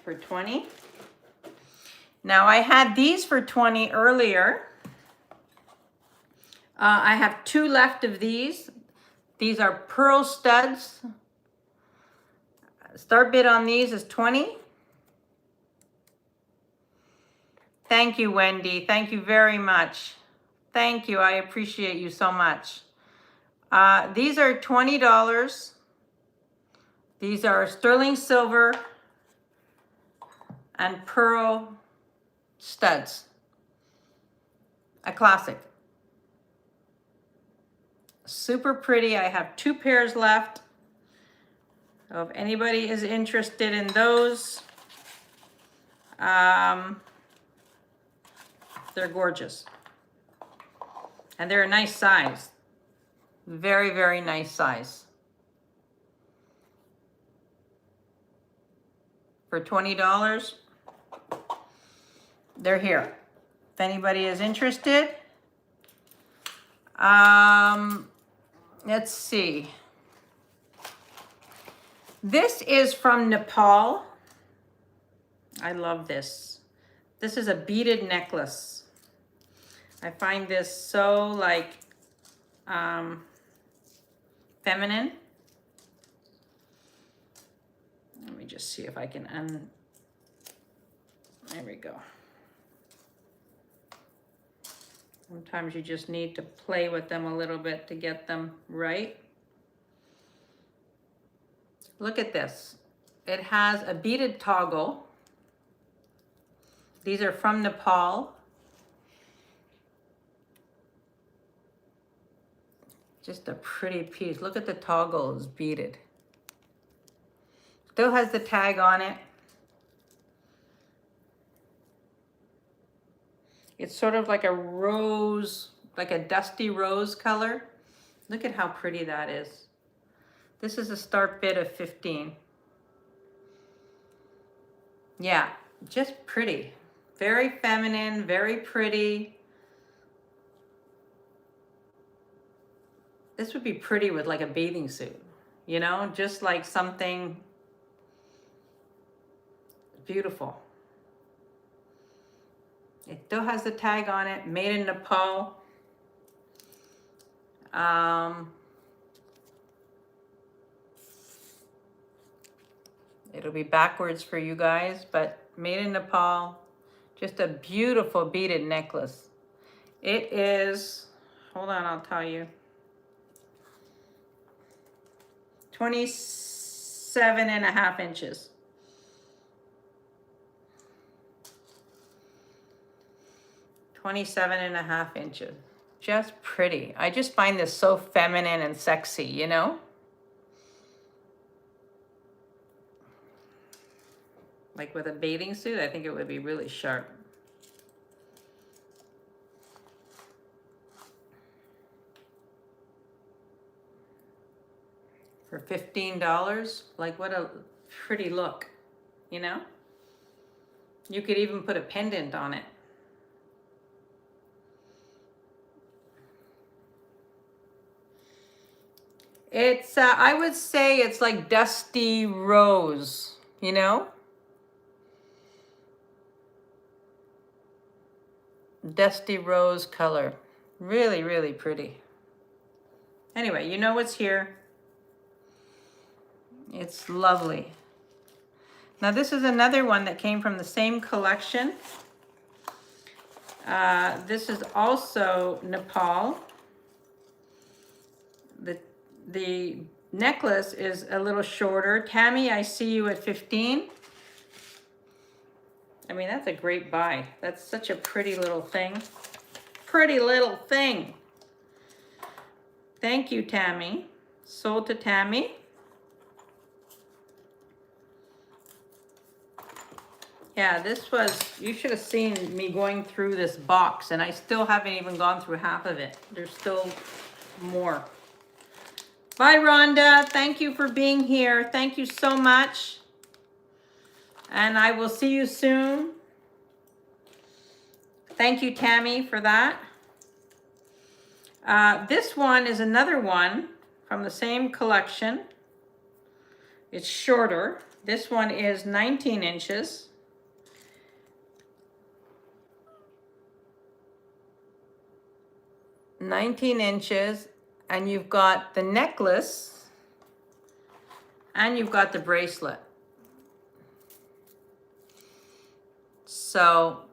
for 20. Now I had these for 20 earlier. I have 2 left of these. These are pearl studs. Start bid on these is 20. Thank you, Wendy. Thank you very much. Thank you. I appreciate you so much. These are $20. These are sterling silver and pearl studs. A classic. Super pretty. I have 2 pairs left. So if anybody is interested in those, they're gorgeous. And they're a nice size. Very, very nice size. For $20, they're here. If anybody is interested, let's see. This is from Nepal. I love this. This is a beaded necklace. I find this so like feminine. Let me just see if I can there we go. Sometimes you just need to play with them a little bit to get them right. Look at this. It has a beaded toggle. These are from Nepal. Just a pretty piece. Look at the toggle, it's beaded. Still has the tag on it. It's sort of like a rose, like a dusty rose color. Look at how pretty that is. This is a start bid of 15. Yeah, just pretty. Very feminine, very pretty. This would be pretty with like a bathing suit, you know, just like something beautiful. It still has the tag on it, made in Nepal. It'll be backwards for you guys, but made in Nepal. Just a beautiful beaded necklace. It is, hold on, I'll tell you. 27.5 inches. 27.5 inches. Just pretty. I just find this so feminine and sexy, you know? Like with a bathing suit, I think it would be really sharp. For $15, like what a pretty look, you know? You could even put a pendant on it. It's, I would say it's like dusty rose, you know? Dusty rose color. Really, really pretty. Anyway, you know what's here. It's lovely. Now this is another one that came from the same collection. This is also Nepal. The necklace is a little shorter. Tammy, I see you at 15. I mean, that's a great buy. That's such a pretty little thing. Pretty little thing. Thank you, Tammy. Sold to Tammy. Yeah, this was, you should have seen me going through this box, and I still haven't even gone through half of it. There's still more. Bye, Rhonda. Thank you for being here. Thank you so much. And I will see you soon. Thank you, Tammy, for that. This one is another one from the same collection. It's shorter. This one is 19 inches. And you've got the necklace and you've got the bracelet. So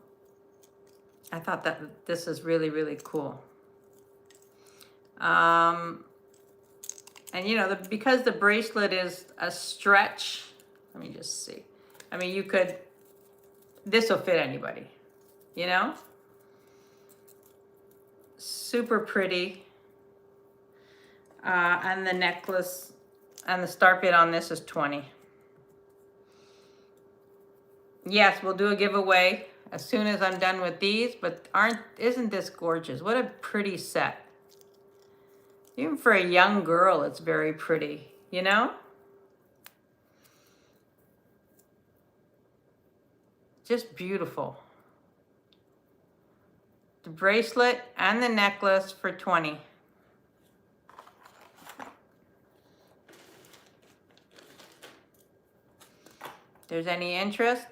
I thought that this is really, really cool. And you know, because the bracelet is a stretch, let me just see. I mean, this will fit anybody, you know? Super pretty. And the necklace and the start bid on this is 20. Yes, we'll do a giveaway as soon as I'm done with these, but isn't this gorgeous? What a pretty set. Even for a young girl, it's very pretty, you know? Just beautiful. The bracelet and the necklace for 20. If there's any interest.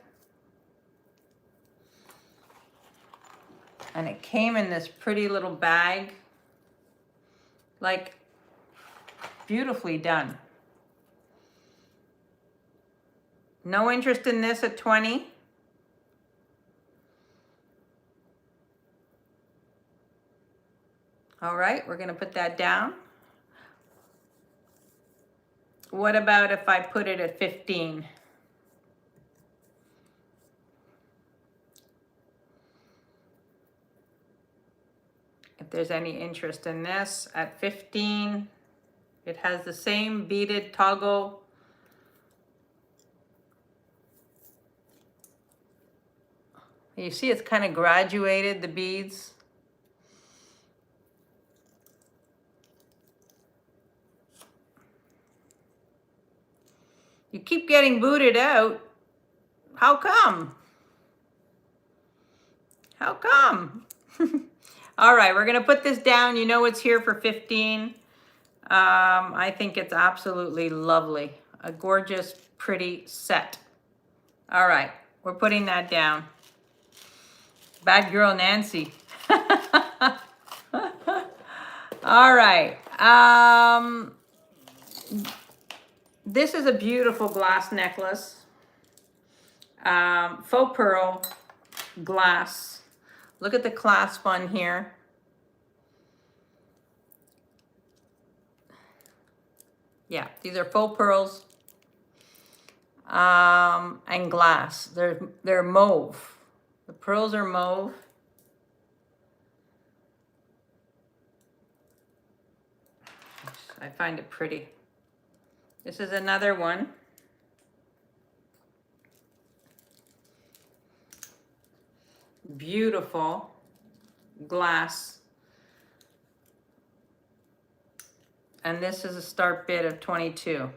And it came in this pretty little bag. Like, beautifully done. No interest in this at 20. All right, we're gonna put that down. What about if I put it at 15? If there's any interest in this at 15, it has the same beaded toggle. You see it's kind of graduated, the beads. You keep getting booted out. How come? How come? All right, we're gonna put this down. You know it's here for 15. I think it's absolutely lovely. A gorgeous, pretty set. All right, we're putting that down. Bad girl Nancy. All right. This is a beautiful glass necklace. Faux pearl glass. Look at the clasp on here. Yeah, these are faux pearls and glass. They're mauve. The pearls are mauve. I find it pretty. This is another one. Beautiful glass. And this is a start bid of 22.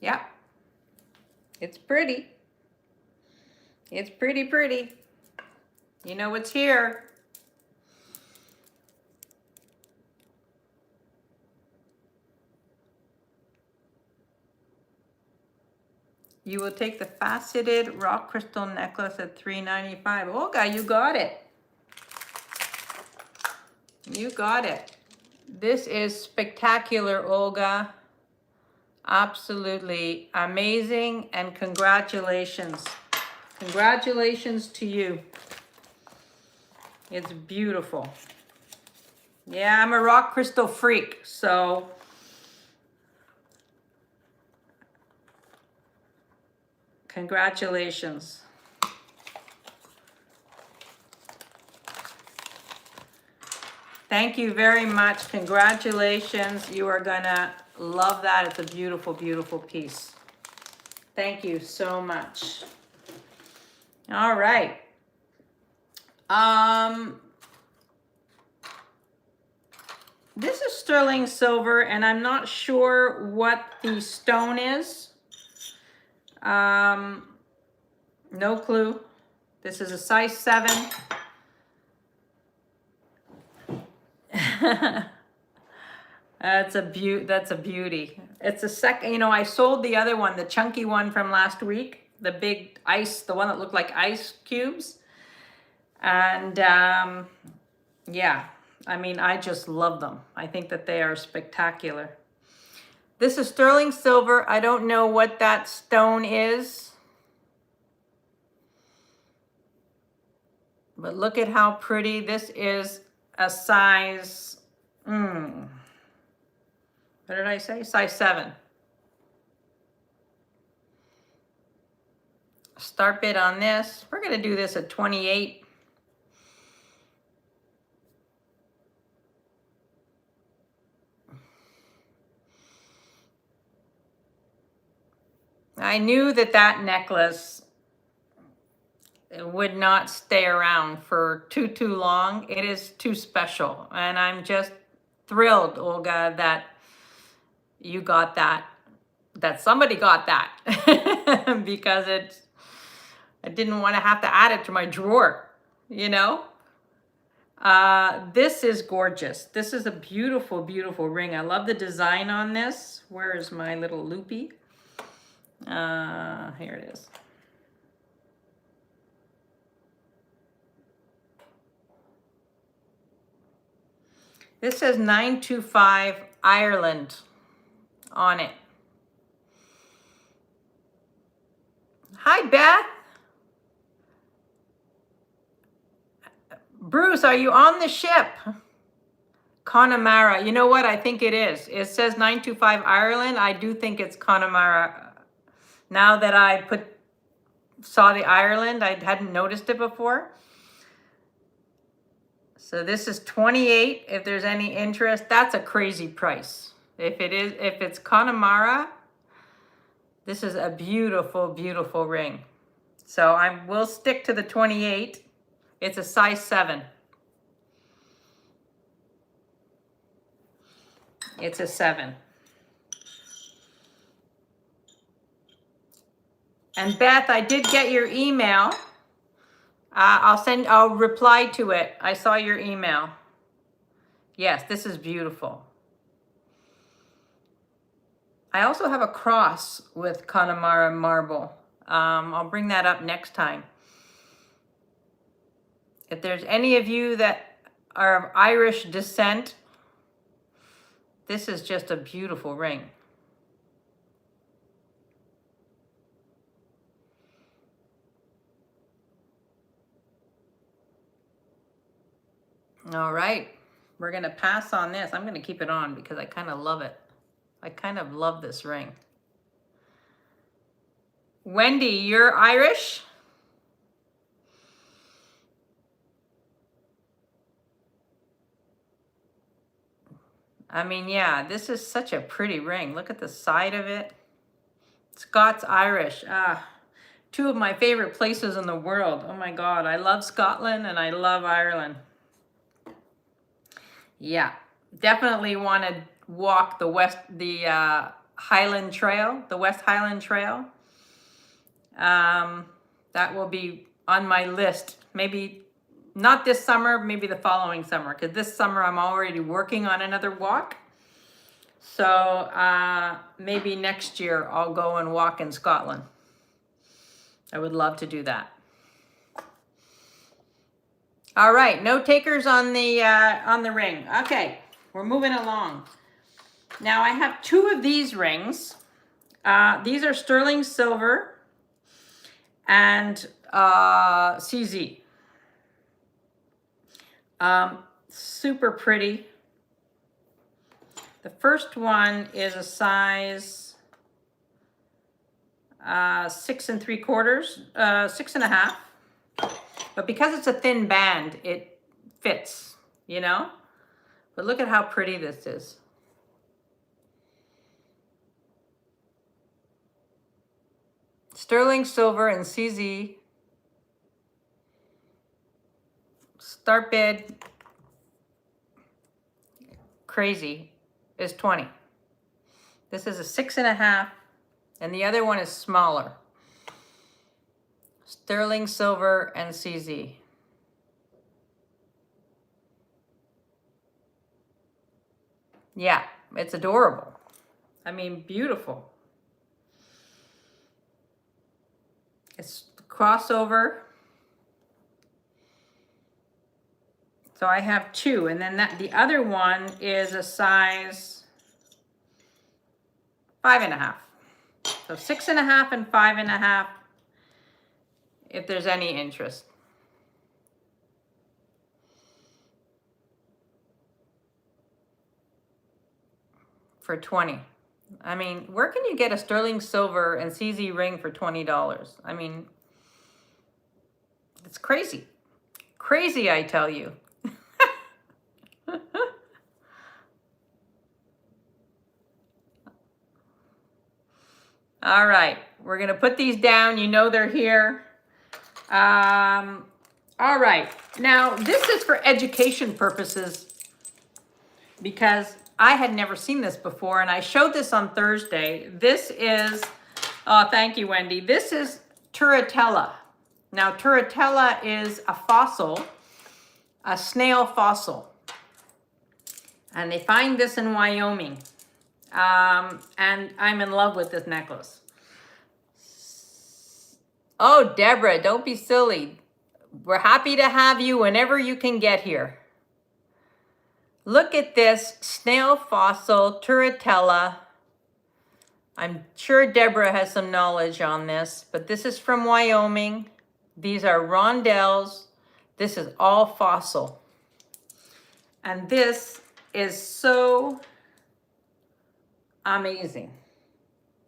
Yeah, it's pretty. It's pretty, pretty. You know what's here. You will take the faceted rock crystal necklace at $3.95. Olga, you got it. You got it. This is spectacular, Olga. Absolutely amazing, and congratulations. Congratulations to you. It's beautiful. Yeah, I'm a rock crystal freak, so congratulations. Thank you very much. Congratulations. You are gonna love that. It's a beautiful, beautiful piece. Thank you so much. All right. This is sterling silver, and I'm not sure what the stone is. No clue. This is a size 7. That's a beauty. It's a second, you know, I sold the other one, the chunky one from last week, the big ice, the one that looked like ice cubes. And yeah, I mean, I just love them. I think that they are spectacular. This is sterling silver. I don't know what that stone is, but look at how pretty. This is a size, what did I say? Size 7. Start bid on this. We're going to do this at 28. I knew that that necklace would not stay around for too long. It is too special. And I'm just thrilled, Olga, that you got that, that somebody got that because I didn't want to have to add it to my drawer, you know? This is gorgeous. This is a beautiful, beautiful ring. I love the design on this. Where is my little loopy? Here it is. This says 925 Ireland on it. Hi, Beth. Bruce, are you on the ship? Connemara. You know what? I think it is. It says 925 Ireland. I do think it's Connemara. Now that I saw the Ireland, I hadn't noticed it before. So this is 28. If there's any interest, that's a crazy price. If it's Connemara, this is a beautiful, beautiful ring. So we'll stick to the 28. It's a size 7. It's a 7. And Beth, I did get your email. I'll reply to it. I saw your email. Yes, this is beautiful. I also have a cross with Connemara marble. I'll bring that up next time. If there's any of you that are of Irish descent, this is just a beautiful ring. All right, we're gonna pass on this. I'm gonna keep it on because I kind of love it. I kind of love this ring. Wendy, you're Irish? I mean, yeah, this is such a pretty ring. Look at the side of it. Scots Irish. Two of my favorite places in the world. Oh my God, I love Scotland and I love Ireland. Yeah, definitely want to walk the Highland Trail, the West Highland Trail. That will be on my list. Maybe not this summer, maybe the following summer, because this summer I'm already working on another walk. So maybe next year I'll go and walk in Scotland. I would love to do that. All right, no takers on the ring. Okay, we're moving along. Now I have 2 of these rings. These are sterling silver and CZ. Super pretty. The first one is a size 6 3/4, 6.5. But because it's a thin band, it fits, you know? But look at how pretty this is. Sterling silver and CZ. Start bid, crazy, is 20. This is a 6.5, and the other one is smaller. Sterling silver and CZ. Yeah, it's adorable. I mean, beautiful. It's crossover. So I have two, and then the other one is a size 5.5. So 6.5 and 5.5, if there's any interest. For 20. I mean, where can you get a sterling silver and CZ ring for $20? I mean, it's crazy. Crazy, I tell you. All right, we're gonna put these down. You know they're here. All right, now this is for education purposes because I had never seen this before, and I showed this on Thursday. This is, oh, thank you, Wendy. This is Turritella. Now, Turritella is a fossil, a snail fossil, and they find this in Wyoming. And I'm in love with this necklace. Oh, Deborah, don't be silly. We're happy to have you whenever you can get here. Look at this snail fossil, Turritella. I'm sure Deborah has some knowledge on this, but this is from Wyoming. These are rondelles. This is all fossil. And this is so amazing.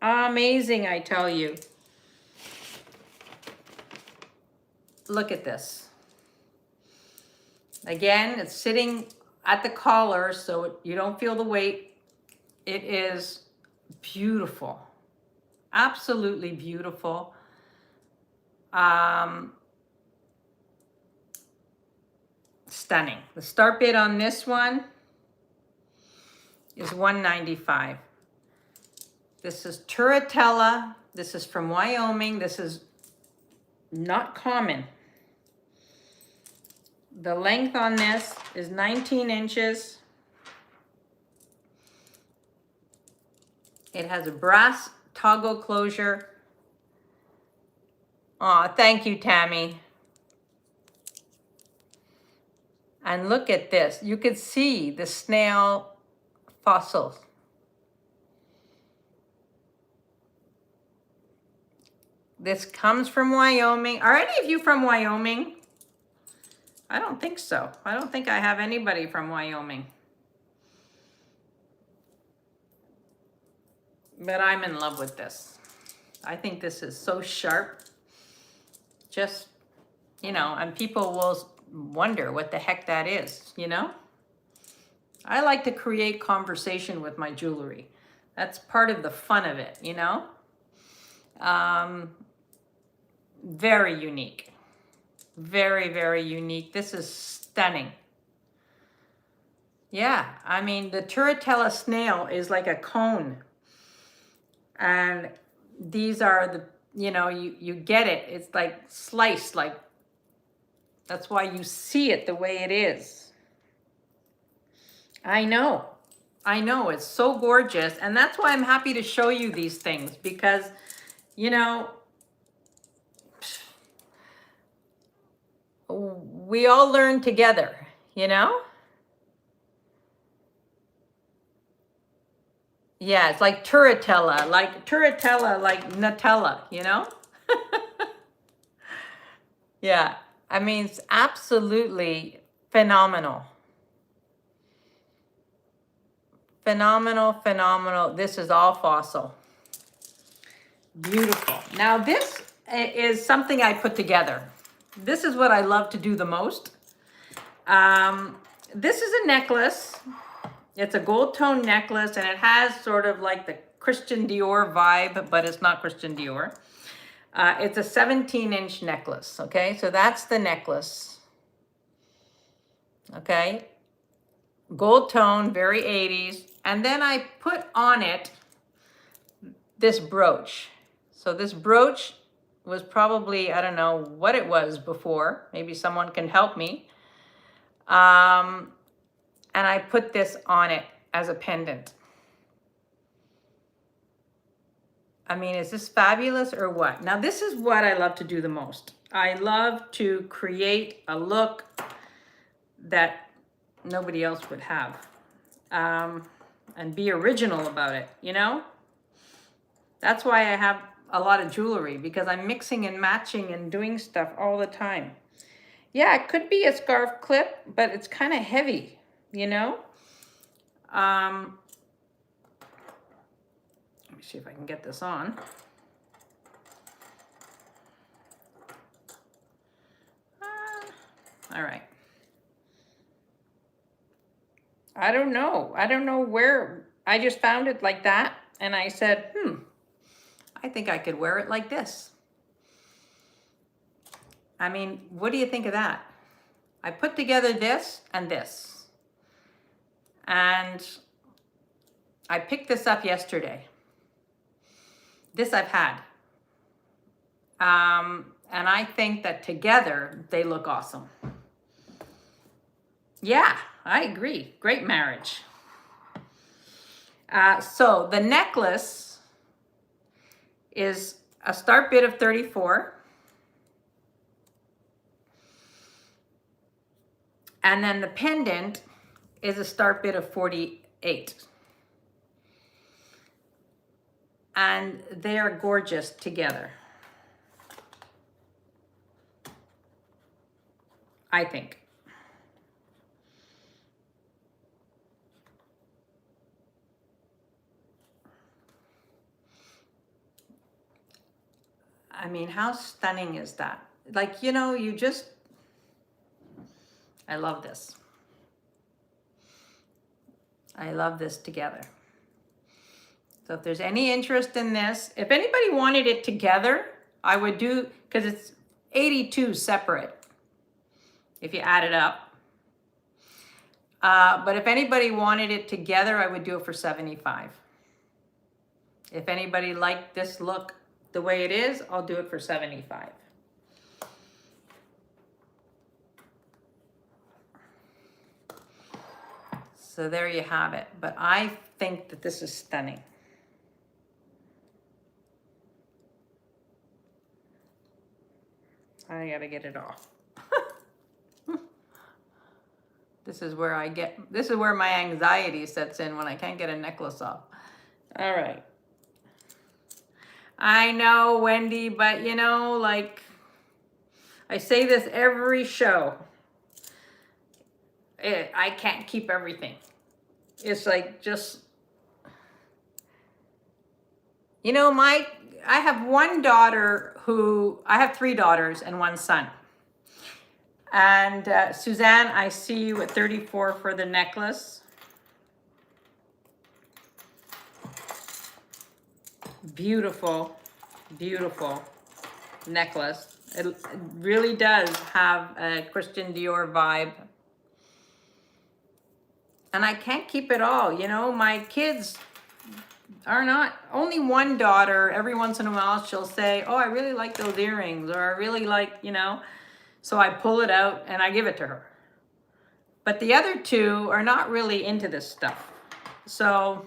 Amazing, I tell you. Look at this. Again, it's sitting at the collar so you don't feel the weight. It is beautiful. Absolutely beautiful. Stunning. The start bid on this one is $195. This is Turritella. This is from Wyoming. This is not common. The length on this is 19 inches. It has a brass toggle closure. Aw, thank you, Tammy. And look at this. You could see the snail fossils. This comes from Wyoming. Are any of you from Wyoming? I don't think so. I don't think I have anybody from Wyoming. But I'm in love with this. I think this is so sharp. Just, you know, and people will wonder what the heck that is, you know? I like to create conversation with my jewelry. That's part of the fun of it, you know? Very unique. Very, very unique. This is stunning. Yeah, I mean, the Turritella snail is like a cone. And these are the, you know, you get it. It's like sliced, like, that's why you see it the way it is. I know, it's so gorgeous. And that's why I'm happy to show you these things because, you know, we all learn together, you know? Yeah, it's like Turritella, like Nutella, you know? Yeah, I mean, it's absolutely phenomenal. Phenomenal, phenomenal. This is all fossil. Beautiful. Now, this is something I put together. This is what I love to do the most. This is a necklace. It's a gold tone necklace, and it has sort of like the Christian Dior vibe, but it's not Christian Dior. It's a 17-inch necklace, okay? So that's the necklace, okay? Gold tone, very 80s. And then I put on it this brooch. So this brooch was probably, I don't know what it was before. Maybe someone can help me. And I put this on it as a pendant. I mean, is this fabulous or what? Now, this is what I love to do the most. I love to create a look that nobody else would have. And be original about it, you know? That's why I have a lot of jewelry, because I'm mixing and matching and doing stuff all the time. Yeah, it could be a scarf clip, but it's kind of heavy, you know? Let me see if I can get this on. All right. I don't know. I don't know where. I just found it like that, and I said, I think I could wear it like this. I mean, what do you think of that? I put together this and this. And I picked this up yesterday. This I've had. And I think that together they look awesome. Yeah, I agree. Great marriage. So the necklace is a start bid of 34. And then the pendant is a start bid of 48. And they are gorgeous together, I think. I mean, how stunning is that? Like, you know, I love this. I love this together. So if there's any interest in this, if anybody wanted it together, I would do, because it's 82 separate, if you add it up. But if anybody wanted it together, I would do it for 75. If anybody liked this look the way it is, I'll do it for 75. So there you have it. But I think that this is stunning. I gotta get it off. This is where my anxiety sets in when I can't get a necklace off. All right. I know, Wendy, but you know, like, I say this every show. I can't keep everything. It's like just, you know, I have one daughter I have 3 daughters and 1 son. And Suzanne, I see you at 34 for the necklace. Beautiful, beautiful necklace. It really does have a Christian Dior vibe. And I can't keep it all, you know, my kids are not, only one daughter, every once in a while she'll say, oh, I really like those earrings, or I really like, you know, so I pull it out and I give it to her. But the other 2 are not really into this stuff. So,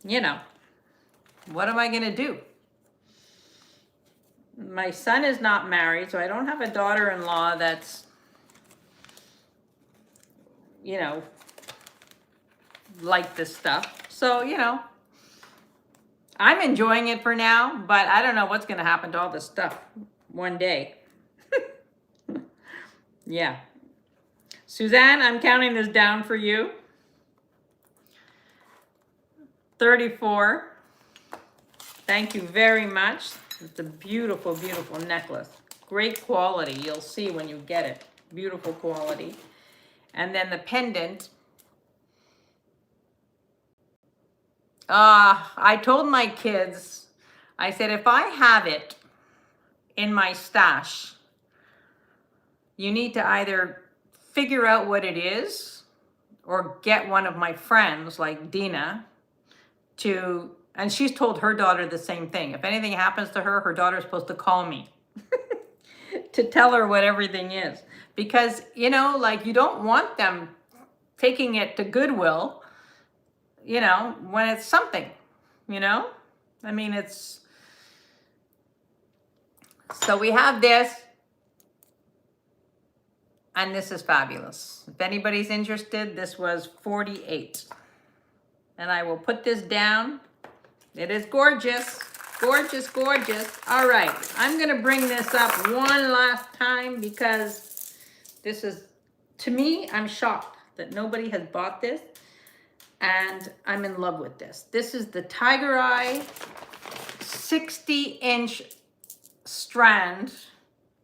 you know, what am I gonna do? My son is not married, so I don't have a daughter-in-law that's, you know, like this stuff. So, you know, I'm enjoying it for now, but I don't know what's going to happen to all this stuff one day. Yeah. Suzanne, I'm counting this down for you. 34. Thank you very much. It's a beautiful, beautiful necklace. Great quality. You'll see when you get it. Beautiful quality. And then the pendant. I told my kids, I said, if I have it in my stash, you need to either figure out what it is or get one of my friends like Dina to And she's told her daughter the same thing. If anything happens to her, her daughter's supposed to call me to tell her what everything is. Because, you know, like, you don't want them taking it to Goodwill, you know, when it's something, you know? I mean, it's... So we have this. And this is fabulous. If anybody's interested, this was $48. And I will put this down. It is gorgeous. Gorgeous, gorgeous. All right, I'm gonna bring this up one last time because this is, to me, I'm shocked that nobody has bought this. And I'm in love with this. This is the Tiger Eye 60-inch strand,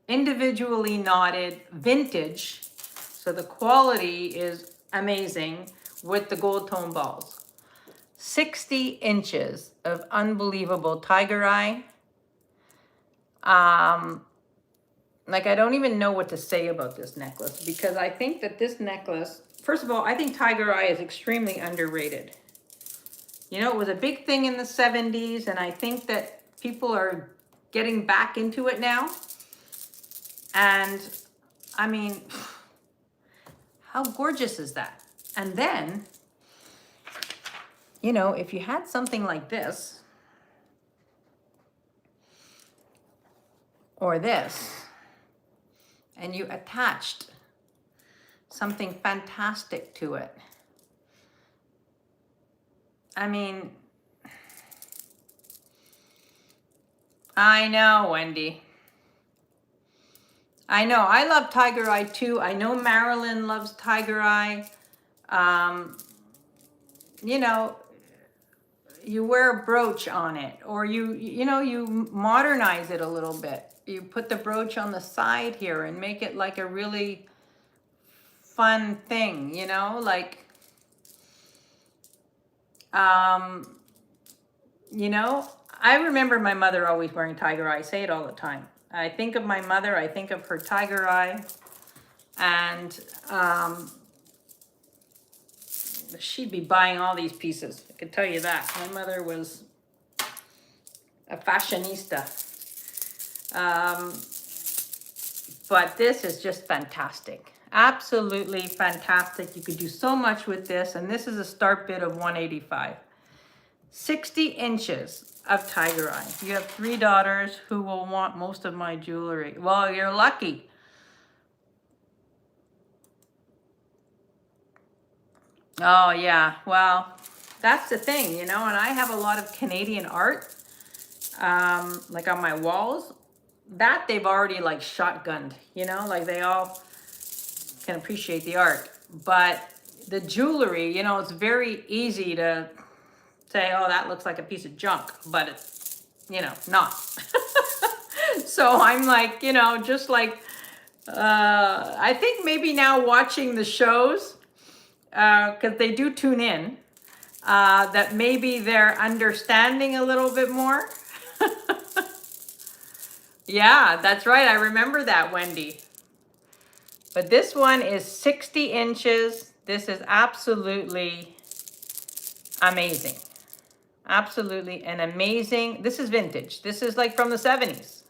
individually knotted, vintage. So the quality is amazing with the gold tone balls. 60 inches of unbelievable Tiger Eye. Like, I don't even know what to say about this necklace, because I think that this necklace, first of all, I think Tiger Eye is extremely underrated. You know, it was a big thing in the 70s, and I think that people are getting back into it now. And I mean, how gorgeous is that? And then, you know, if you had something like this, or this, and you attached something fantastic to it. I mean, I know, Wendy. I know, I love Tiger Eye too. I know Marilyn loves Tiger Eye. You know, you wear a brooch on it, or you know, you modernize it a little bit. You put the brooch on the side here and make it like a really fun thing, you know, like, you know, I remember my mother always wearing Tiger Eye. I say it all the time. I think of my mother, I think of her Tiger Eye, and she'd be buying all these pieces. I can tell you that. My mother was a fashionista. But this is just fantastic. Absolutely fantastic. You could do so much with this, and this is a start bid of $185. 60 inches of Tiger Eye. You have 3 daughters who will want most of my jewelry. Well, you're lucky. Oh, yeah. Well, that's the thing, you know, and I have a lot of Canadian art, like on my walls, that they've already like shotgunned, you know, like they all can appreciate the art. But the jewelry, you know, it's very easy to say, oh, that looks like a piece of junk, but it's, you know, not. So I'm like, you know, just like, I think maybe now watching the shows, because they do tune in, that maybe they're understanding a little bit more. Yeah, that's right. I remember that, Wendy. But this one is 60 inches. This is absolutely amazing. Absolutely an amazing. This is vintage. This is like from the 70s.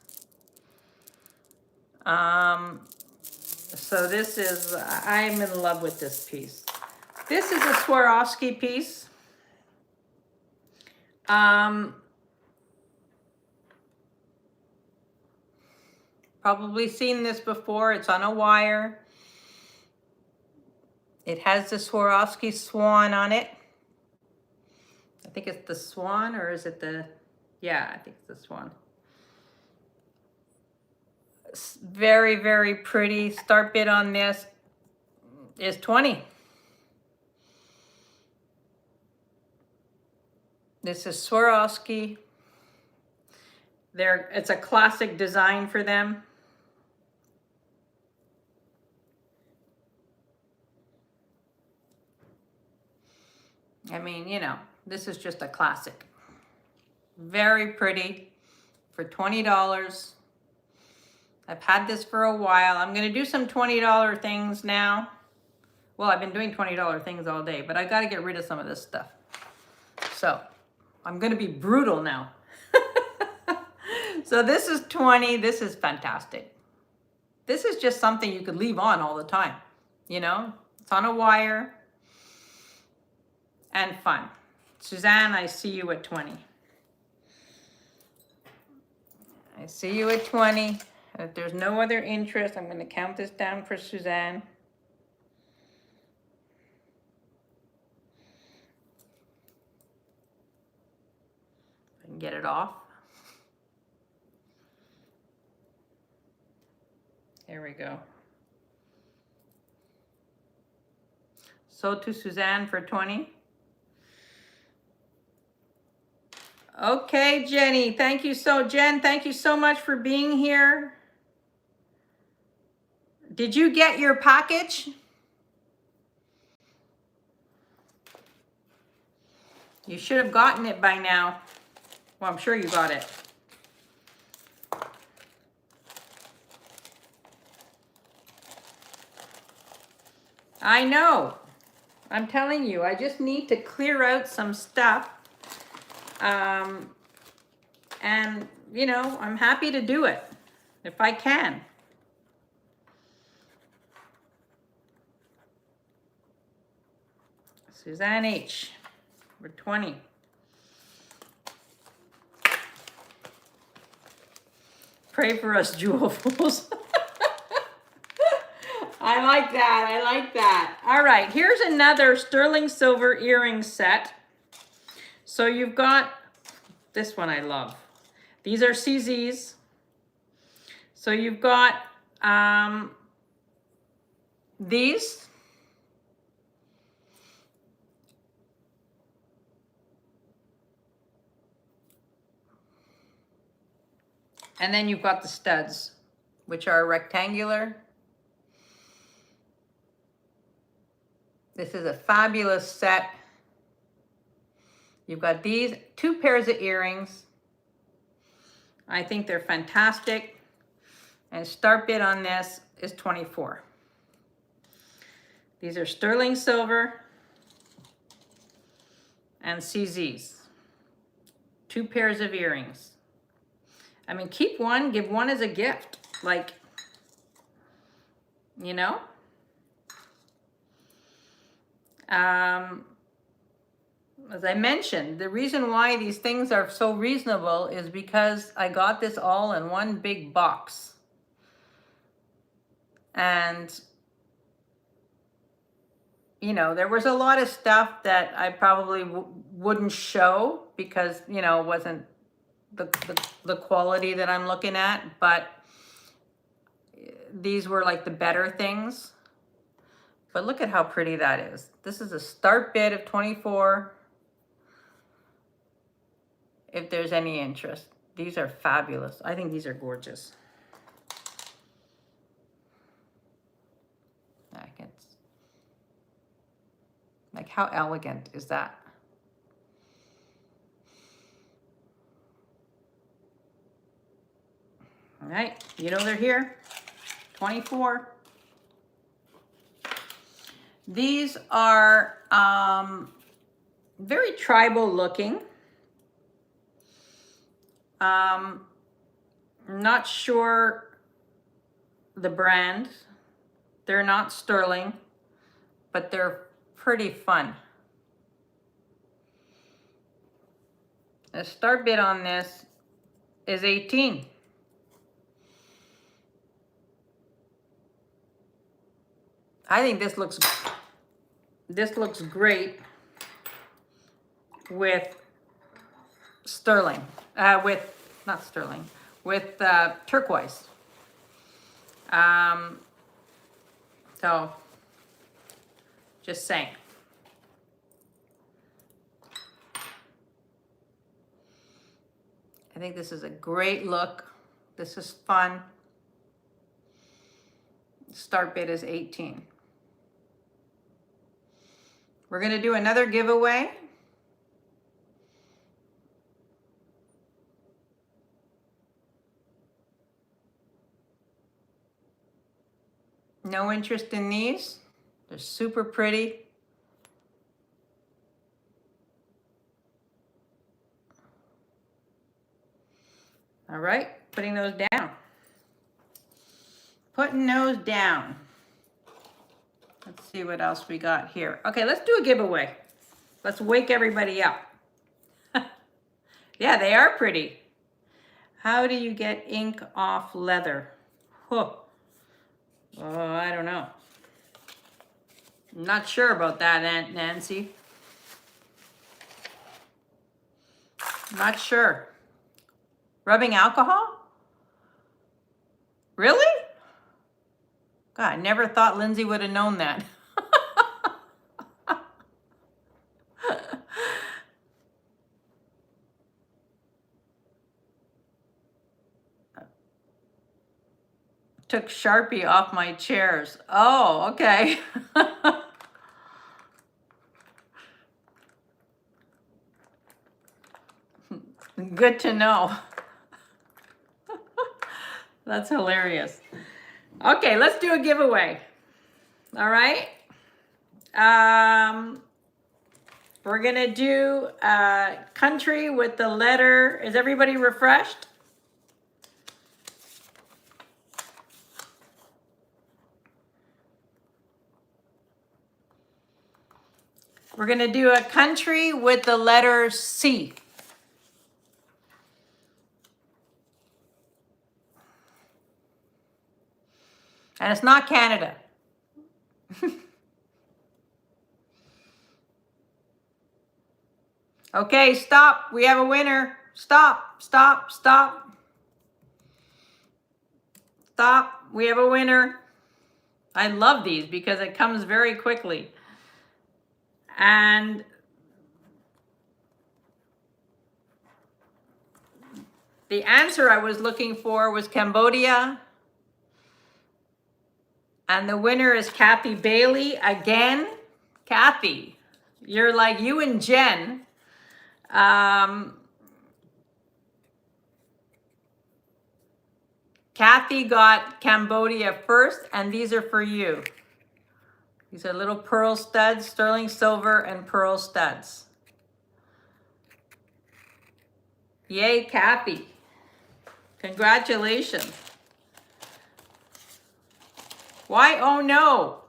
So this is, I'm in love with this piece. This is a Swarovski piece. Probably seen this before. It's on a wire. It has the Swarovski swan on it. I think it's the swan, or is it the, yeah, I think it's the swan. It's very, very pretty. Start bid on this is 20. This is Swarovski. It's a classic design for them. I mean, you know, this is just a classic. Very pretty for $20. I've had this for a while. I'm going to do some $20 things now. Well, I've been doing $20 things all day, but I got to get rid of some of this stuff. So I'm going to be brutal now. So this is 20. This is fantastic. This is just something you could leave on all the time. You know, it's on a wire and fun. Suzanne, I see you at 20. I see you at 20. If there's no other interest, I'm going to count this down for Suzanne. I can get it off. There we go. So to Suzanne for 20. Okay, Jenny, thank you Jen, thank you so much for being here. Did you get your package? You should have gotten it by now. Well, I'm sure you got it. I know. I'm telling you, I just need to clear out some stuff. And, you know, I'm happy to do it if I can. Suzanne H. We're 20. Pray for us, jewel fools. I like that. I like that. All right, here's another sterling silver earring set. So you've got this one I love. These are CZs. So you've got these. And then you've got the studs, which are rectangular. This is a fabulous set. You've got these 2 pairs of earrings. I think they're fantastic. And start bid on this is 24. These are sterling silver and CZs. 2 pairs of earrings. I mean, keep one, give one as a gift. Like, you know? As I mentioned, the reason why these things are so reasonable is because I got this all in one big box. And, you know, there was a lot of stuff that I probably wouldn't show because, you know, it wasn't the quality that I'm looking at, but these were like the better things. But look at how pretty that is. This is a start bid of 24. If there's any interest. These are fabulous. I think these are gorgeous. Like, how elegant is that? All right, you know they're here. 24. These are very tribal looking. Not sure the brand. They're not sterling, but they're pretty fun. The start bid on this is 18. I think this looks great with sterling, with turquoise. So just saying. I think this is a great look. This is fun. Start bid is 18. We're going to do another giveaway. No interest in these? They're super pretty. All right, putting those down. Putting those down. Let's see what else we got here. Okay, let's do a giveaway. Let's wake everybody up. Yeah, they are pretty. How do you get ink off leather? Huh. Oh, I don't know. I'm not sure about that, Aunt Nancy. Not sure. Rubbing alcohol? Really? God, I never thought Lindsay would have known that. Took Sharpie off my chairs. Oh, okay. Good to know. That's hilarious. Okay, let's do a giveaway. All right. We're gonna do a country with the letter. Is everybody refreshed? We're gonna do a country with the letter C. And it's not Canada. Okay, stop. We have a winner. Stop, stop, stop. Stop. We have a winner. I love these because it comes very quickly. And the answer I was looking for was Cambodia. And the winner is Kathy Bailey again. Kathy, you're like you and Jen. Kathy got Cambodia first, and these are for you. These are little pearl studs, sterling silver and pearl studs. Yay, Kathy. Congratulations. Why? Oh no.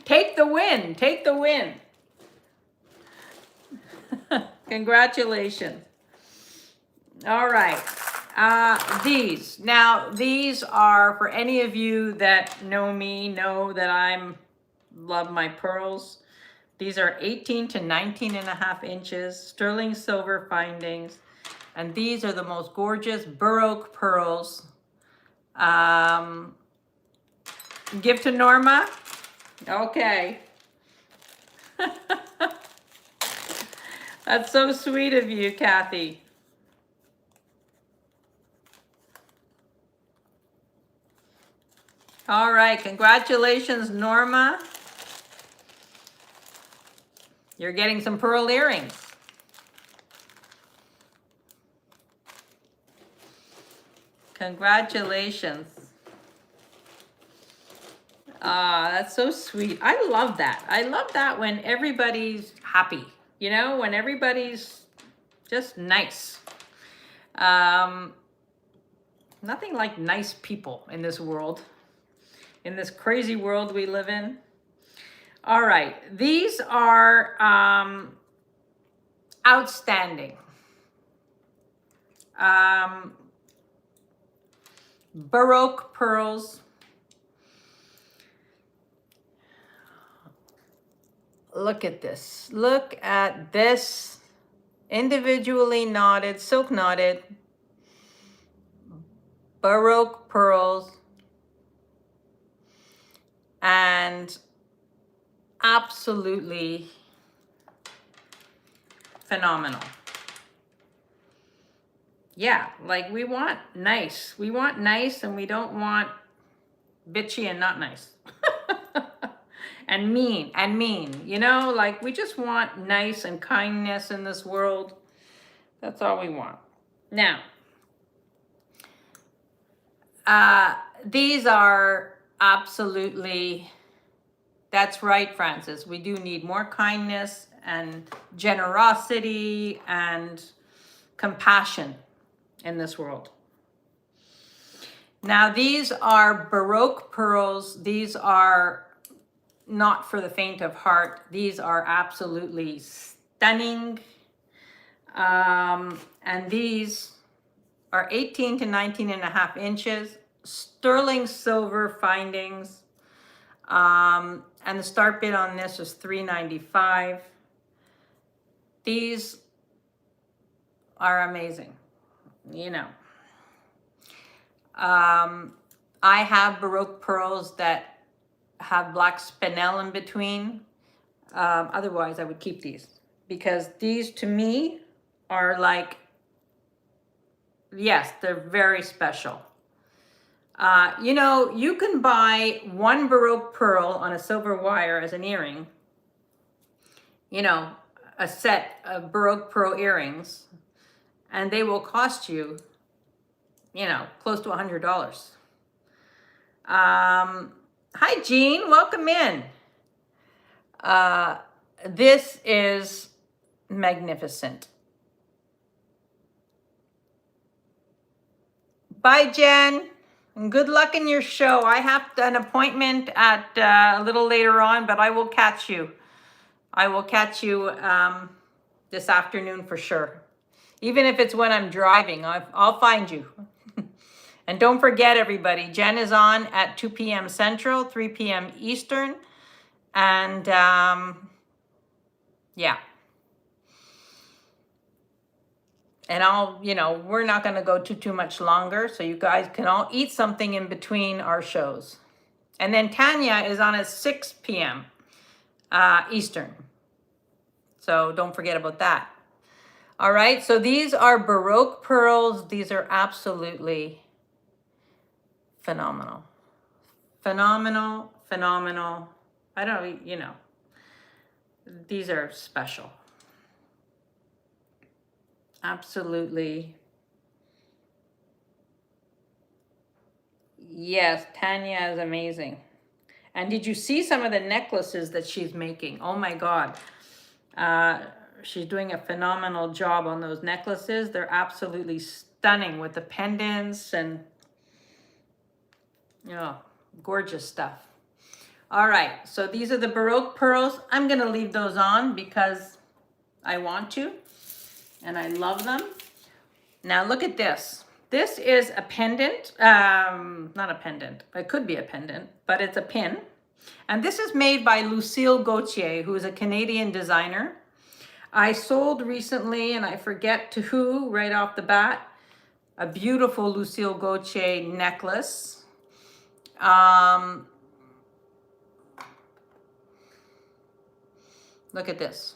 Take the win. Take the win. Congratulations. All right. These are for any of you that know me, know that I'm love my pearls. These are 18 to 19 and a half inches, sterling silver findings. And these are the most gorgeous Baroque pearls. Give to Norma. Okay. That's so sweet of you, Kathy. All right, congratulations, Norma. You're getting some pearl earrings. Congratulations. Ah, that's so sweet. I love that. I love that when everybody's happy, you know, when everybody's just nice. Nothing like nice people in this world, in this crazy world we live in. All right, these are outstanding. Baroque pearls. Look at this. Look at this. Individually knotted, silk knotted, Baroque pearls. And absolutely phenomenal. Yeah, like we want nice. We want nice and we don't want bitchy and not nice. and mean, you know, like we just want nice and kindness in this world. That's all we want. Now, these are absolutely, that's right, Francis. We do need more kindness and generosity and compassion in this world. Now, these are Baroque pearls. These are not for the faint of heart. These are absolutely stunning. And these are 18 to 19 and a half inches, sterling silver findings. And the start bid on this was $395. These are amazing, you know. I have Baroque pearls that have black spinel in between. Otherwise, I would keep these because these to me are like, yes, they're very special. You know, you can buy one Baroque pearl on a silver wire as an earring, you know, a set of Baroque pearl earrings, and they will cost you, you know, close to $100. Hi, Jean, welcome in. This is magnificent. Bye, Jen. And good luck in your show. I have an appointment at a little later on, but I will catch you. I will catch you this afternoon for sure. Even if it's when I'm driving, I'll find you. And don't forget, everybody, Jen is on at 2 p.m. Central, 3 p.m. Eastern. And yeah. And I'll, you know, we're not going to go too much longer. So you guys can all eat something in between our shows. And then Tanya is on at 6 p.m. Eastern. So don't forget about that. All right. So these are Baroque pearls. These are absolutely phenomenal. Phenomenal, phenomenal. I don't, you know, these are special. Absolutely. Yes, Tanya is amazing. And did you see some of the necklaces that she's making? Oh my God. She's doing a phenomenal job on those necklaces. They're absolutely stunning with the pendants and, you know, gorgeous stuff. All right, so these are the Baroque pearls. I'm gonna leave those on because I want to, and I love them. Now look at this. This is a pendant, not a pendant, it could be a pendant, but it's a pin. And this is made by Lucille Gauthier, who is a Canadian designer. I sold recently, and I forget to who right off the bat, a beautiful Lucille Gauthier necklace. Look at this.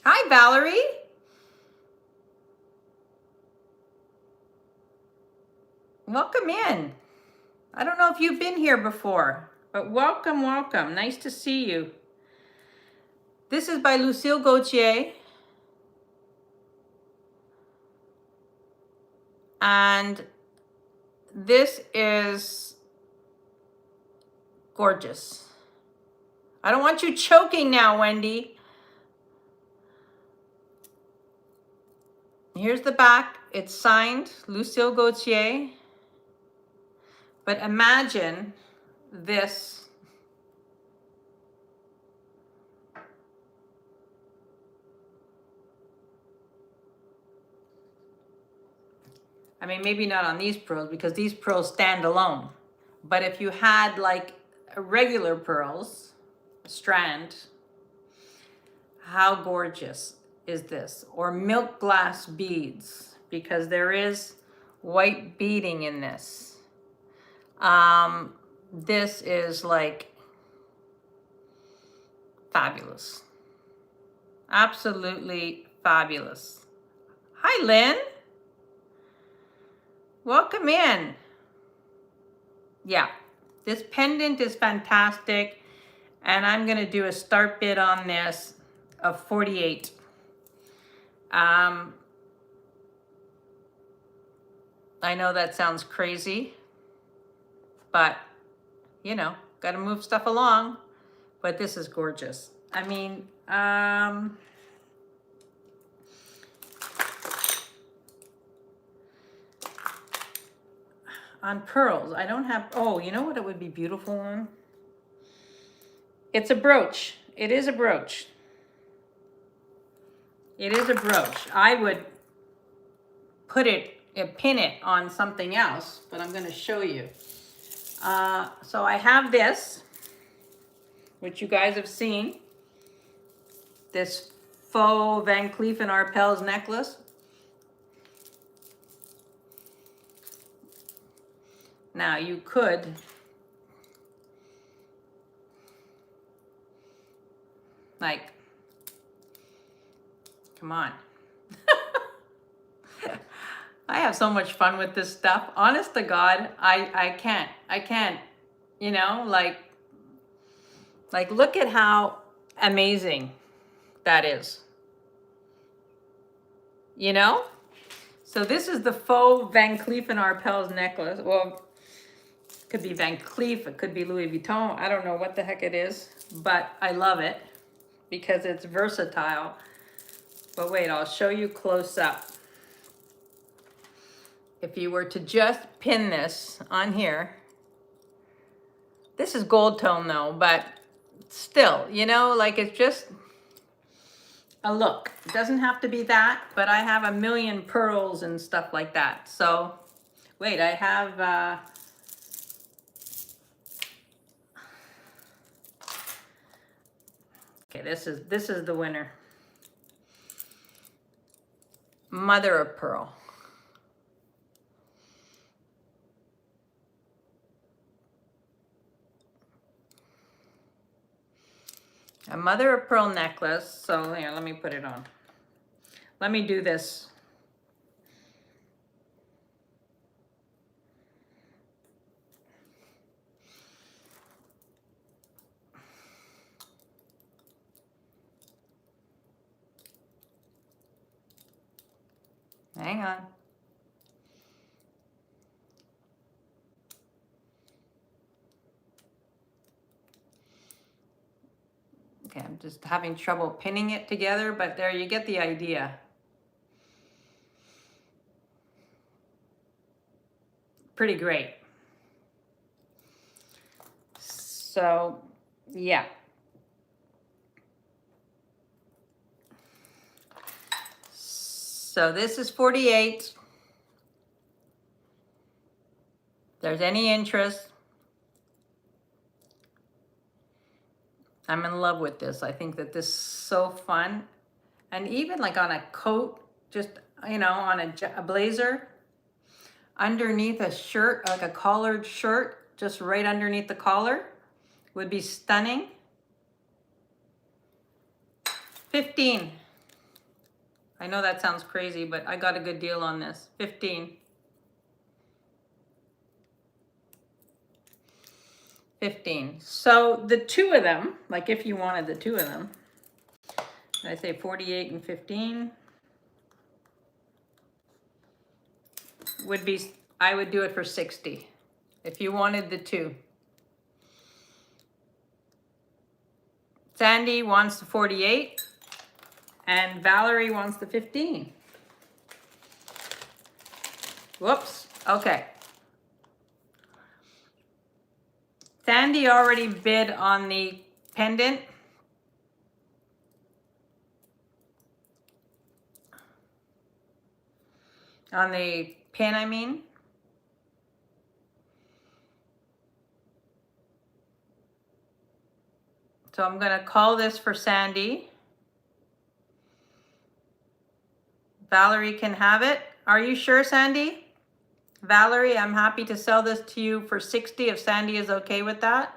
Hi, Valerie. Welcome in. I don't know if you've been here before, but welcome, welcome. Nice to see you. This is by Lucille Gauthier. And this is gorgeous. I don't want you choking now, Wendy. Here's the back. It's signed Lucille Gauthier. But imagine this. I mean, maybe not on these pearls because these pearls stand alone. But if you had like regular pearls, strand, how gorgeous is this? Or milk glass beads, because there is white beading in this. This is like fabulous. Absolutely fabulous. Hi, Lynn. Welcome in. Yeah, this pendant is fantastic. And I'm going to do a start bid on this of 48. I know that sounds crazy, but you know, got to move stuff along. But this is gorgeous. I mean, on pearls, I don't have, oh, you know what it would be beautiful on? It's a brooch. It is a brooch. It is a brooch. I would put it, pin it on something else, but I'm going to show you. So I have this, which you guys have seen, this faux Van Cleef and Arpels necklace. Now you could like, come on. I have so much fun with this stuff. Honest to God, I can't, you know, like look at how amazing that is. You know? So this is the faux Van Cleef and Arpels necklace. Well, it could be Van Cleef, it could be Louis Vuitton. I don't know what the heck it is, but I love it because it's versatile. But wait, I'll show you close up. If you were to just pin this on here, this is gold tone though, but still, you know, like it's just a look. It doesn't have to be that, but I have a million pearls and stuff like that. So, wait, I have, okay, this is the winner. Mother of pearl. A mother of pearl necklace. So here, let me put it on. Let me do this. Hang on. Okay, I'm just having trouble pinning it together, but there you get the idea. Pretty great. So, yeah. So this is 48. If there's any interest, I'm in love with this. I think that this is so fun. And even like on a coat, just, you know, on a blazer, underneath a shirt, like a collared shirt, just right underneath the collar, would be stunning. 15. I know that sounds crazy, but I got a good deal on this. 15. 15. So the two of them, like if you wanted the two of them, did I say 48 and 15? Would be, I would do it for 60 if you wanted the two. Sandy wants the 48 and Valerie wants the 15. Whoops. Okay. Sandy already bid on the pendant. On the pin, I mean. So I'm going to call this for Sandy. Valerie can have it. Are you sure, Sandy? Valerie, I'm happy to sell this to you for 60 if Sandy is okay with that.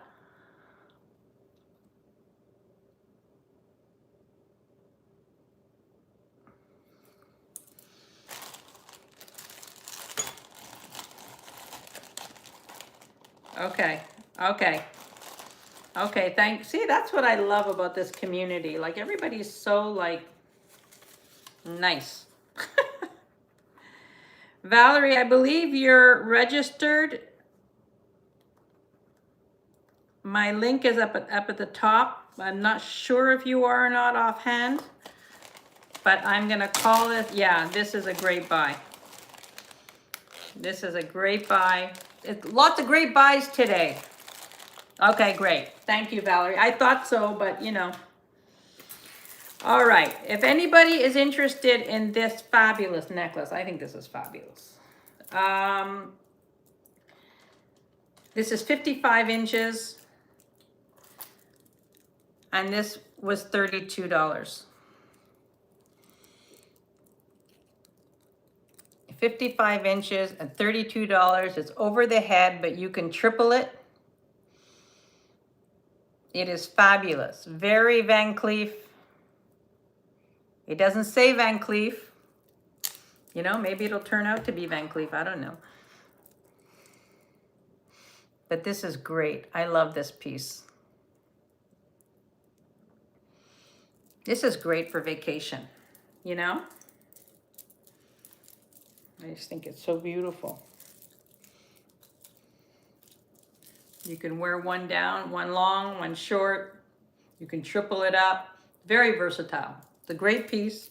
Okay, okay. Okay, thanks. See, that's what I love about this community. Like, everybody's so, like, nice. Valerie, I believe you're registered. My link is up at the top. I'm not sure if you are or not offhand, but I'm gonna call it, yeah, this is a great buy. This is a great buy. Lots of great buys today. Okay, great. Thank you, Valerie. I thought so, but you know. All right, if anybody is interested in this fabulous necklace, I think this is fabulous. This is 55 inches, and this was $32. 55 inches and $32. It's over the head, but you can triple it. It is fabulous. Very Van Cleef. It doesn't say Van Cleef. You know, maybe it'll turn out to be Van Cleef. I don't know. But this is great. I love this piece. This is great for vacation, you know? I just think it's so beautiful. You can wear one down, one long, one short. You can triple it up. Very versatile. It's a great piece.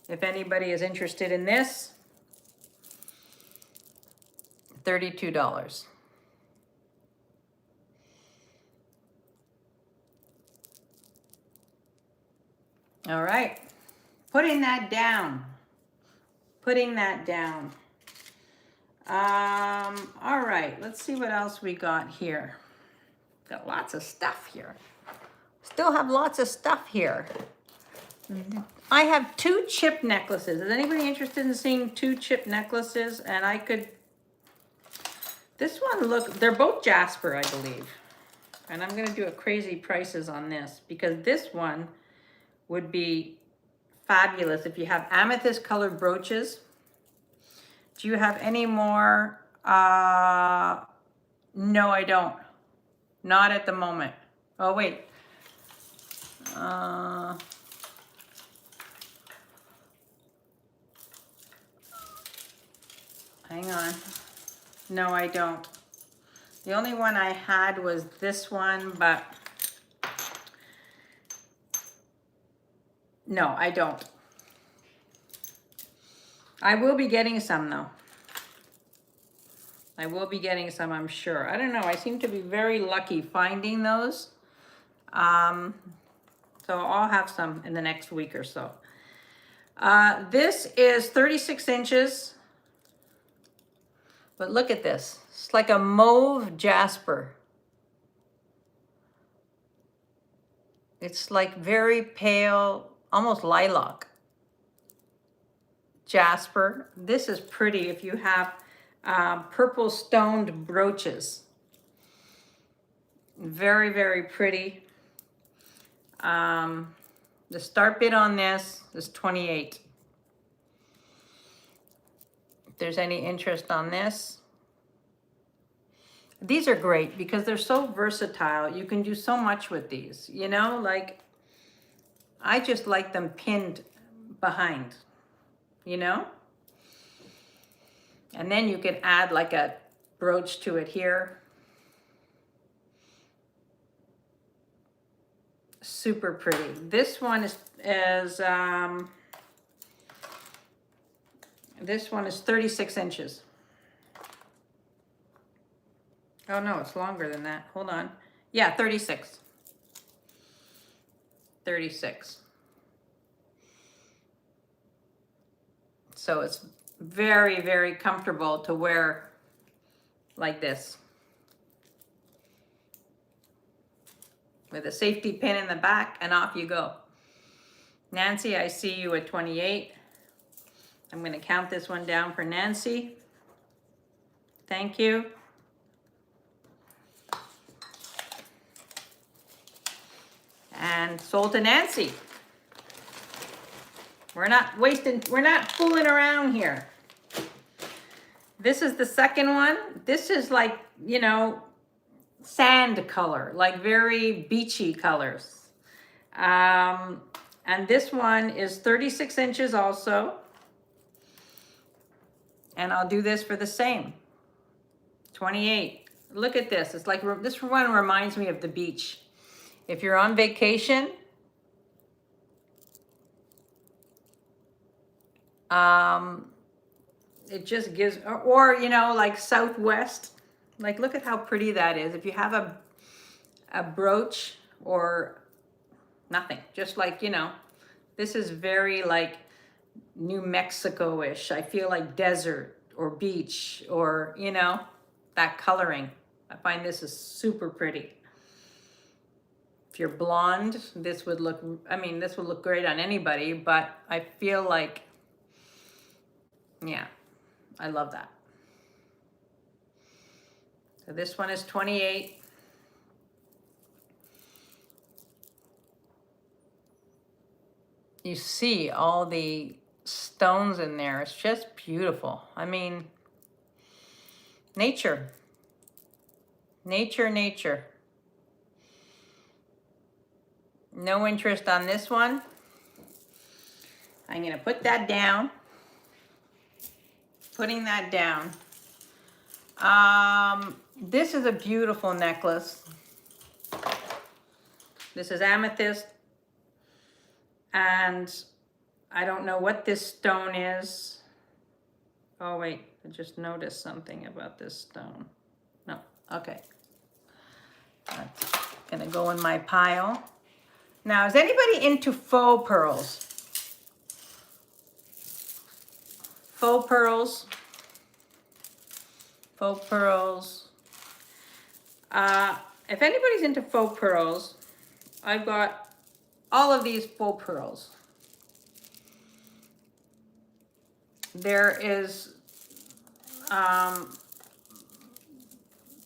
If anybody is interested in this, $32. All right, putting that down. Putting that down. All right, let's see what else we got here. Got lots of stuff here. Still have lots of stuff here. I have 2 chip necklaces. Is anybody interested in seeing 2 chip necklaces? And I could, this one, look, they're both Jasper, I believe. And I'm gonna do a crazy prices on this because this one would be fabulous if you have amethyst colored brooches. Do you have any more? No, I don't. Not at the moment. Oh, wait. Hang on. No, I don't. The only one I had was this one, but no, I don't. I will be getting some though. I will be getting some, I'm sure. I don't know, I seem to be very lucky finding those. So I'll have some in the next week or so. This is 36 inches. But look at this. It's like a mauve jasper. It's like very pale, almost lilac jasper. This is pretty if you have purple stoned brooches. Very, very pretty. The start bid on this is 28. If there's any interest on this. These are great because they're so versatile. You can do so much with these, you know, like I just like them pinned behind, you know? And then you can add like a brooch to it here. Super pretty. This one is this one is 36 inches. Oh no, it's longer than that. Hold on. Yeah, 36. 36. So it's very, very comfortable to wear like this. With a safety pin in the back and off you go. Nancy, I see you at 28. I'm going to count this one down for Nancy. Thank you. And sold to Nancy. We're not wasting, we're not fooling around here. This is the second one. This is like, you know, sand color, like very beachy colors. And this one is 36 inches also. And I'll do this for the same. 28. Look at this. It's like, this one reminds me of the beach. If you're on vacation, it just gives, or you know, like Southwest, like look at how pretty that is. If you have a brooch or nothing, just like, you know, this is very like New Mexico-ish. I feel like desert or beach, or, you know, that coloring. I find this is super pretty. If you're blonde, this would look, I mean, this would look great on anybody, but I feel like, yeah, I love that. So this one is 28. You see all the stones in there. It's just beautiful. I mean, nature. Nature, nature. No interest on this one. I'm going to put that down. Putting that down. This is a beautiful necklace. This is amethyst. And I don't know what this stone is. Oh, wait. I just noticed something about this stone. No. Okay. That's going to go in my pile. Now, is anybody into faux pearls? Faux pearls. Faux pearls. If anybody's into faux pearls, I've got all of these faux pearls. There is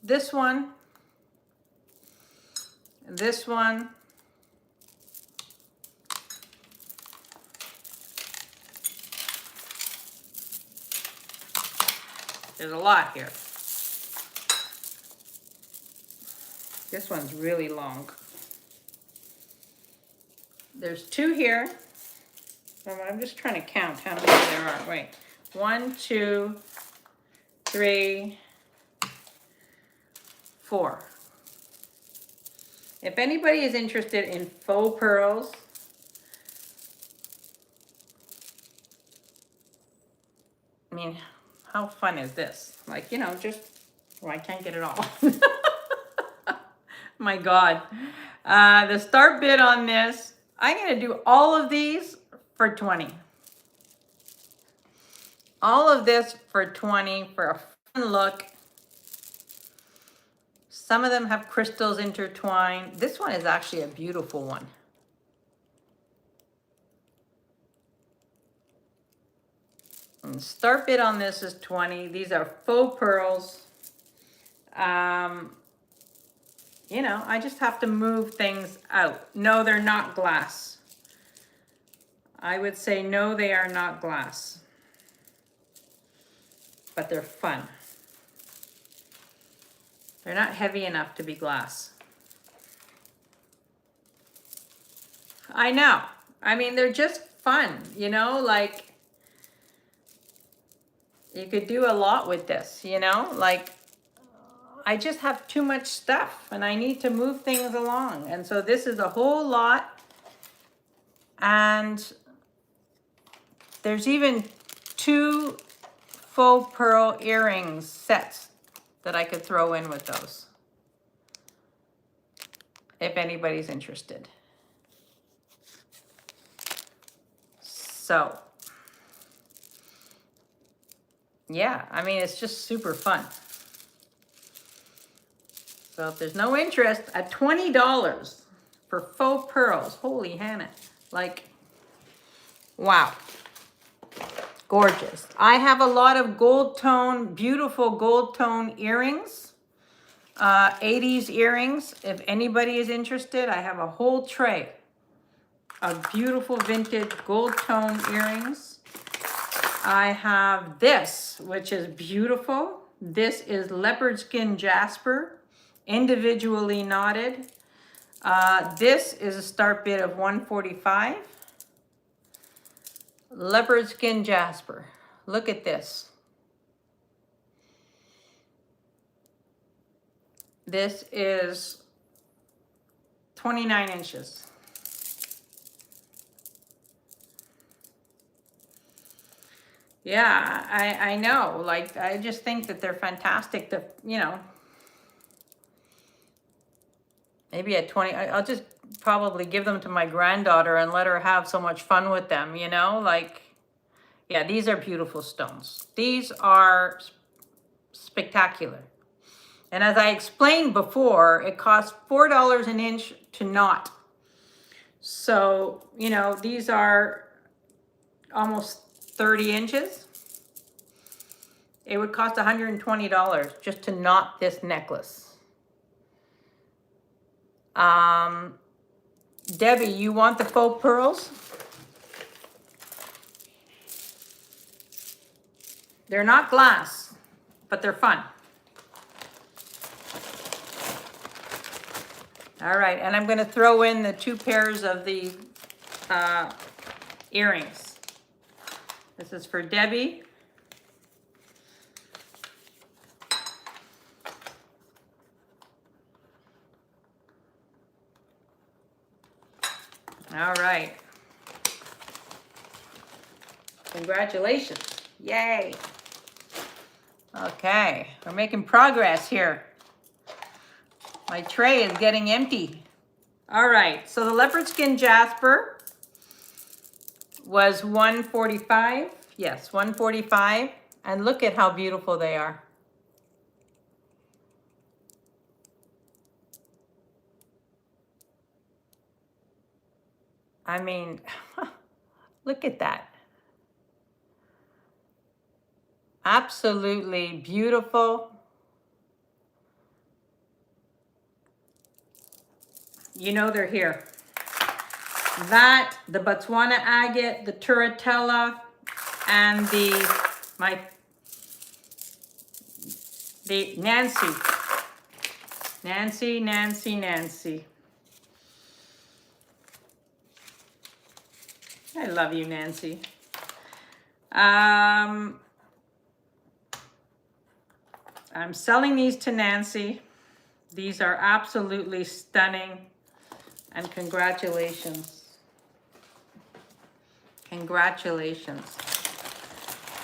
this one, this one, there's a lot here. This one's really long. There's two here. I'm just trying to count how many there are. Wait. 1, 2, 3, 4. If anybody is interested in faux pearls, I mean, how fun is this? Like, you know, just, well, I can't get it all. My God. The start bid on this, I'm going to do all of these for 20. All of this for 20 for a fun look. Some of them have crystals intertwined. This one is actually a beautiful one. And start bid on this is 20. These are faux pearls. You know, I just have to move things out. No, they're not glass. I would say no, they are not glass. But they're fun. They're not heavy enough to be glass. I know. I mean, they're just fun, you know, like you could do a lot with this, you know, like I just have too much stuff and I need to move things along. And so this is a whole lot. And there's even 2 faux pearl earrings sets that I could throw in with those, if anybody's interested. So, yeah, I mean, it's just super fun. So if there's no interest, at $20 for faux pearls, holy Hannah, like, wow. Gorgeous. I have a lot of gold tone, beautiful gold tone earrings, 80s earrings. If anybody is interested, I have a whole tray of beautiful vintage gold tone earrings. I have this, which is beautiful. This is leopard skin jasper, individually knotted. This is a start bid of $145. Leopard skin jasper. Look at this. This is 29 inches. Yeah, I know. Like, I just think that they're fantastic to, you know, maybe at 20, I'll just probably give them to my granddaughter and let her have so much fun with them, you know? Like, yeah, these are beautiful stones. These are spectacular. And as I explained before, it costs $4 an inch to knot. So, you know, these are almost 30 inches. It would cost $120 just to knot this necklace. Debbie, you want the faux pearls? They're not glass, but they're fun. All right, and I'm going to throw in the 2 pairs of the earrings. This is for Debbie. All right. Congratulations. Yay. Okay, we're making progress here. My tray is getting empty. All right, so the leopard skin jasper was $145. Yes, $145. And look at how beautiful they are. I mean, look at that. Absolutely beautiful. You know they're here. That, the Botswana agate, the Turritella, and the Nancy. Nancy. I love you, Nancy. I'm selling these to Nancy. These are absolutely stunning. And congratulations. Congratulations.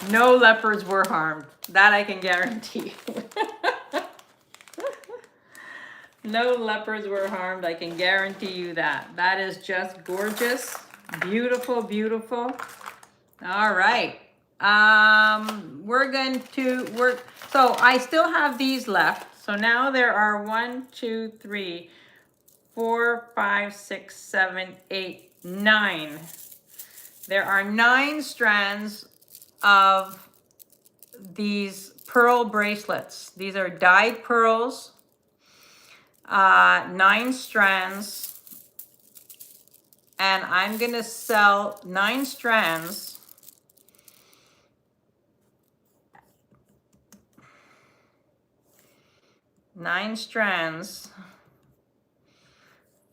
No leopards were harmed. That I can guarantee. No leopards were harmed. I can guarantee you that. That is just gorgeous. Beautiful, beautiful. All right. We're going to work. So I still have these left. So now there are 1, 2, 3, 4, 5, 6, 7, 8, 9. There are 9 strands of these pearl bracelets. These are dyed pearls. 9 strands. And I'm going to sell 9 strands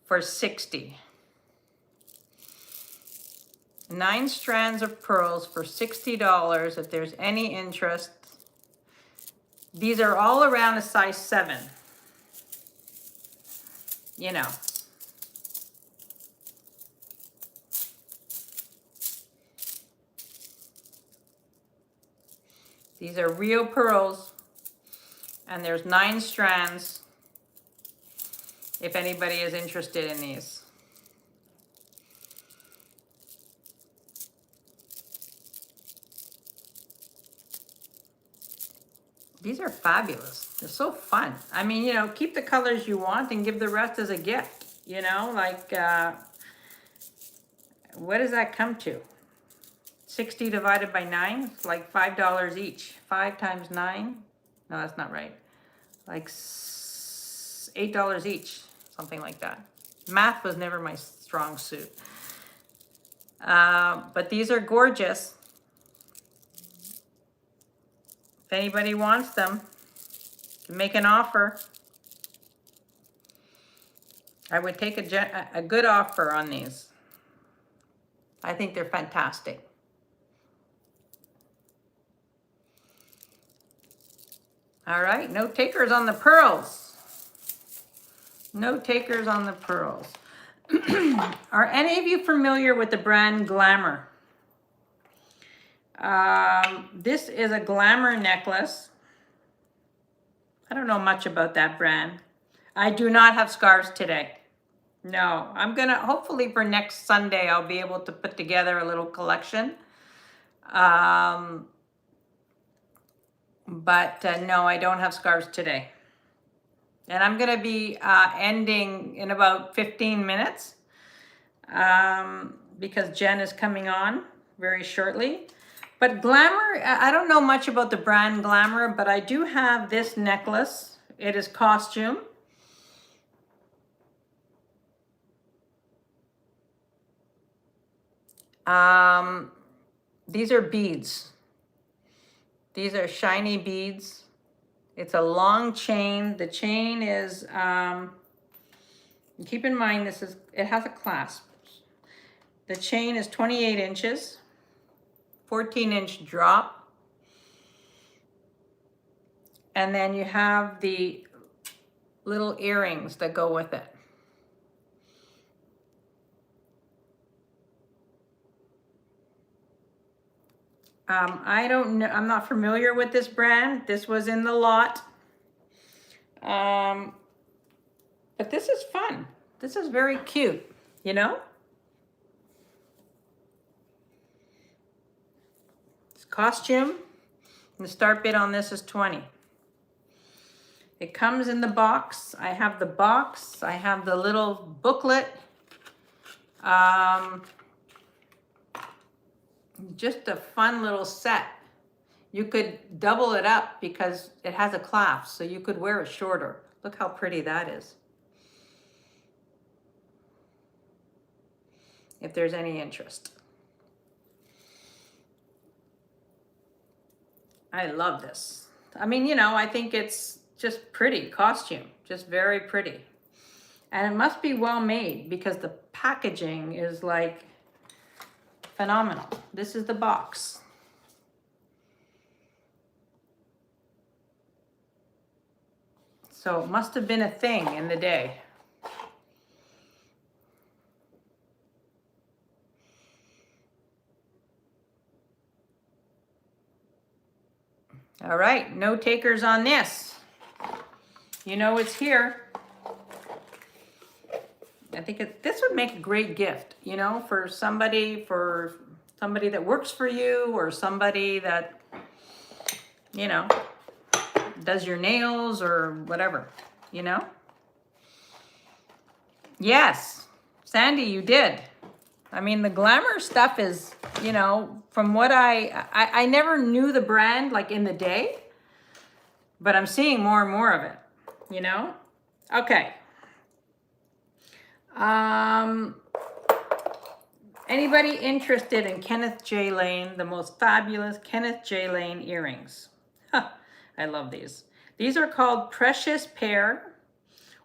for $60. 9 strands of pearls for $60 if there's any interest. These are all around a size 7. You know. These are real pearls. And there's 9 strands if anybody is interested in these. These are fabulous. They're so fun. I mean, you know, keep the colors you want and give the rest as a gift. You know, like, what does that come to? 60 divided by 9? It's like $5 each. 5 times 9? No, that's not right. Like $8 each. Something like that. Math was never my strong suit. But these are gorgeous. If anybody wants them, make an offer. I would take a good offer on these. I think they're fantastic. All right, no takers on the pearls. No takers on the pearls. Are any of you familiar with the brand Glamour? This is a Glamour necklace. I don't know much about that brand. I do not have scarves today. No, I'm gonna, hopefully for next Sunday, I'll be able to put together a little collection. But no, I don't have scarves today. And I'm gonna be ending in about 15 minutes because Jen is coming on very shortly. But Glamour, I don't know much about the brand Glamour, but I do have this necklace. It is costume. These are beads. These are shiny beads. It's a long chain. The chain is, keep in mind it has a clasp. The chain is 28 inches, 14-inch drop. And then you have the little earrings that go with it. I don't know, I'm not familiar with this brand. This was in the lot. But this is fun. This is very cute, you know? It's costume. The start bid on this is 20. It comes in the box. I have the box. I have the little booklet. Just a fun little set. You could double it up because it has a clasp, so you could wear it shorter. Look how pretty that is. If there's any interest. I love this. I mean, you know, I think it's just pretty costume, just very pretty. And it must be well made because the packaging is like phenomenal. This is the box. So it must have been a thing in the day. All right, no takers on this. You know it's here. I think this would make a great gift, you know, for somebody that works for you or somebody that, you know, does your nails or whatever, you know? Yes, Sandy, you did. I mean, the Glamour stuff is, you know, from what I never knew the brand like in the day, but I'm seeing more and more of it, you know? Okay. Anybody interested in Kenneth J. Lane, the most fabulous Kenneth J. Lane earrings? I love these. These are called Precious Pear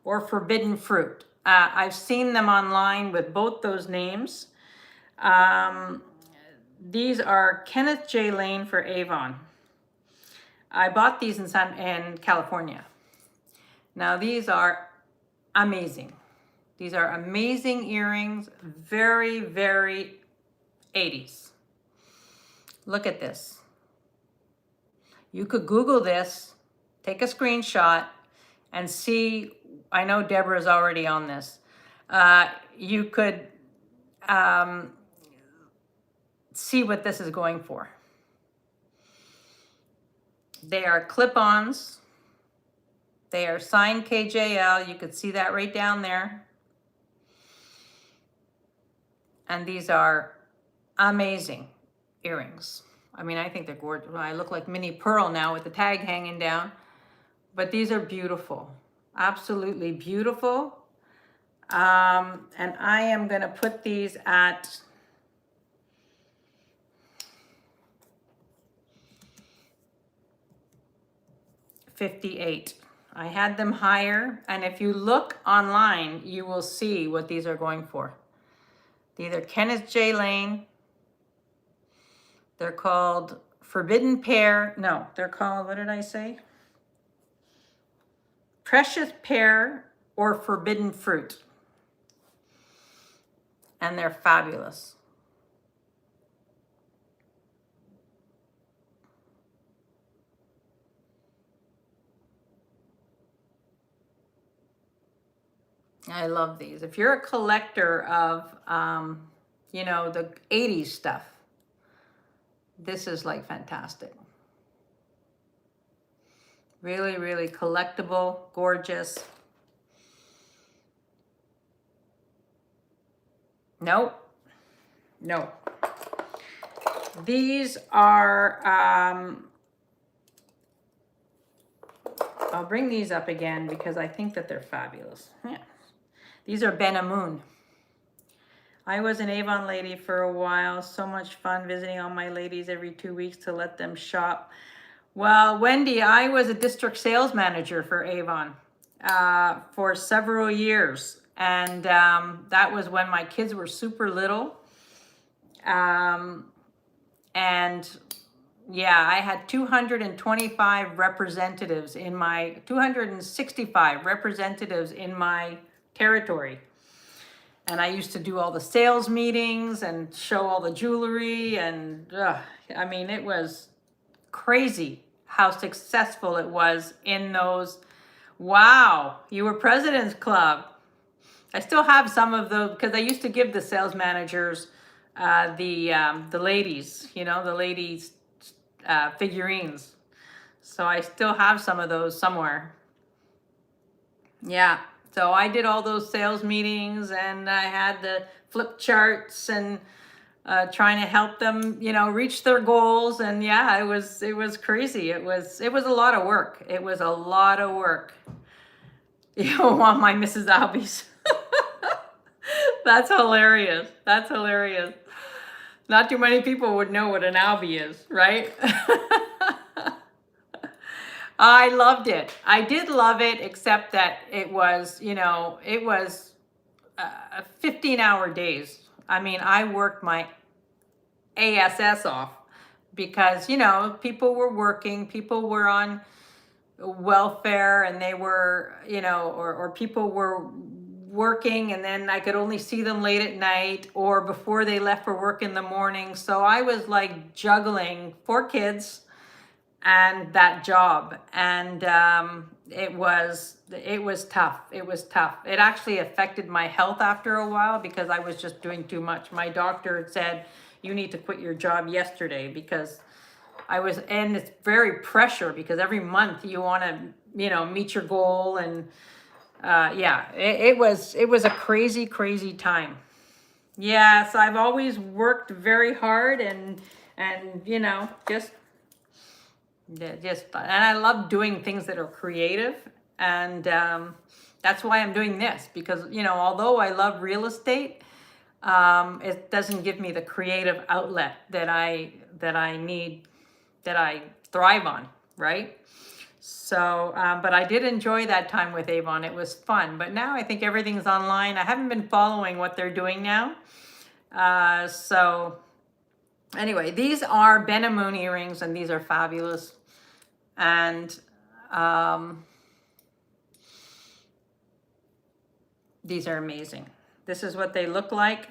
or Forbidden Fruit. I've seen them online with both those names. These are Kenneth J. Lane for Avon. I bought these in California. Now these are amazing. These are amazing earrings, very, very 80s. Look at this. You could Google this, take a screenshot, and see. I know Deborah's already on this. You could see what this is going for. They are clip-ons. They are signed KJL. You could see that right down there. And these are amazing earrings. I mean, I think they're gorgeous. I look like Minnie Pearl now with the tag hanging down. But these are beautiful. Absolutely beautiful. And I am going to put these at $58. I had them higher, and if you look online, you will see what these are going for. These are Kenneth J. Lane. They're called Forbidden Pear. No, they're called, what did I say? Precious Pear or forbidden fruit. And they're fabulous. I love these. If you're a collector of, you know, the 80s stuff, this is like fantastic. Really, really collectible, gorgeous. Nope. No. These are, I'll bring these up again because I think that they're fabulous. Yeah. These are Ben Amun. I was an Avon lady for a while. So much fun visiting all my ladies every 2 weeks to let them shop. Well, Wendy, I was a district sales manager for Avon for several years. And that was when my kids were super little. And yeah, I had 265 representatives in my, 265 representatives in my territory. And I used to do all the sales meetings and show all the jewelry. And I mean, it was crazy how successful it was in those. Wow, you were President's Club. I still have some of those because I used to give the sales managers the ladies, you know, the ladies figurines. So I still have some of those somewhere. Yeah. So I did all those sales meetings and I had the flip charts and trying to help them, you know, reach their goals. And yeah, it was crazy. It was a lot of work. It was a lot of work. You want my Mrs. Albies. That's hilarious. That's hilarious. Not too many people would know what an Albie is, right? I loved it. I did love it, except that it was, you know, it was 15-hour days. I mean, I worked my ASS off because, you know, people were working, people were on welfare and they were, you know, or people were working and then I could only see them late at night or before they left for work in the morning. So I was like juggling 4 kids and that job. And it was tough. It was tough. It actually affected my health after a while because I was just doing too much. My doctor said, you need to quit your job yesterday because I was, and it's very pressure because every month you want to, you know, meet your goal. And yeah, it was a crazy, crazy time. Yes, I've always worked very hard and you know, just, and I love doing things that are creative. And that's why I'm doing this because, you know, although I love real estate, it doesn't give me the creative outlet that I need, that I thrive on, right? So, but I did enjoy that time with Avon. It was fun. But now I think everything's online. I haven't been following what they're doing now. So anyway, these are Ben Amun earrings, and these are fabulous. And these are amazing. This is what they look like.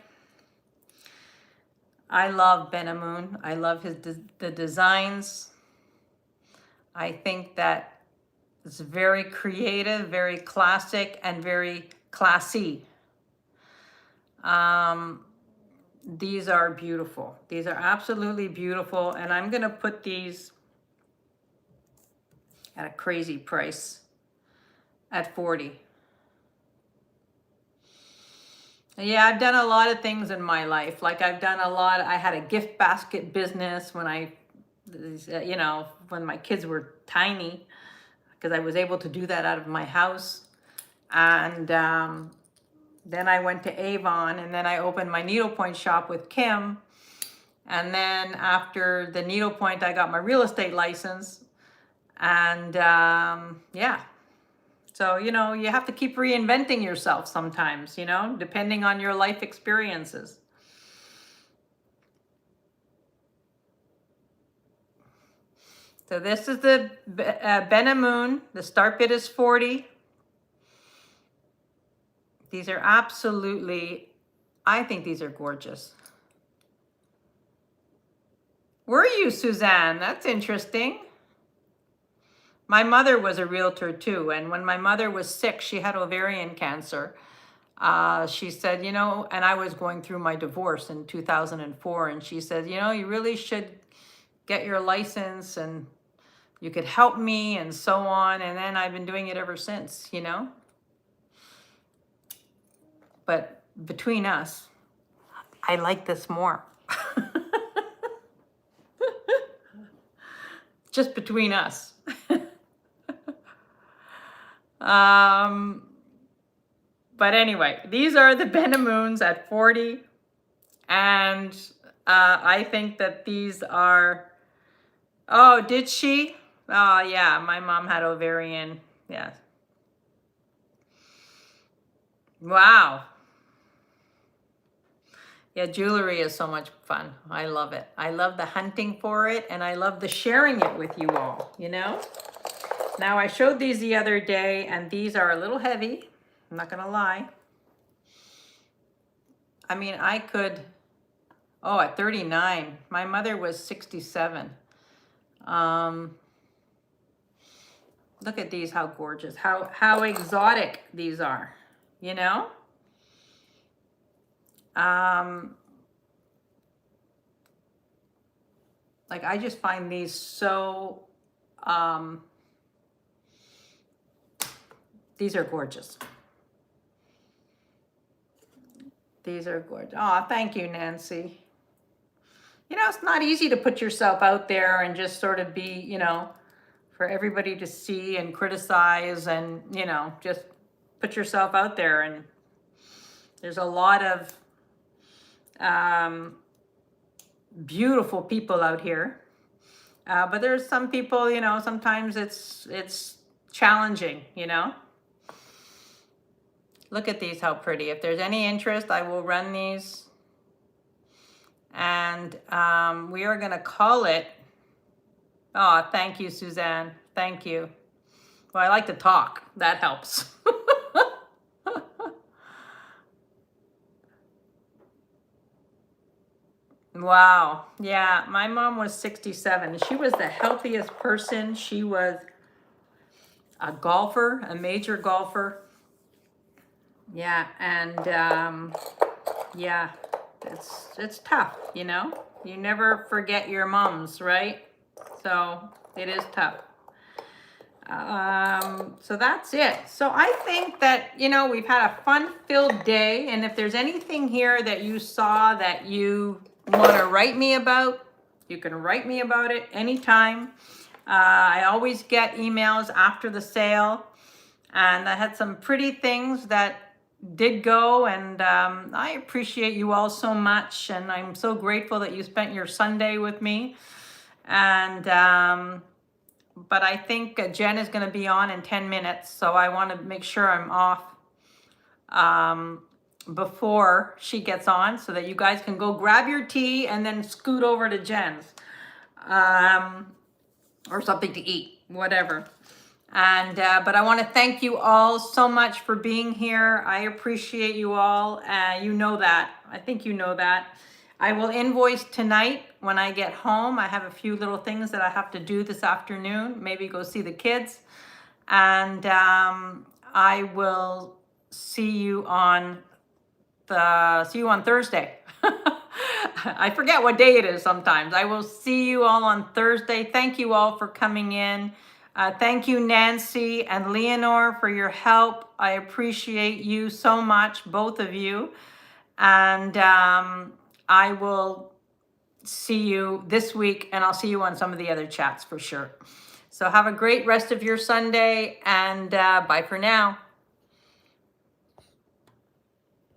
I love Ben Amun. I love the designs. I think that it's very creative, very classic, and very classy. These are beautiful. These are absolutely beautiful. And I'm going to put these at a crazy price at $40. Yeah, I've done a lot of things in my life. Like I had a gift basket business when you know, when my kids were tiny, because I was able to do that out of my house. And then I went to Avon, and then I opened my needlepoint shop with Kim. And then after the needlepoint, I got my real estate license. And yeah. So, you know, you have to keep reinventing yourself sometimes, you know, depending on your life experiences. So this is the Ben Amun. The start bid is $40. These are absolutely, I think these are gorgeous. Were you, Suzanne? That's interesting. My mother was a realtor too, and when my mother was sick, she had ovarian cancer. She said, you know, and I was going through my divorce in 2004, and she said, you know, you really should get your license and you could help me and so on. And then I've been doing it ever since, you know. But between us, I like this more. Just between us. But anyway, these are the Benamoons at 40. And I think that these are, oh, did she? Oh, yeah, my mom had ovarian, yes. Wow. Yeah, jewelry is so much fun. I love it. I love the hunting for it, and I love the sharing it with you all, you know? Now, I showed these the other day, and these are a little heavy. I'm not gonna lie. I mean, I could, oh, at 39. My mother was 67. Look at these, how gorgeous, how exotic these are, you know? Like, I just find these so, these are gorgeous. These are gorgeous. Oh, thank you, Nancy. You know, it's not easy to put yourself out there and just sort of be, you know, for everybody to see and criticize and, you know, just put yourself out there. And there's a lot of beautiful people out here. But there's some people, you know, sometimes it's challenging, you know. Look at these, how pretty. If there's any interest, I will run these. And we are going to call it. Oh, thank you, Suzanne. Thank you. Well, I like to talk. That helps. Wow. Yeah, my mom was 67. She was the healthiest person. She was a golfer, a major golfer. Yeah, and yeah, it's tough, you know? You never forget your moms, right? So it is tough. So that's it. So I think that, you know, we've had a fun-filled day, and if there's anything here that you saw that you want to write me about, you can write me about it anytime. I always get emails after the sale, and I had some pretty things that did go, and I appreciate you all so much, and I'm so grateful that you spent your Sunday with me. And but I think Jen is going to be on in 10 minutes, so I want to make sure I'm off before she gets on, so that you guys can go grab your tea and then scoot over to Jen's, or something to eat, whatever. And but I want to thank you all so much for being here. I appreciate you all. You know that. I think you know that. I will invoice tonight when I get home. I have a few little things that I have to do this afternoon. Maybe go see the kids. And I will see you on Thursday. I forget what day it is sometimes. I will see you all on Thursday. Thank you all for coming in. Thank you, Nancy and Leonore, for your help. I appreciate you so much, both of you. And I will see you this week, and I'll see you on some of the other chats for sure. So have a great rest of your Sunday, and bye for now.